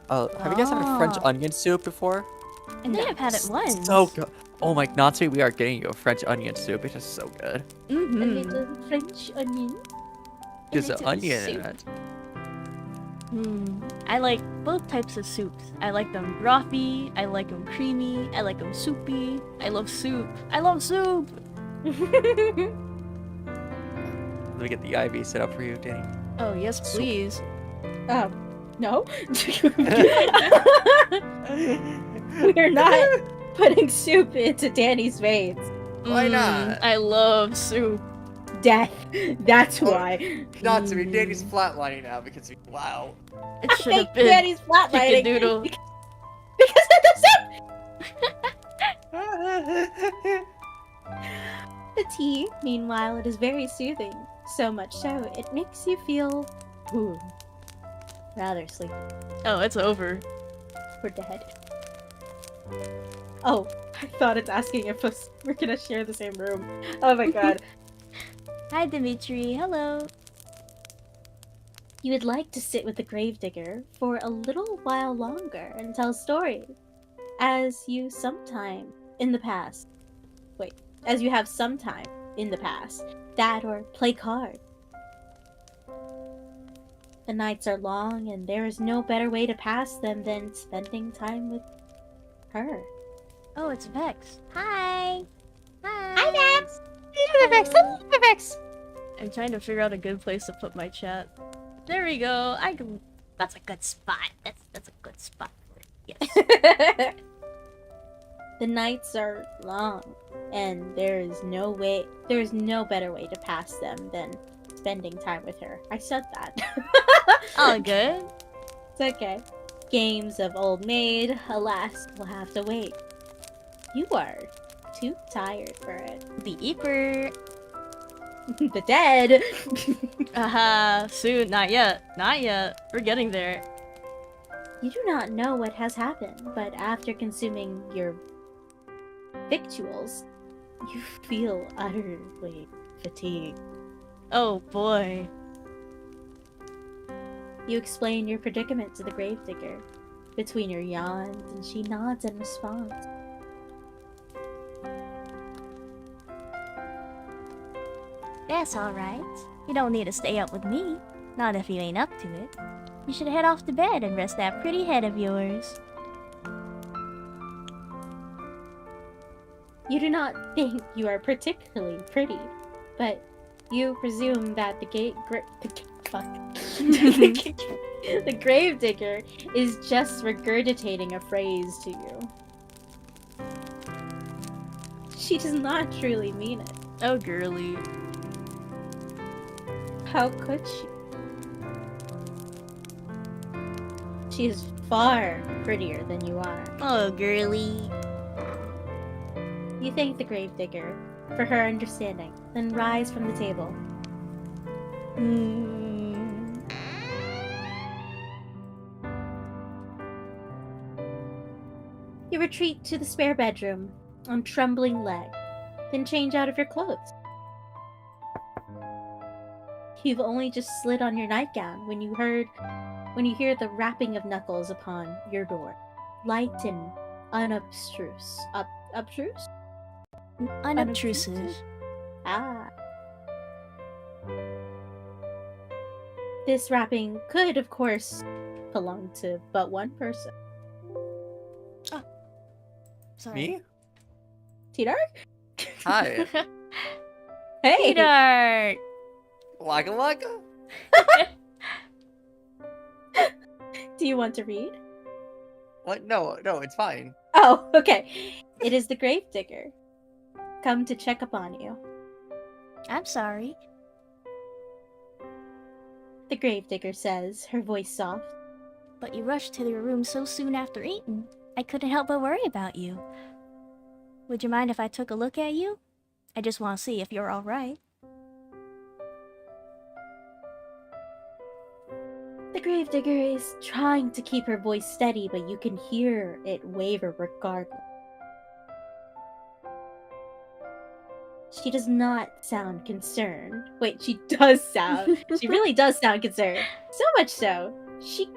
French Oh. onion soup before? I think I've had it once. So good. Oh my, Nancy, we are getting you a French onion soup. It's just so good. A little French onion. There's an little onion in soup. it. I like both types of soups. I like them brothy, I like them creamy, I like them soupy. I love soup. I love soup! Let me get the IV set up for you, Danny. Oh, yes, please. No. We're not putting soup into Danny's veins. Why not? I love soup. Death. That's Oh. why. Not to me. Danny's flatlining now because wow. It should have been Danny's flatlining. Doodle. Because of the soup! The tea, meanwhile, it is very soothing. So much so, it makes you feel rather sleepy. Oh, it's over. We're dead. Oh, I thought it's asking if we're gonna share the same room. Oh my god. Hi, Dimitri. Hello. You would like to sit with the gravedigger for a little while longer and tell stories, as you sometime in the past. Wait, as you have sometime in the past, that or play cards. The nights are long, and there is no better way to pass them than spending time with her. Oh, it's Vex. Hi. Hi. Hi, Max! Hello. Vex! I'm trying to figure out a good place to put my chat. There we go. That's a good spot. That's a good spot for it. Yes. The nights are long, and there's no better way to pass them than spending time with her. I said that. All good. It's okay. Games of Old Maid, alas, will have to wait. You are too tired for it. The Eeper. The dead. Soon. Not yet. Not yet. We're getting there. You do not know what has happened, but after consuming your victuals, you feel utterly fatigued. Oh boy. You explain your predicament to the gravedigger. Between your yawns, and she nods in response. That's alright. You don't need to stay up with me. Not if you ain't up to it. You should head off to bed and rest that pretty head of yours. You do not think you are particularly pretty, but you presume that the gravedigger is just regurgitating a phrase to you. She does not truly mean it. Oh girly. How could she? She is far prettier than you are. Oh, girly. You thank the gravedigger for her understanding, then rise from the table. You retreat to the spare bedroom on trembling leg, then change out of your clothes. You've only just slid on your nightgown when you hear the rapping of knuckles upon your door. Light and unobstruse. Obtruse? Unobtrusive. Ah. This rapping could, of course, belong to but one person. Sorry. Me? T-Dark? Hi. Hey! Peter. Waka waka. Do you want to read? What? No, it's fine. Oh, okay. It is the gravedigger. Come to check upon you. I'm sorry. The gravedigger says, her voice soft. But you rushed to your room so soon after eating. I couldn't help but worry about you. Would you mind if I took a look at you? I just want to see if you're alright. The gravedigger is trying to keep her voice steady, but you can hear it waver regardless. She does not sound concerned. Wait, she does sound. She really does sound concerned. So much so, she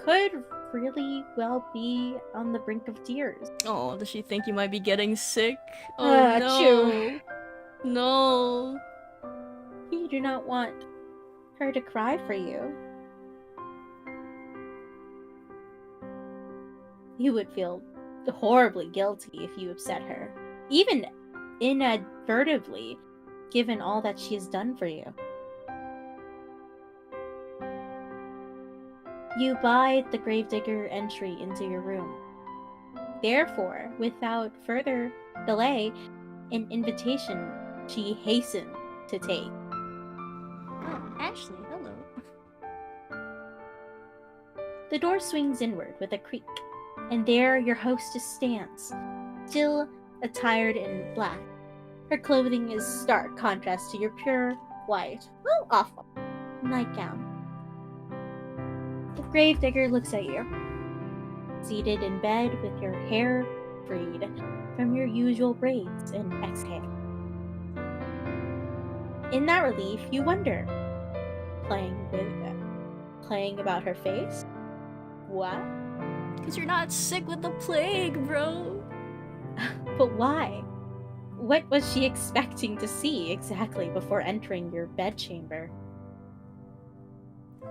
could really well be on the brink of tears. Oh, does she think you might be getting sick? Oh no. Achoo. No. You do not want her to cry for you. You would feel horribly guilty if you upset her, even inadvertently, given all that she has done for you. You bide the gravedigger entry into your room. Therefore, without further delay, an invitation she hastened to take. Oh, Ashley, hello. The door swings inward with a creak, and there your hostess stands, still attired in black. Her clothing is stark contrast to your pure white, well, off-white nightgown. The gravedigger looks at you, seated in bed with your hair freed from your usual braids and exhale. In that relief, you wonder, playing about her face? What? Because you're not sick with the plague, bro. But why? What was she expecting to see exactly before entering your bedchamber?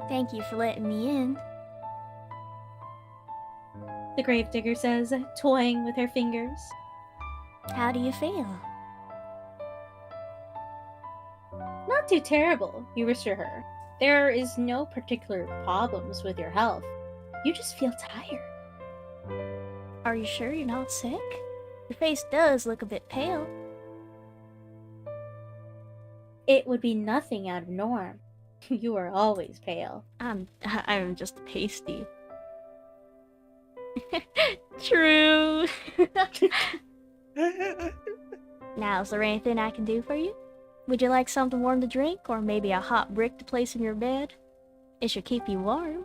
Thank you for letting me in. The gravedigger says, toying with her fingers. How do you feel? Not too terrible, you assure her. There is no particular problems with your health. You just feel tired. Are you sure you're not sick? Your face does look a bit pale. It would be nothing out of norm. You are always pale. I'm just pasty. True. Now, is there anything I can do for you? Would you like something warm to drink, or maybe a hot brick to place in your bed? It should keep you warm.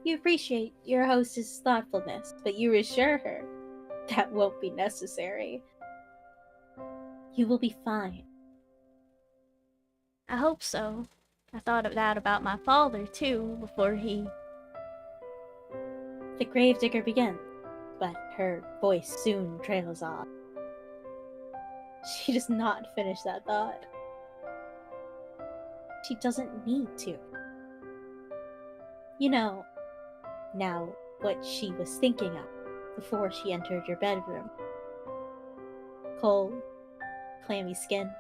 You appreciate your hostess' thoughtfulness, but you assure her that won't be necessary. You will be fine. I hope so. I thought of that about my father, too, before he... The gravedigger begins, but her voice soon trails off. She does not finish that thought. She doesn't need to. You know, now what she was thinking of before she entered your bedroom. Cold, clammy skin,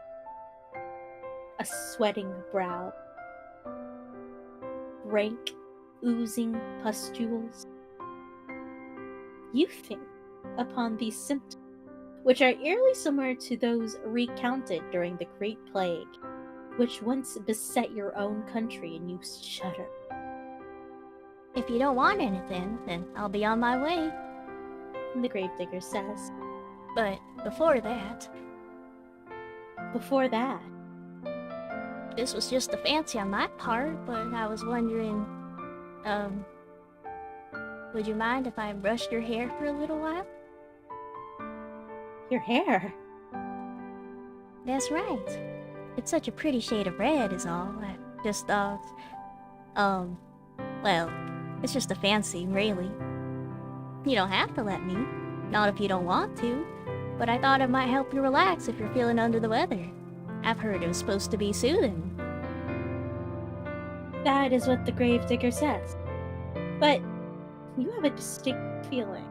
a sweating brow, rank, oozing pustules. You think upon these symptoms, which are eerily similar to those recounted during the Great Plague, which once beset your own country, and you shudder. If you don't want anything, then I'll be on my way. The gravedigger says. But before that, Before that, this was just a fancy on my part, but I was wondering, would you mind if I brushed your hair for a little while? your hair. That's right. It's such a pretty shade of red is all. I just thought, well, it's just a fancy, really. You don't have to let me. Not if you don't want to. But I thought it might help you relax if you're feeling under the weather. I've heard it was supposed to be soothing. That is what the gravedigger says. But you have a distinct feeling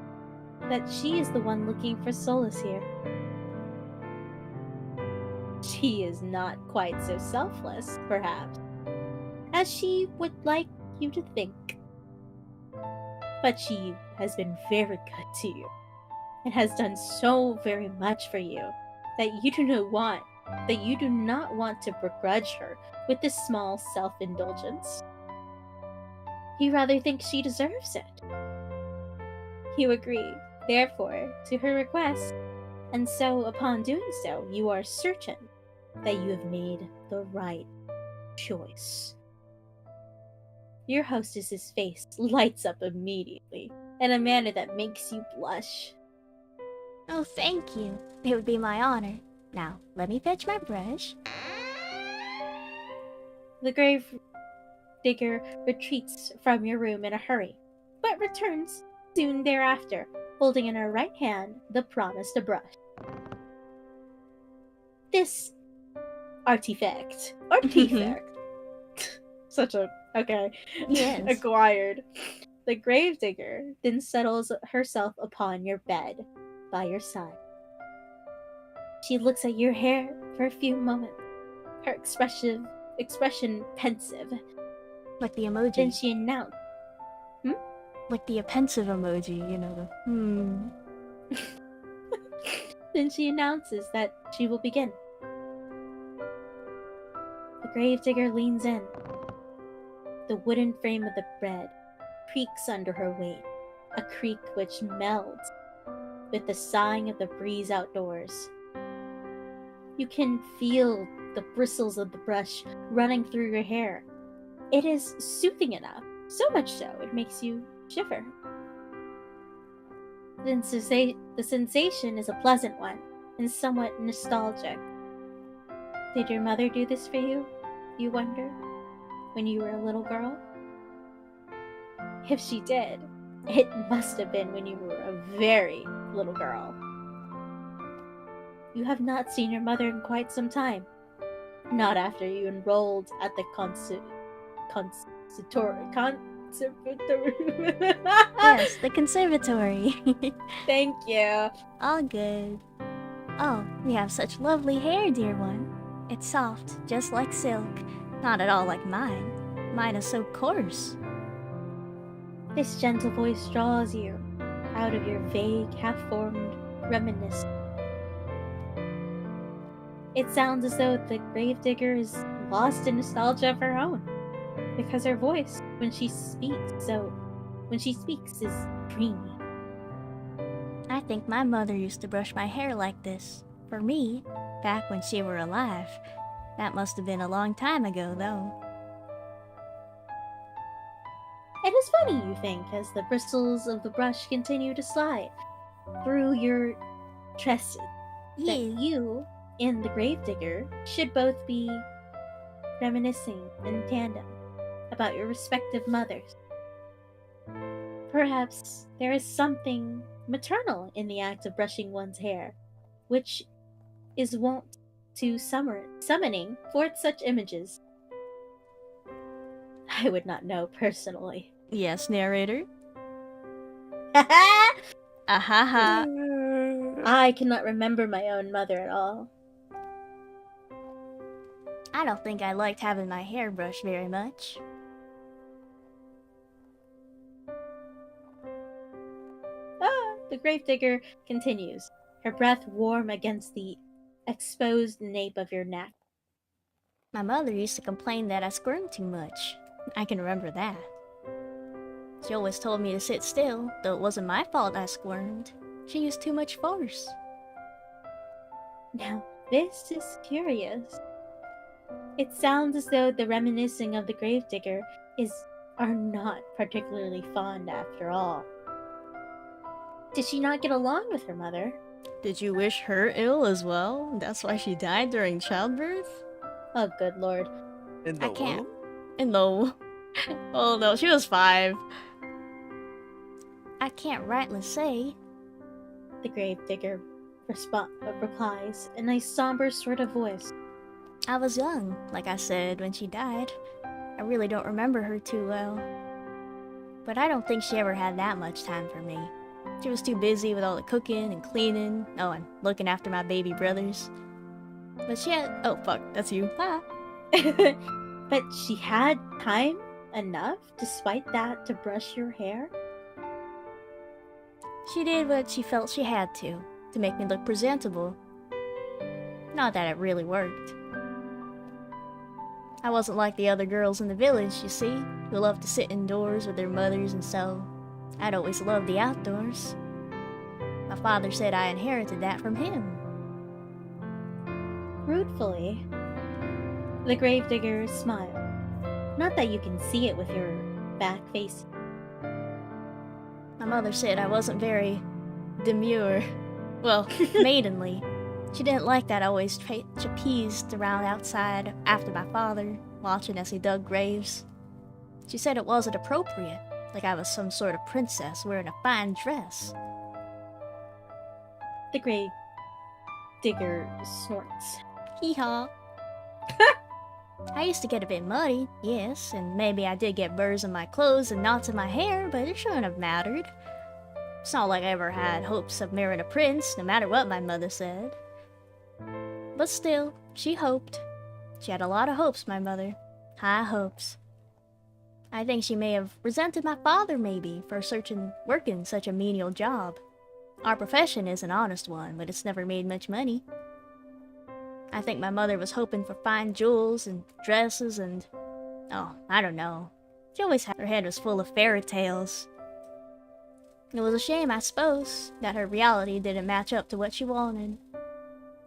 that she is the one looking for solace here. She is not quite so selfless, perhaps, as she would like you to think. But she has been very good to you, and has done so very much for you that you do not want to begrudge her with this small self-indulgence. You rather think she deserves it. You agree, therefore, to her request, and so upon doing so, you are certain that you have made the right choice. Your hostess's face lights up immediately, in a manner that makes you blush. Oh, thank you. It would be my honor. Now, let me fetch my brush. The grave digger retreats from your room in a hurry, but returns soon thereafter, holding in her right hand the promised brush. This artifact, such a, okay, Yes. acquired. The gravedigger then settles herself upon your bed by your side. She looks at your hair for a few moments, her expression pensive. Like the emoji. Then she announced, Like the pensive emoji, you know, the Then she announces that she will begin. The gravedigger leans in. The wooden frame of the bed creaks under her weight, a creak which melds with the sighing of the breeze outdoors. You can feel the bristles of the brush running through your hair. It is soothing enough, so much so it makes you shiver. The sensation is a pleasant one and somewhat nostalgic. Did your mother do this for you, you wonder, when you were a little girl? If she did, it must have been when you were a very little girl. You have not seen your mother in quite some time. Not after you enrolled at the conservatory. Yes, the conservatory. Thank you. All good. Oh, you have such lovely hair, dear one. It's soft, just like silk. Not at all like mine. Mine is so coarse. This gentle voice draws you out of your vague, half-formed reminiscence. It sounds as though the gravedigger is lost in nostalgia of her own, because her voice, when she speaks, is dreamy. I think my mother used to brush my hair like this. For me, back when she were alive. That must have been a long time ago, though. It is funny, you think, as the bristles of the brush continue to slide through your tresses, that you and the gravedigger should both be reminiscing in tandem about your respective mothers. Perhaps there is something maternal in the act of brushing one's hair, which is wont to summoning forth such images. I would not know personally. Yes, narrator. I Ahaha. cannot remember my own mother at all. I don't think I liked having my hair brushed very much. The gravedigger continues, her breath warm against the exposed nape of your neck. My mother used to complain that I squirmed too much. I can remember that. She always told me to sit still, though it wasn't my fault I squirmed. She used too much force. Now, this is curious. It sounds as though the reminiscing of the gravedigger are not particularly fond after all. Did she not get along with her mother? Did you wish her ill as well? That's why she died during childbirth? Oh, good lord. In I can't. No. Oh no, she was 5. I can't rightly say. The gravedigger replies in a somber sort of voice. I was young, like I said, when she died. I really don't remember her too well. But I don't think she ever had that much time for me. She was too busy with all the cooking and cleaning. Oh, and looking after my baby brothers. But she had... Oh, fuck. That's you. Ah. But she had time enough, despite that, to brush your hair? She did what she felt she had to make me look presentable. Not that it really worked. I wasn't like the other girls in the village, you see, who loved to sit indoors with their mothers and so. I'd always loved the outdoors. My father said I inherited that from him. Ruefully, the gravedigger smiled. Not that you can see it with your back face. My mother said I wasn't very demure. Well, maidenly. She didn't like that I always trapezed around outside after my father, watching as he dug graves. She said it wasn't appropriate, like I was some sort of princess wearing a fine dress. The grave digger snorts. Hee-haw. I used to get a bit muddy, yes, and maybe I did get burrs in my clothes and knots in my hair, but it shouldn't have mattered. It's not like I ever had hopes of marrying a prince, no matter what my mother said. But still, she hoped. She had a lot of hopes, my mother. High hopes. I think she may have resented my father, maybe, for working such a menial job. Our profession is an honest one, but it's never made much money. I think my mother was hoping for fine jewels and dresses and... Oh, I don't know. She always had her head was full of fairy tales. It was a shame, I suppose, that her reality didn't match up to what she wanted.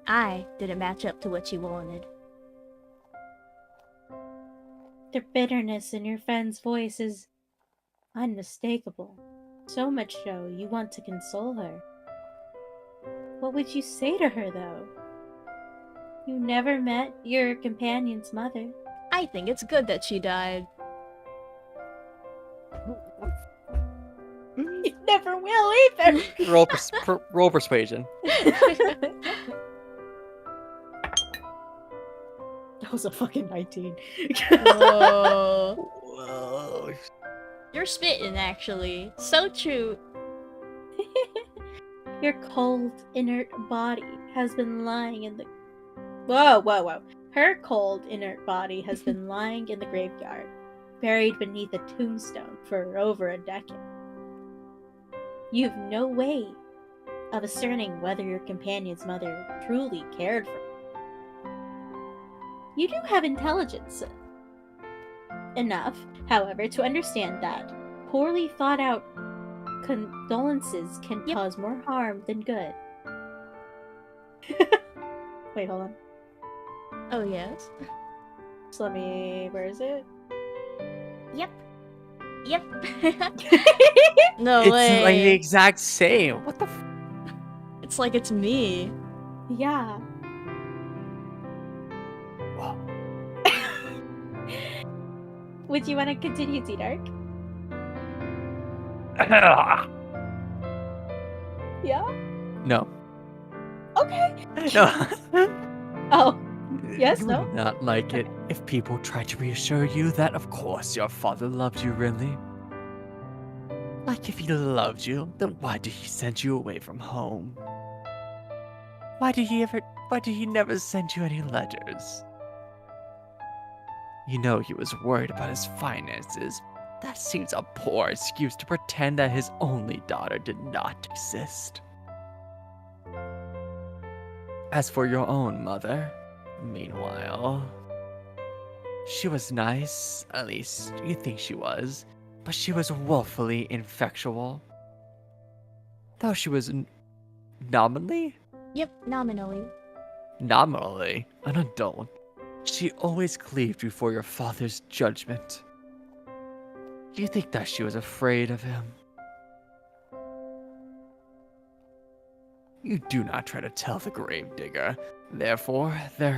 I didn't match up to what she wanted. The bitterness in your friend's voice is unmistakable. So much so, you want to console her. What would you say to her, though? You never met your companion's mother. I think it's good that she died. You never will either! Roll persuasion. That was a fucking 19. Whoa. Whoa. You're spitting, actually. So true. Your cold, inert body has been lying in the. Whoa, whoa, whoa. Her cold, inert body has been lying in the graveyard, buried beneath a tombstone for over a decade. You've no way of discerning whether your companion's mother truly cared for you. You do have intelligence enough, however, to understand that poorly thought out condolences can cause more harm than good. Wait, hold on. Oh, yes. So let me. Where is it? Yep. Yep. No It's way. like the exact same. What the f- It's like it's me. Yeah. Wow. Would you want to continue, T-Dark? Yeah? No. Okay. No. Oh. Yes, You no? would not like it if people tried to reassure you that, of course, your father loved you, really. Like, if he loved you, then why did he send you away from home? Why did he never send you any letters? You know he was worried about his finances. That seems a poor excuse to pretend that his only daughter did not exist. As for your own mother, meanwhile, she was nice, at least you think she was, but she was woefully ineffectual. Though she was nominally Nominally. an adult, she always cleaved before your father's judgment. Do you think that she was afraid of him? You do not try to tell the gravedigger, therefore, that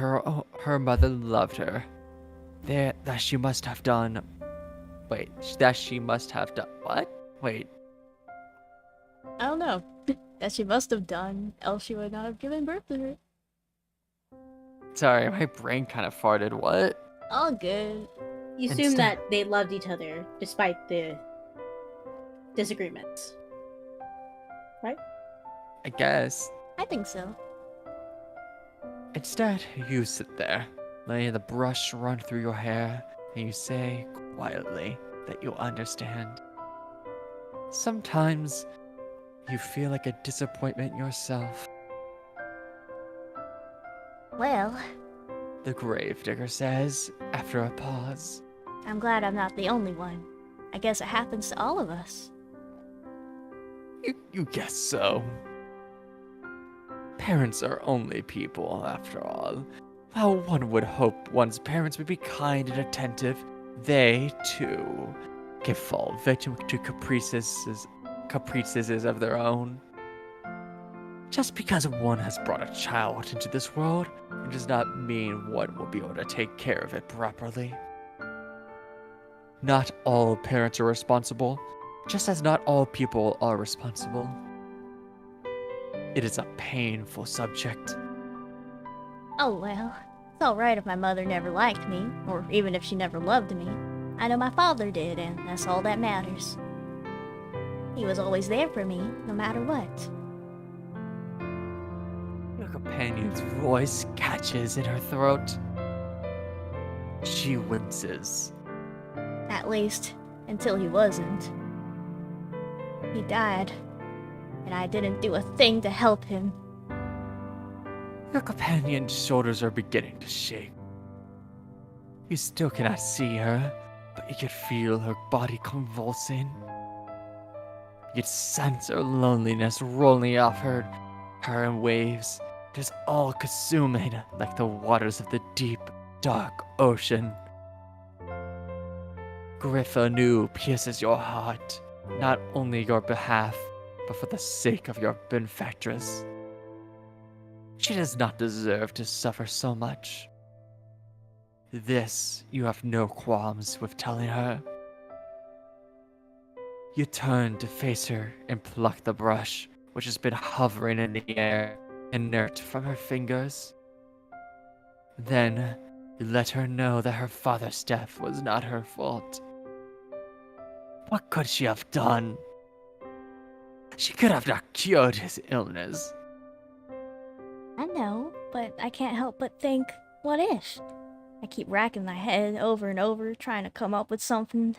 her mother loved her. That she must have done. Wait, that she must have done. What? Wait. I don't know. That she must have done, else she would not have given birth to her. Sorry, my brain kind of farted. What? All good. You assume Instead- that they loved each other despite the disagreements. Right? I guess. I think so. Instead, you sit there, letting the brush run through your hair, and you say quietly that you understand. Sometimes you feel like a disappointment yourself. Well, The gravedigger says, after a pause. I'm glad I'm not the only one. I guess it happens to all of us. You guess so. Parents are only people, after all. While one would hope one's parents would be kind and attentive, they, too, can fall victim to caprices of their own. Just because one has brought a child into this world, it does not mean one will be able to take care of it properly. Not all parents are responsible, just as not all people are responsible. It is a painful subject. Oh well, it's alright if my mother never liked me, or even if she never loved me. I know my father did, and that's all that matters. He was always there for me, no matter what. Your companion's voice catches in her throat. She winces. At least, until he wasn't. He died, and I didn't do a thing to help him. Your companion's shoulders are beginning to shake. You still cannot see her, but you can feel her body convulsing. You can sense her loneliness rolling off her in waves. It is all consuming like the waters of the deep, dark ocean. Grief anew pierces your heart, not only your behalf, but for the sake of your benefactress. She does not deserve to suffer so much. This you have no qualms with telling her. You turn to face her and pluck the brush, which has been hovering in the air, inert from her fingers. Then you let her know that her father's death was not her fault. What could she have done? She could have not cured his illness. I know, but I can't help but think, what if? I keep racking my head over and over, trying to come up with something,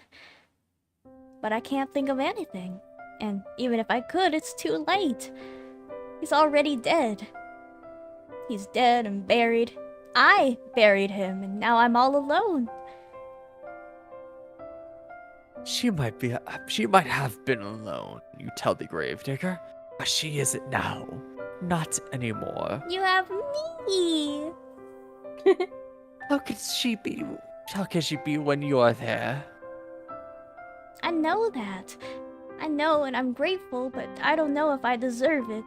but I can't think of anything. And even if I could, it's too late. He's already dead. He's dead and buried. I buried him, and now I'm all alone. She might have been alone, you tell the gravedigger, but she isn't now. Not anymore. You have me. How can she be? How can she be when you are there? I know that. I know, and I'm grateful, but I don't know if I deserve it.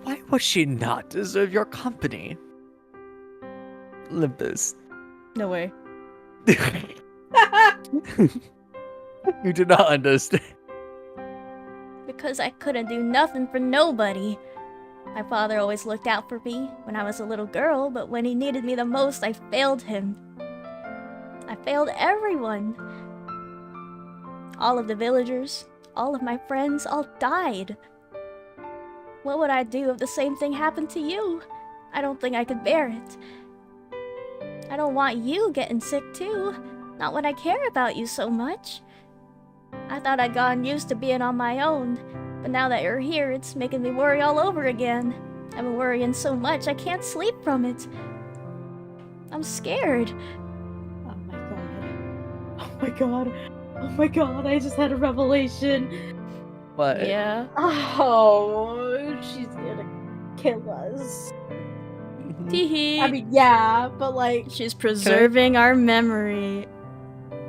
Why would she not deserve your company? Olympus. No way. You do not understand. Because I couldn't do nothing for nobody. My father always looked out for me when I was a little girl, but when he needed me the most, I failed him. I failed everyone. All of the villagers, all of my friends, all died. What would I do if the same thing happened to you? I don't think I could bear it. I don't want you getting sick too. Not when I care about you so much. I thought I'd gotten used to being on my own, but now that you're here, it's making me worry all over again. I've been worrying so much I can't sleep from it. I'm scared. Oh my god. Oh my god. Oh my god, I just had a revelation. What? Yeah. Oh, she's gonna kill us. Teehee. I mean, yeah, but like, She's preserving our memory.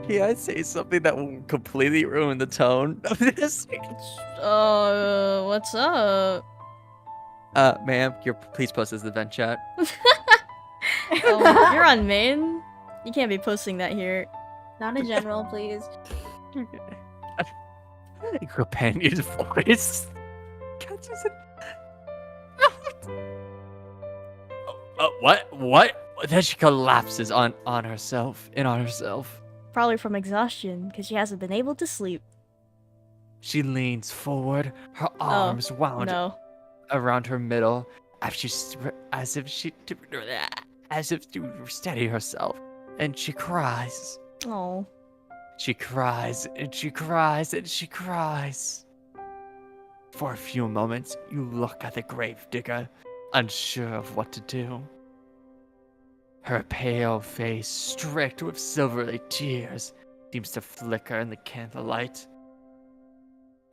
Can I say something that will completely ruin the tone of this? What's up? Ma'am, please post this event chat. Oh, you're on main? You can't be posting that here. not in general, please. Companion's voice. What? Then she collapses on herself. Probably from exhaustion, because she hasn't been able to sleep. She leans forward, her arms wound No. around her middle, as if to steady herself, and she cries. Oh. She cries and she cries and she cries. For a few moments, you look at the gravedigger, unsure of what to do. Her pale face, streaked with silvery tears, seems to flicker in the candlelight.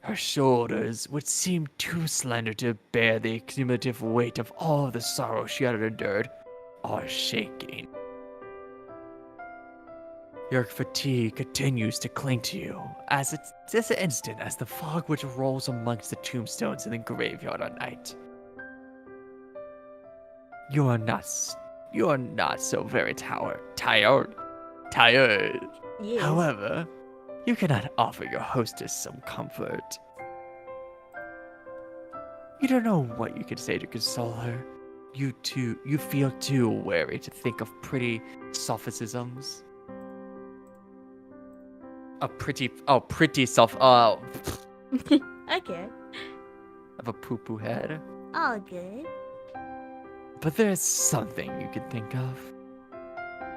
Her shoulders, which seem too slender to bear the cumulative weight of all the sorrow she had endured, are shaking. Your fatigue continues to cling to you, as it's this instant as the fog which rolls amongst the tombstones in the graveyard at night. You are not so very tired. Yes. However, you cannot offer your hostess some comfort. You don't know what you can say to console her. You feel too wary to think of pretty sophisms. Pretty Okay. of a poo-poo head. All good. But there's something you can think of.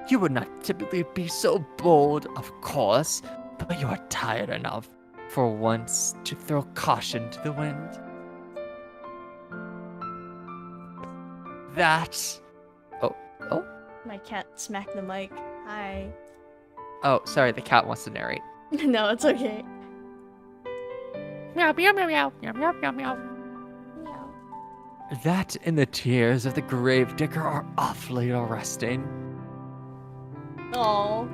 You would not typically be so bold, of course, but you are tired enough for once to throw caution to the wind. That... Oh, My cat smacked the mic. Hi. Oh, sorry, the cat wants to narrate. No, it's okay. meow, meow, meow, meow, meow, meow, meow, meow. Meow. That and the tears of the gravedigger are awfully arresting. Oh.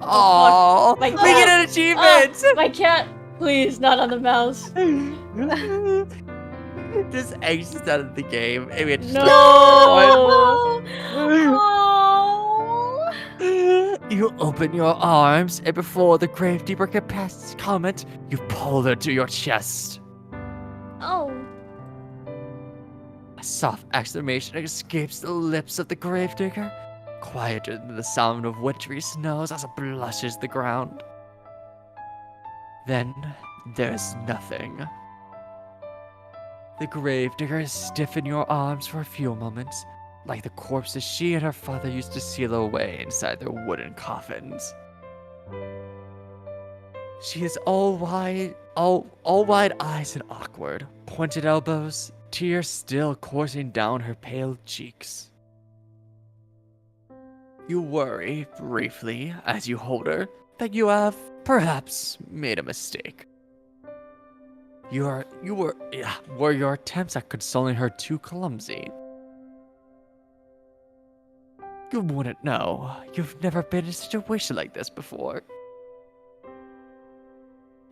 Oh, My we cat. get an achievement! My cat! Please, not on the mouse. Just exits out of the game. And we had just No! You open your arms, and before the gravedigger can pass comment, you pull her to your chest. Oh. A soft exclamation escapes the lips of the gravedigger, quieter than the sound of wintry snows as it blushes the ground. Then there's nothing. The gravedigger is stiff in your arms for a few moments, like the corpses she and her father used to seal away inside their wooden coffins. She is all wide eyes and awkward, pointed elbows, tears still coursing down her pale cheeks. You worry, briefly, as you hold her, that you have, perhaps, made a mistake. Were your attempts at consoling her too clumsy? You wouldn't know. You've never been in a situation like this before.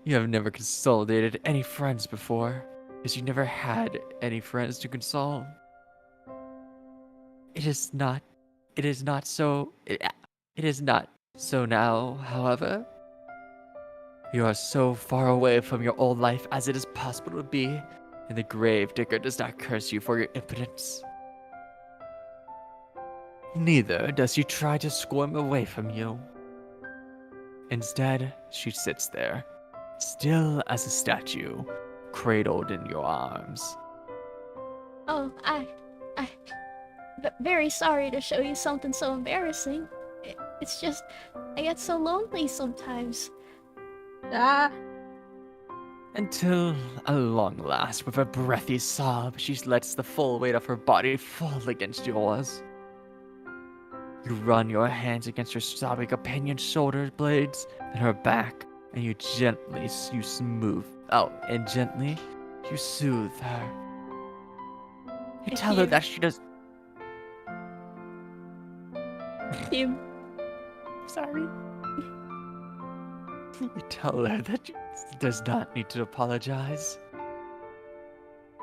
You have never consolidated any friends before, because you never had any friends to console. It is not so now, however. You are so far away from your old life as it is possible to be, and the gravedigger does not curse you for your impotence. Neither does she try to squirm away from you. Instead, she sits there, still as a statue, cradled in your arms. Oh, very sorry to show you something so embarrassing. It's just, I get so lonely sometimes. Ah, Until, at long last, with a breathy sob, she lets the full weight of her body fall against yours. You run your hands against her sobbing companion's shoulder blades and her back, and you gently soothe her. You tell her that she does. You Sorry. You tell her that she does not need to apologize.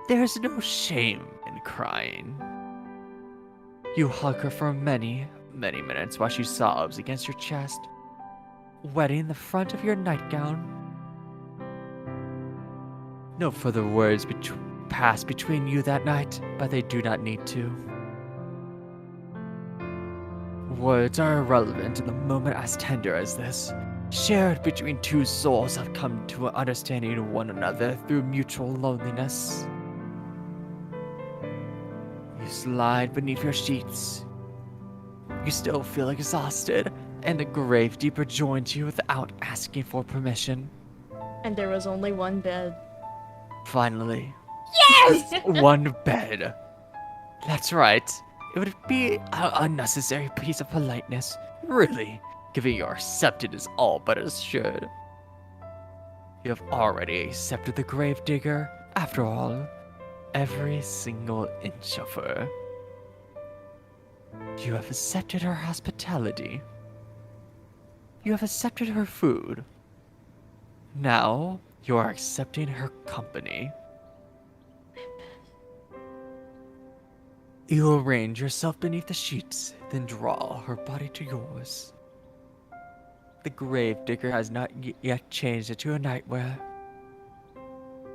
There's no shame in crying. You hug her for many, many minutes while she sobs against your chest, wetting the front of your nightgown. No further words pass between you that night, but they do not need to. Words are irrelevant in a moment as tender as this, shared between two souls have come to an understanding of one another through mutual loneliness. You slide beneath your sheets. You still feel exhausted, and the gravedigger joins you without asking for permission. and there was only one bed. Finally. Yes! One bed. That's right. It would be an unnecessary piece of politeness, really, given you're accepted as all but assured. You have already accepted the gravedigger, after all, every single inch of her. You have accepted her hospitality. You have accepted her food. Now, you are accepting her company. You arrange yourself beneath the sheets, then draw her body to yours. The gravedigger has not yet changed into a nightwear.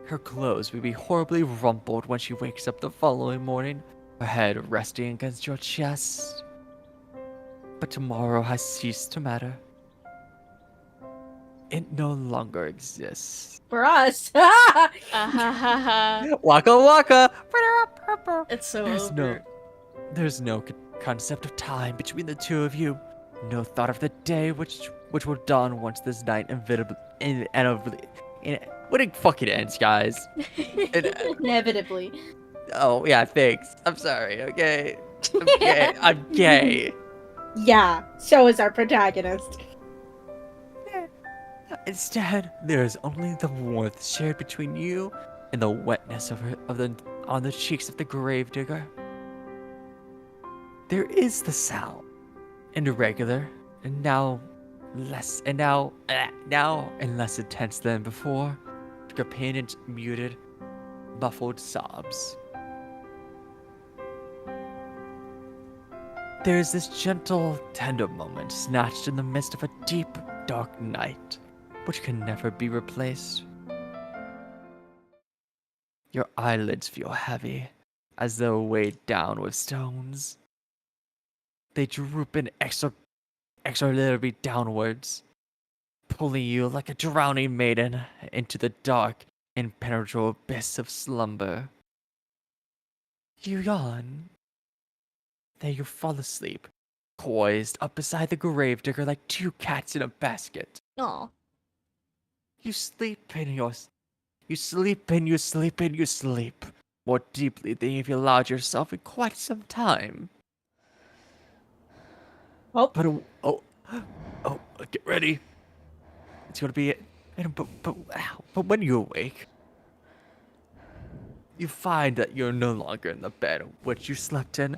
Her clothes will be horribly rumpled when she wakes up the following morning, her head resting against your chest. But tomorrow has ceased to matter. It no longer exists. for us. Ah ha ha ha. Waka waka! It's so There's over. There's no concept of time between the two of you. No thought of the day which will dawn once this night when it fucking ends, guys. Inevitably. Oh yeah, thanks. I'm sorry. Okay. I'm gay. I'm gay. Yeah, so is our protagonist. Instead, there is only the warmth shared between you and the wetness on the cheeks of the gravedigger. There is the sound, and irregular, and now less intense than before. The companion's muted, muffled sobs. There is this gentle, tender moment snatched in the midst of a deep, dark night, which can never be replaced. Your eyelids feel heavy, as though weighed down with stones. They droop inexorably downwards, pulling you like a drowning maiden into the dark, impenetrable abyss of slumber. You yawn. Then you fall asleep, poised up beside the gravedigger like two cats in a basket. Aw. You sleep and you sleep and you sleep and you sleep more deeply than you've allowed yourself in quite some time. Oh. But get ready. It's gonna be it. But when you awake, you find that you're no longer in the bed which you slept in,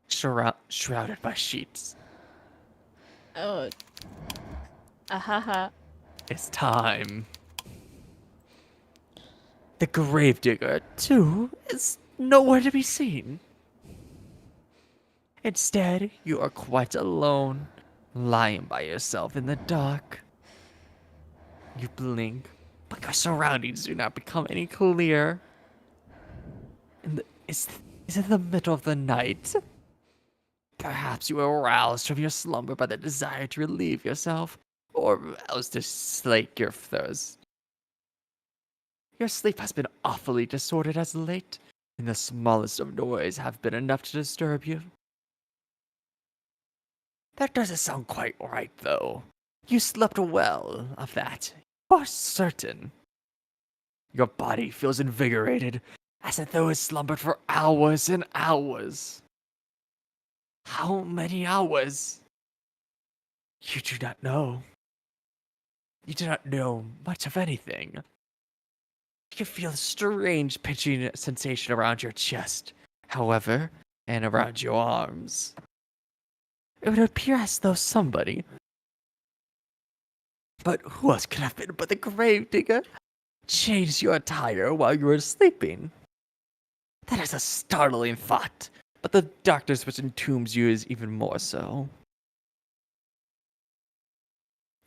shrouded by sheets. Oh. Ahaha. It's time. The gravedigger, too, is nowhere to be seen. Instead, you are quite alone, lying by yourself in the dark. You blink, but your surroundings do not become any clearer. Is it the middle of the night? Perhaps you were aroused from your slumber by the desire to relieve yourself, or else to slake your thirst. Your sleep has been awfully disordered as of late, and the smallest of noise have been enough to disturb you. That doesn't sound quite right, though. You slept well, of that. You are certain. Your body feels invigorated, as though it slumbered for hours and hours. How many hours? You do not know. You do not know much of anything. You feel a strange pinching sensation around your chest, however, and around your arms. It would appear as though somebody, but who else could have been but the gravedigger, changed your attire while you were sleeping. That is a startling thought, but the darkness which entombs you is even more so.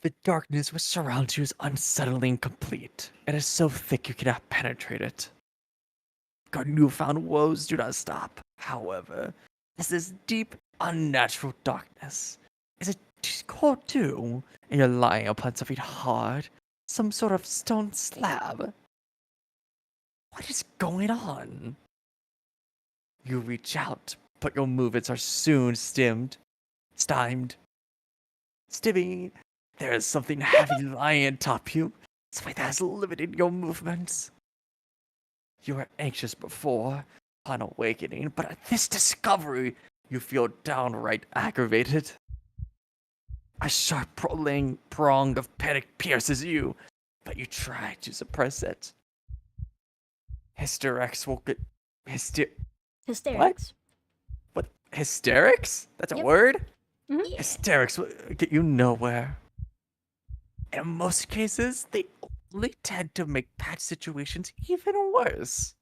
The darkness which surrounds you is unsettling complete. It is so thick you cannot penetrate it. Your newfound woes do not stop, however, as this deep, unnatural darkness is it cold too, and you're lying upon something hard, some sort of stone slab. What is going on? You reach out, but your movements are soon stymied. Stimming. There is something heavy lying atop you, something that has limited your movements. You were anxious before, upon awakening, but at this discovery, you feel downright aggravated. A sharp prong of panic pierces you, but you try to suppress it. Hysterics will get... Hysterics. What? Hysterics? That's a Yep. word? Yeah. Hysterics will get you nowhere. In most cases, they only tend to make bad situations even worse.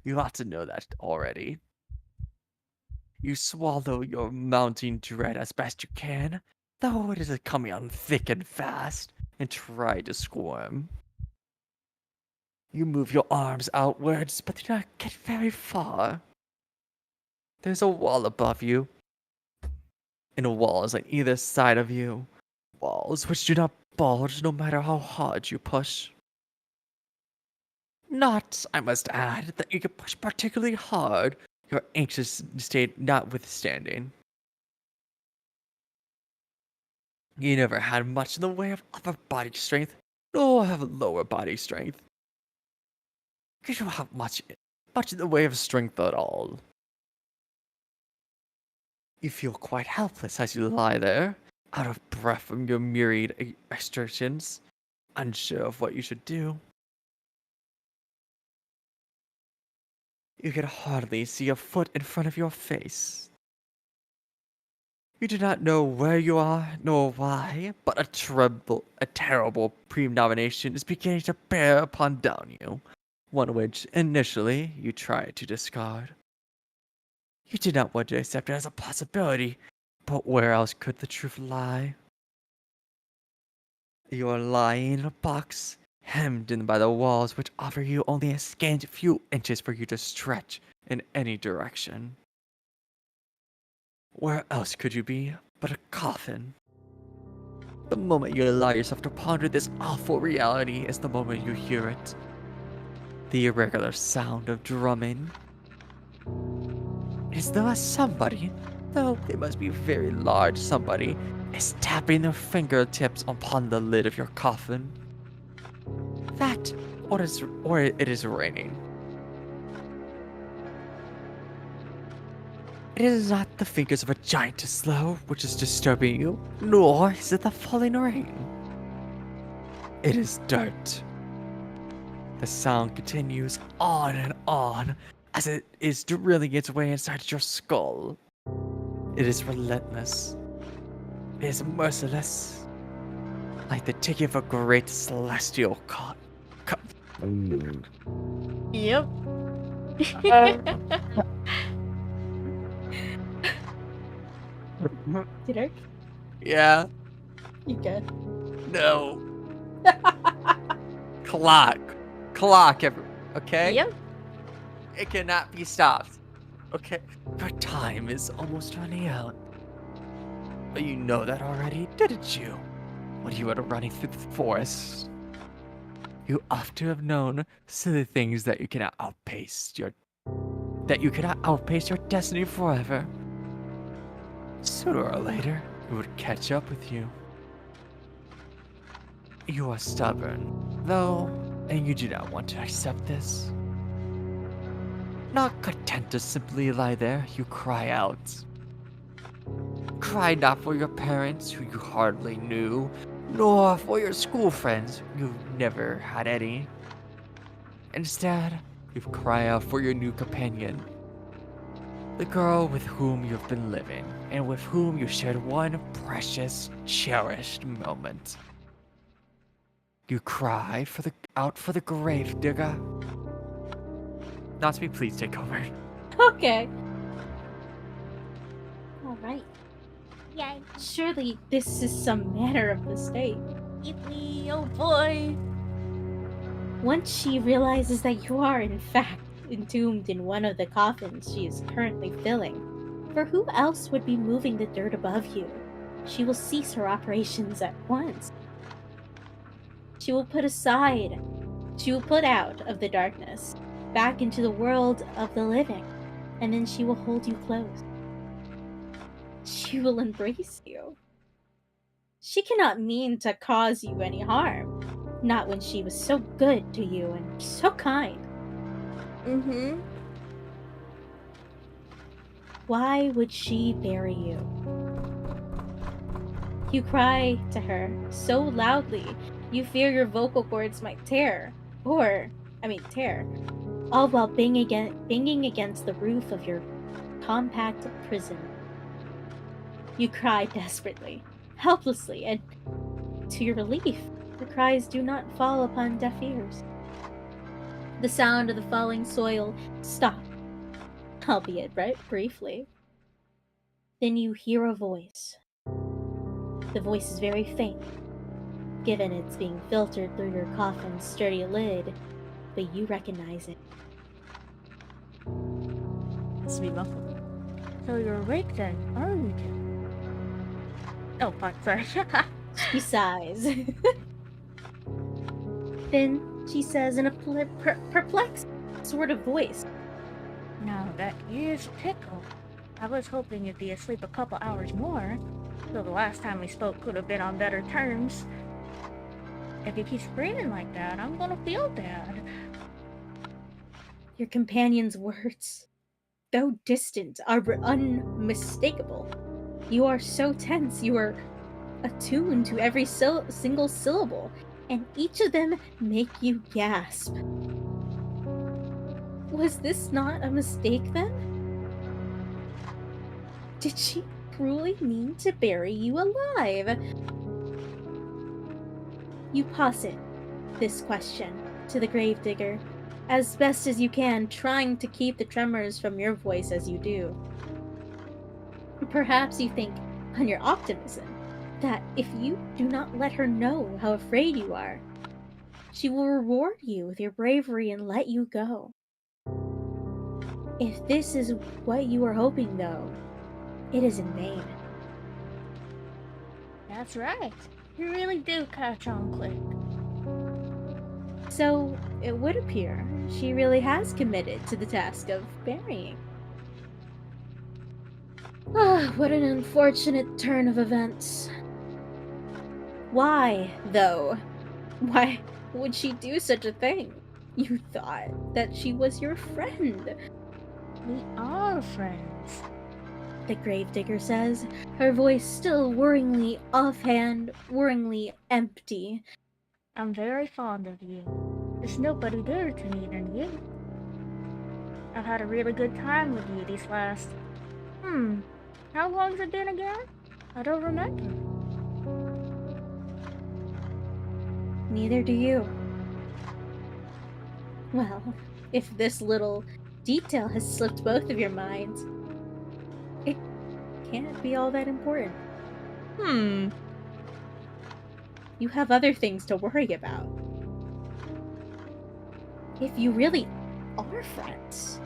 You ought to know that already. You swallow your mounting dread as best you can, though it is coming on thick and fast, and try to squirm. You move your arms outwards, but do not get very far. There's a wall above you, and walls on either side of you. Walls which do not bulge no matter how hard you push. Not, I must add, that you can push particularly hard, your anxious state notwithstanding. You never had much in the way of upper body strength, nor have lower body strength. You don't have much in the way of strength at all. You feel quite helpless as you lie there, out of breath from your myriad exertions, unsure of what you should do. You can hardly see a foot in front of your face. You do not know where you are, nor why, but a terrible premonition is beginning to bear upon down you, one which, initially, you tried to discard. You did not want to accept it as a possibility, but where else could the truth lie? You are lying in a box, hemmed in by the walls which offer you only a scant few inches for you to stretch in any direction. Where else could you be but a coffin? The moment you allow yourself to ponder this awful reality is the moment you hear it. The irregular sound of drumming. Is though a somebody, though they must be a very large somebody, is tapping their fingertips upon the lid of your coffin. That, or it is raining. It is not the fingers of a giant slow which is disturbing you, nor is it the falling rain. It is dirt. The sound continues on and on as it is drilling its way inside your skull. It is relentless. It is merciless. Like the ticking of a great celestial clock. Yep. Tidark, Yeah, you good? no. Clock. Okay? Yep. It cannot be stopped. Okay? Your time is almost running out. But you know that already, didn't you? When you were running through the forest. You ought to have known silly things that you cannot outpace your destiny forever. Sooner or later, it would catch up with you. You are stubborn, though, and you do not want to accept this. Not content to simply lie there, you cry out. Cry not for your parents, who you hardly knew, nor for your school friends, you never had any. Instead, you cry out for your new companion, the girl with whom you've been living, and with whom you shared one precious, cherished moment. You cry out for the grave digger. Natsume, please take over. Okay. All right. Yay. Surely this is some manner of mistake. Yippee, oh boy. Once she realizes that you are, in fact, entombed in one of the coffins she is currently filling, for who else would be moving the dirt above you? She will cease her operations at once. She will put out of the darkness, back into the world of the living, and then she will hold you close. She will embrace you. She cannot mean to cause you any harm, not when she was so good to you and so kind. Mm-hmm. Why would she bury you? You cry to her so loudly you fear your vocal cords might tear, all while banging against the roof of your compact prison. You cry desperately, helplessly, and to your relief, your cries do not fall upon deaf ears. The sound of the falling soil stops, albeit briefly. Then you hear a voice. The voice is very faint, given it's being filtered through your coffin's sturdy lid, but you recognize it. Has to be muffled. So you're awake then, aren't you? Oh, fuck, sorry. She sighs. Then she says in a perplexed sort of voice, Now that is tickle. I was hoping you'd be asleep a couple hours more, so the last time we spoke could have been on better terms. If you keep screaming like that, I'm gonna feel bad. your companion's words, though distant, are unmistakable. You are so tense, you are attuned to every single syllable, and each of them make you gasp. Was this not a mistake then? Did she cruelly mean to bury you alive? You posit this question to the gravedigger, as best as you can, trying to keep the tremors from your voice as you do. Perhaps you think, on your optimism, that if you do not let her know how afraid you are, she will reward you with your bravery and let you go. If this is what you are hoping, though, it is in vain. That's right. You really do catch on quick. So it would appear she really has committed to the task of burying. Ah, what an unfortunate turn of events. Why, though? Why would she do such a thing? You thought that she was your friend, We are friends. the gravedigger says, her voice still worryingly offhand, worryingly empty. I'm very fond of you. There's nobody dearer to me than you. I've had a really good time with you these last... How long's it been again? I don't remember. Neither do you. Well, if this little detail has slipped both of your minds, it can't be all that important. You have other things to worry about. If you really are friends,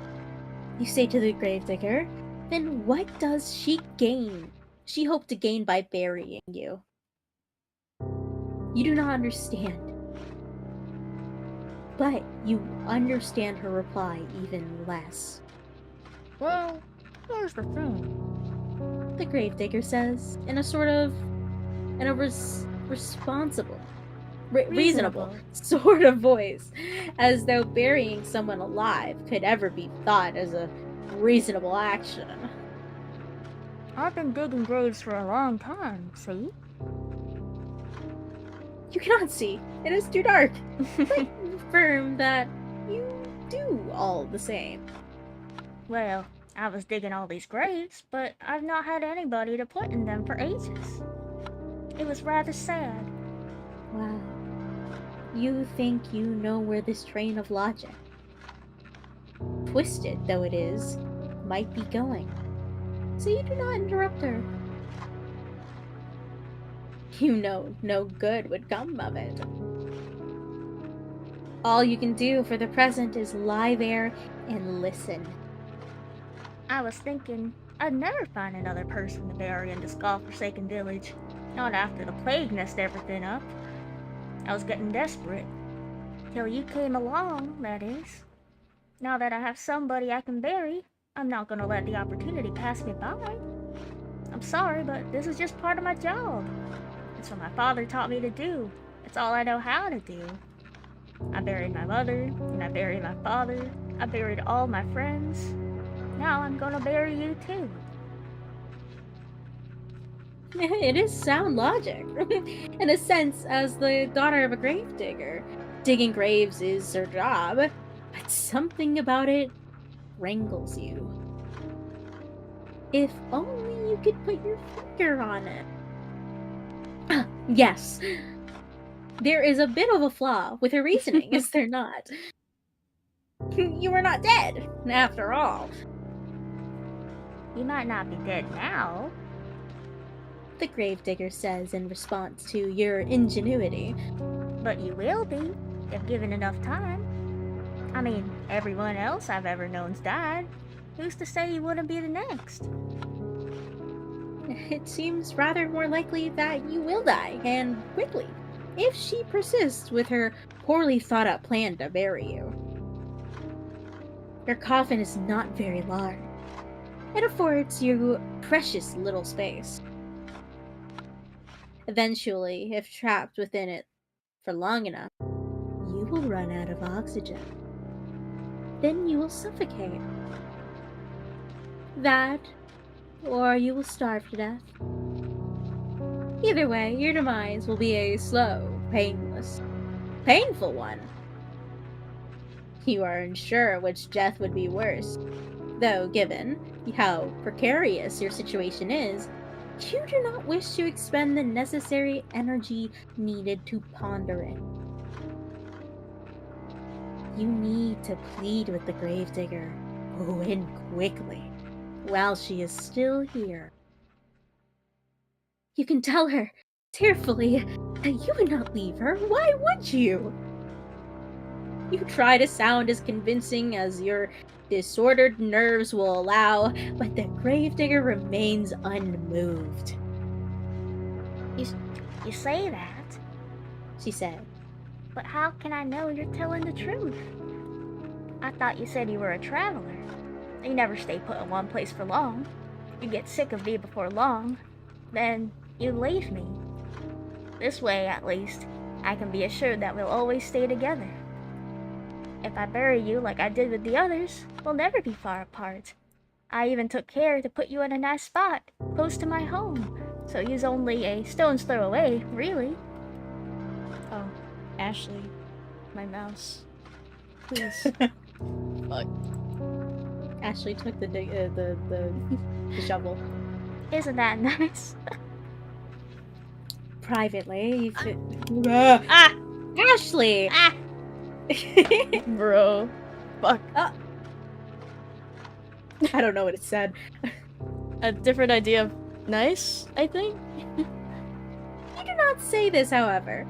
you say to the gravedigger, then what does she gain? She hoped to gain by burying you. You do not understand. But you understand her reply even less. Well, here's the thing. The gravedigger says, in a responsible, reasonable sort of voice, as though burying someone alive could ever be thought as a reasonable action. I've been digging graves for a long time, see? You cannot see. It is too dark. But you affirm that you do all the same. Well, I was digging all these graves, but I've not had anybody to put in them for ages. It was rather sad. Wow. You think you know where this train of logic, twisted though it is, might be going. So you do not interrupt her. You know no good would come of it. All you can do for the present is lie there and listen. I was thinking I'd never find another person to bury in this godforsaken village. Not after the plague messed everything up. I was getting desperate. Till you came along, that is. Now that I have somebody I can bury, I'm not gonna let the opportunity pass me by. I'm sorry, but this is just part of my job. It's what my father taught me to do. It's all I know how to do. I buried my mother, and I buried my father. I buried all my friends. Now I'm gonna bury you too. It is sound logic. In a sense, as the daughter of a gravedigger, digging graves is her job, but something about it wrangles you. If only you could put your finger on it. Yes. There is a bit of a flaw with her reasoning, is there not? You are not dead, after all. You might not be dead now. The gravedigger says in response to your ingenuity. But you will be, if given enough time. I mean, everyone else I've ever known's died. Who's to say you wouldn't be the next? It seems rather more likely that you will die, and quickly, if she persists with her poorly thought out plan to bury you. Your coffin is not very large. It affords you precious little space. Eventually, if trapped within it for long enough, you will run out of oxygen. Then you will suffocate. That, or you will starve to death. Either way, your demise will be a slow, painful one. You are unsure which death would be worse, though given how precarious your situation is, you do not wish to expend the necessary energy needed to ponder it. You need to plead with the gravedigger, and quickly, while she is still here. You can tell her, tearfully, that you would not leave her. Why would you? You try to sound as convincing as your disordered nerves will allow, but the gravedigger remains unmoved. You You say that, she said. but how can I know you're telling the truth? I thought you said you were a traveler. You never stay put in one place for long. You get sick of me before long, then you leave me. This way, at least, I can be assured that we'll always stay together. If I bury you like I did with the others, we'll never be far apart. I even took care to put you in a nice spot, close to my home, so you's only a stone's throw away, really. Oh, Ashley, my mouse. Please. Fuck. Ashley took the shovel. Isn't that nice? Privately, ah! Ashley! Ah! Bro. Fuck. I don't know what it said. A different idea of nice, I think? You do not say this, however.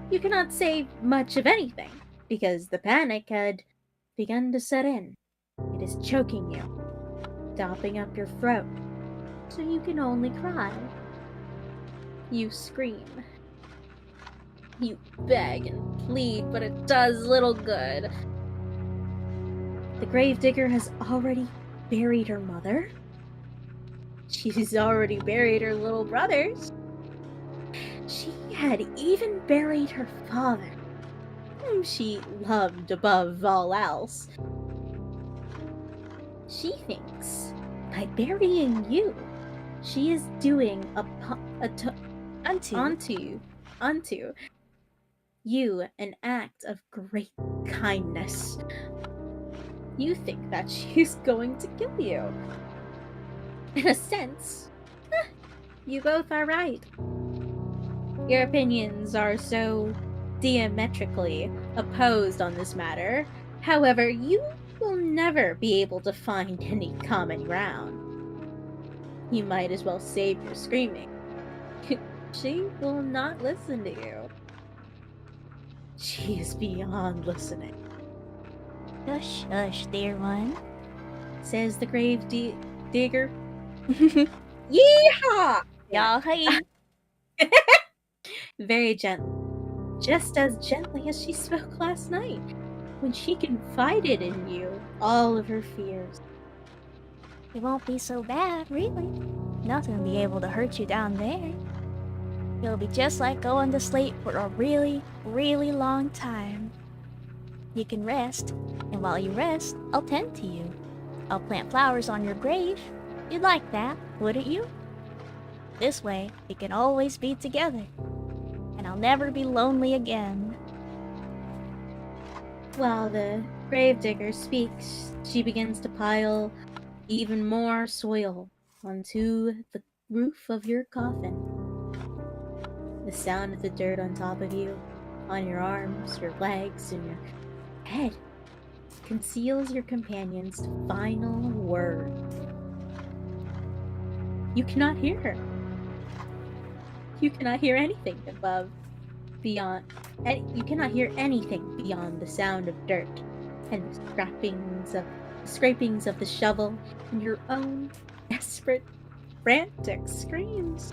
You cannot say much of anything, because the panic had begun to set in. It is choking you, stopping up your throat, so you can only cry. You scream. You beg and plead, but it does little good. The gravedigger has already buried her mother. She's already buried her little brothers. She had even buried her father, whom she loved above all else. She thinks by burying you, she is doing unto you an act of great kindness. You think that she's going to kill you. In a sense, you both are right. Your opinions are so diametrically opposed on this matter. However, you will never be able to find any common ground. You might as well save your screaming. She will not listen to you. She is beyond listening, Hush, hush, dear one. says the grave digger. Yeehaw! Y'all, hey. Very gently. Just as gently as she spoke last night, when she confided in you all of her fears. It won't be so bad, really. Nothing will be able to hurt you down there. It'll be just like going to sleep for a really, really long time. You can rest, and while you rest, I'll tend to you. I'll plant flowers on your grave. You'd like that, wouldn't you? This way, we can always be together. And I'll never be lonely again. While the gravedigger speaks, she begins to pile even more soil onto the roof of your coffin. The sound of the dirt on top of you, on your arms, your legs, and your head conceals your companion's final word. You cannot hear her. You cannot hear anything beyond the sound of dirt and the scrapings of the shovel and your own desperate, frantic screams.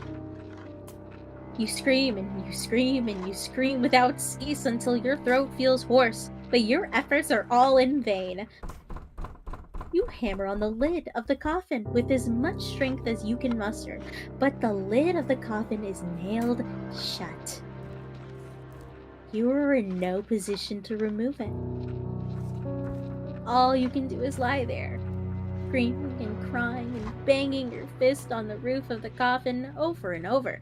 You scream and you scream and you scream without cease until your throat feels hoarse, but your efforts are all in vain. You hammer on the lid of the coffin with as much strength as you can muster, but the lid of the coffin is nailed shut. You are in no position to remove it. All you can do is lie there, screaming and crying and banging your fist on the roof of the coffin over and over,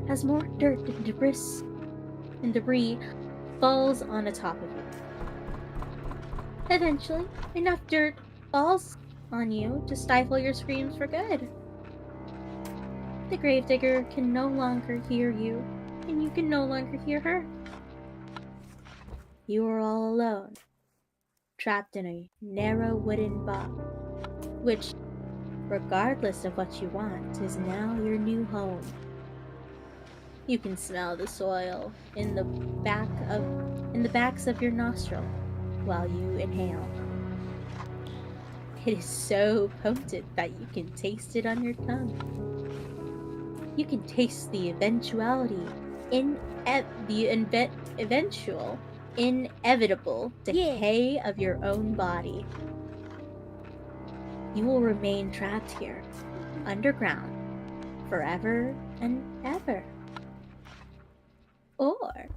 as more dirt and debris falls on the top of you. Eventually, enough dirt falls on you to stifle your screams for good. The gravedigger can no longer hear you, and you can no longer hear her. You are all alone, trapped in a narrow wooden box, which, regardless of what you want, is now your new home. You can smell the soil in the backs of your nostril while you inhale. It is so potent that you can taste it on your tongue. You can taste the eventuality eventual, inevitable decay of your own body. You will remain trapped here, underground, forever and ever. Or,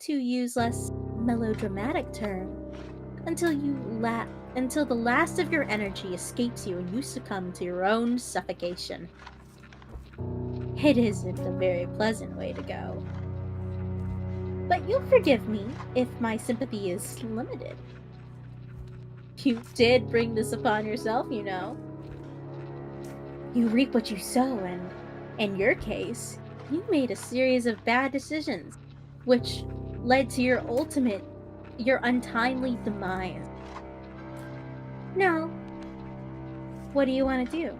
to use less melodramatic term, until the last of your energy escapes you and you succumb to your own suffocation. It isn't a very pleasant way to go. But you'll forgive me if my sympathy is limited. You did bring this upon yourself, you know. You reap what you sow, and in your case, you made a series of bad decisions, which led to your untimely demise. Now, what do you want to do?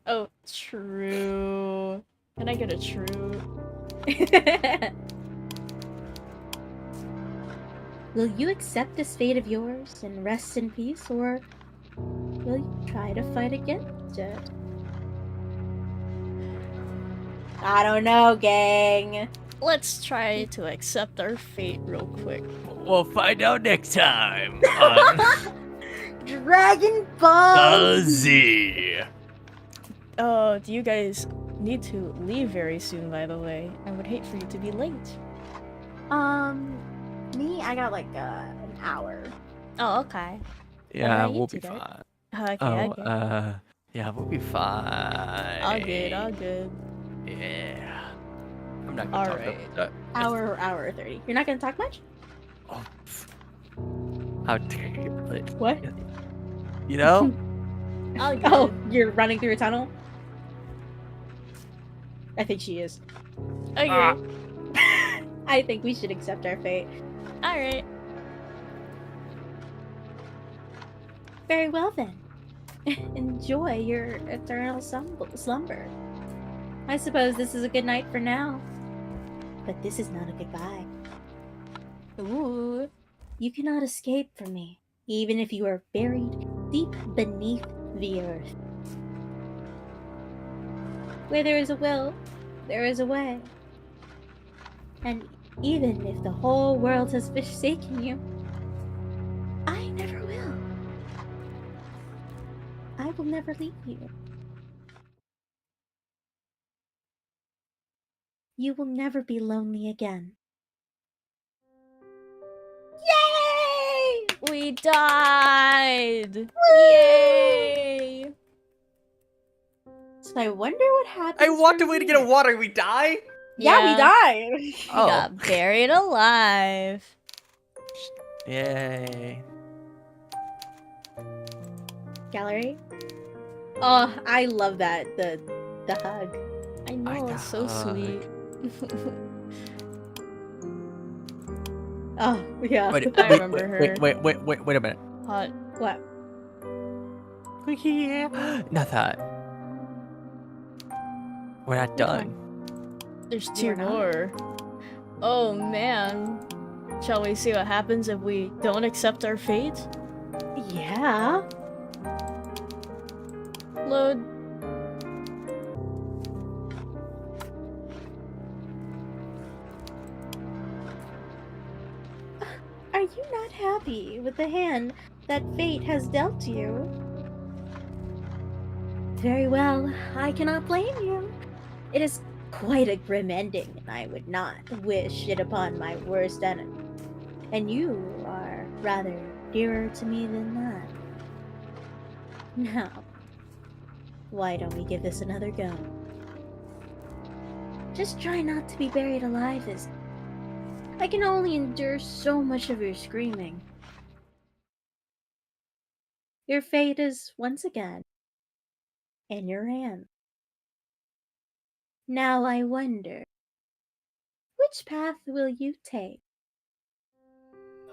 Oh, true. Can I get a true? Will you accept this fate of yours and rest in peace, or will you try to fight against it? I don't know, gang. Let's try to accept our fate real quick. We'll find out next time on Dragon Ball Z. Do you guys need to leave very soon, by the way? I would hate for you to be late. Me, I got like an hour. Oh, okay. Yeah, about you we'll be two, Dad? fine. Okay, Oh, okay. yeah, we'll be fine. All good, all good. Yeah. I'm not gonna talk Alright. about that. Hour 30. You're not gonna talk much? Oh, how dare you? Like, What? you know? All good. Oh, you're running through a tunnel? I think she is. Okay. I think we should accept our fate. Alright. Very well then. Enjoy your eternal slumber. I suppose this is a good night for now. But this is not a goodbye. Ooh. You cannot escape from me, even if you are buried deep beneath the earth. Where there is a will, there is a way. And even if the whole world has forsaken you, I never will. I will never leave you. You will never be lonely again. Yay! We died! Yay! So I wonder what happens. I walked from away to get a here. water. We die? Yeah, we died. We Oh. got buried alive. Yay. Gallery. Oh, I love that. The hug. I know, it's so hug. sweet. Oh yeah. Wait, I remember her. wait a minute. Hot. What? Yeah. Not that. We're not Which done. There's You two are not? more. Oh man. Shall we see what happens if we don't accept our fate? Yeah. Load. Are you not happy with the hand that fate has dealt you? Very well, I cannot blame you. It is quite a grim ending, and I would not wish it upon my worst enemy. And you are rather dearer to me than that. Now, why don't we give this another go? Just try not to be buried alive as I can only endure so much of your screaming. Your fate is once again in your hands. Now I wonder, which path will you take?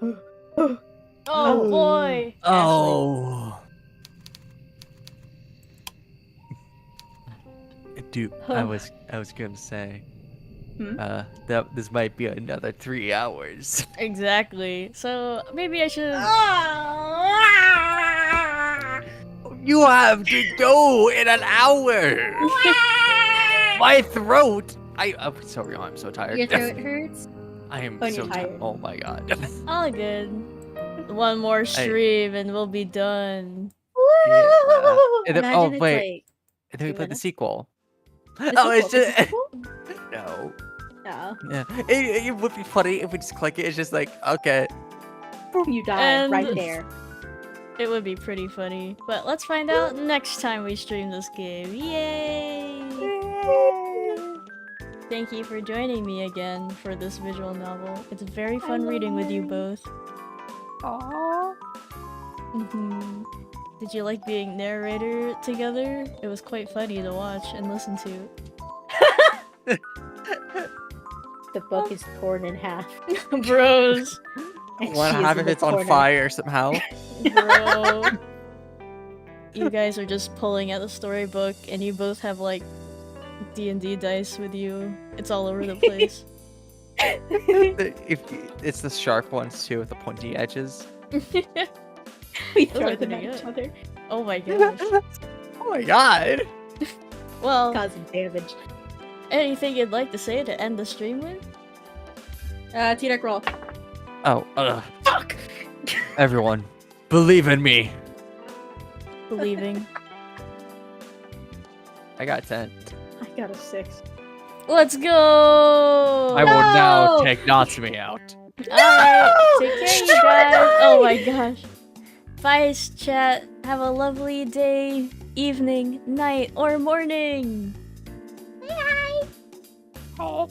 Oh, Oh. boy! Oh. Dude, I was gonna say, Hmm? that this might be another 3 hours. Exactly. So maybe I should. You have to go in an hour. My throat. I'm sorry, I'm so tired. Your throat hurts? I am When so you're tired. tired. Oh my god. All good. One more stream and we'll be done. Yeah. And then, Imagine oh it's wait, like and then we 2 play the minutes. sequel. The Oh, it's sequel, just the sequel? no. No. Yeah, it would be funny if we just click it. It's just like okay. You die And- right there. It would be pretty funny. But let's find out next time we stream this game. Yay! Thank you for joining me again for this visual novel. It's very fun reading with you both. Aww. Did you like being narrator together? It was quite funny to watch and listen to. The book is torn in half. Bros! and One she is half in of the it's on corner. fire somehow. Bro. You guys are just pulling at the storybook and you both have like D&D dice with you. It's all over the place. It's the sharp ones too with the pointy edges. We Those throw are them pretty at each good. other, Oh my gosh. Oh my god. Well, causing damage. anything you'd like to say to end the stream with? T-Deck roll. Oh, fuck. Everyone, believe in me. Believing. I got 10. I got a 6. Let's go! I will now No! take Natsumi out. Alright, take care you guys. Oh my gosh. Bye chat. Have a lovely day, evening, night, or morning. Bye.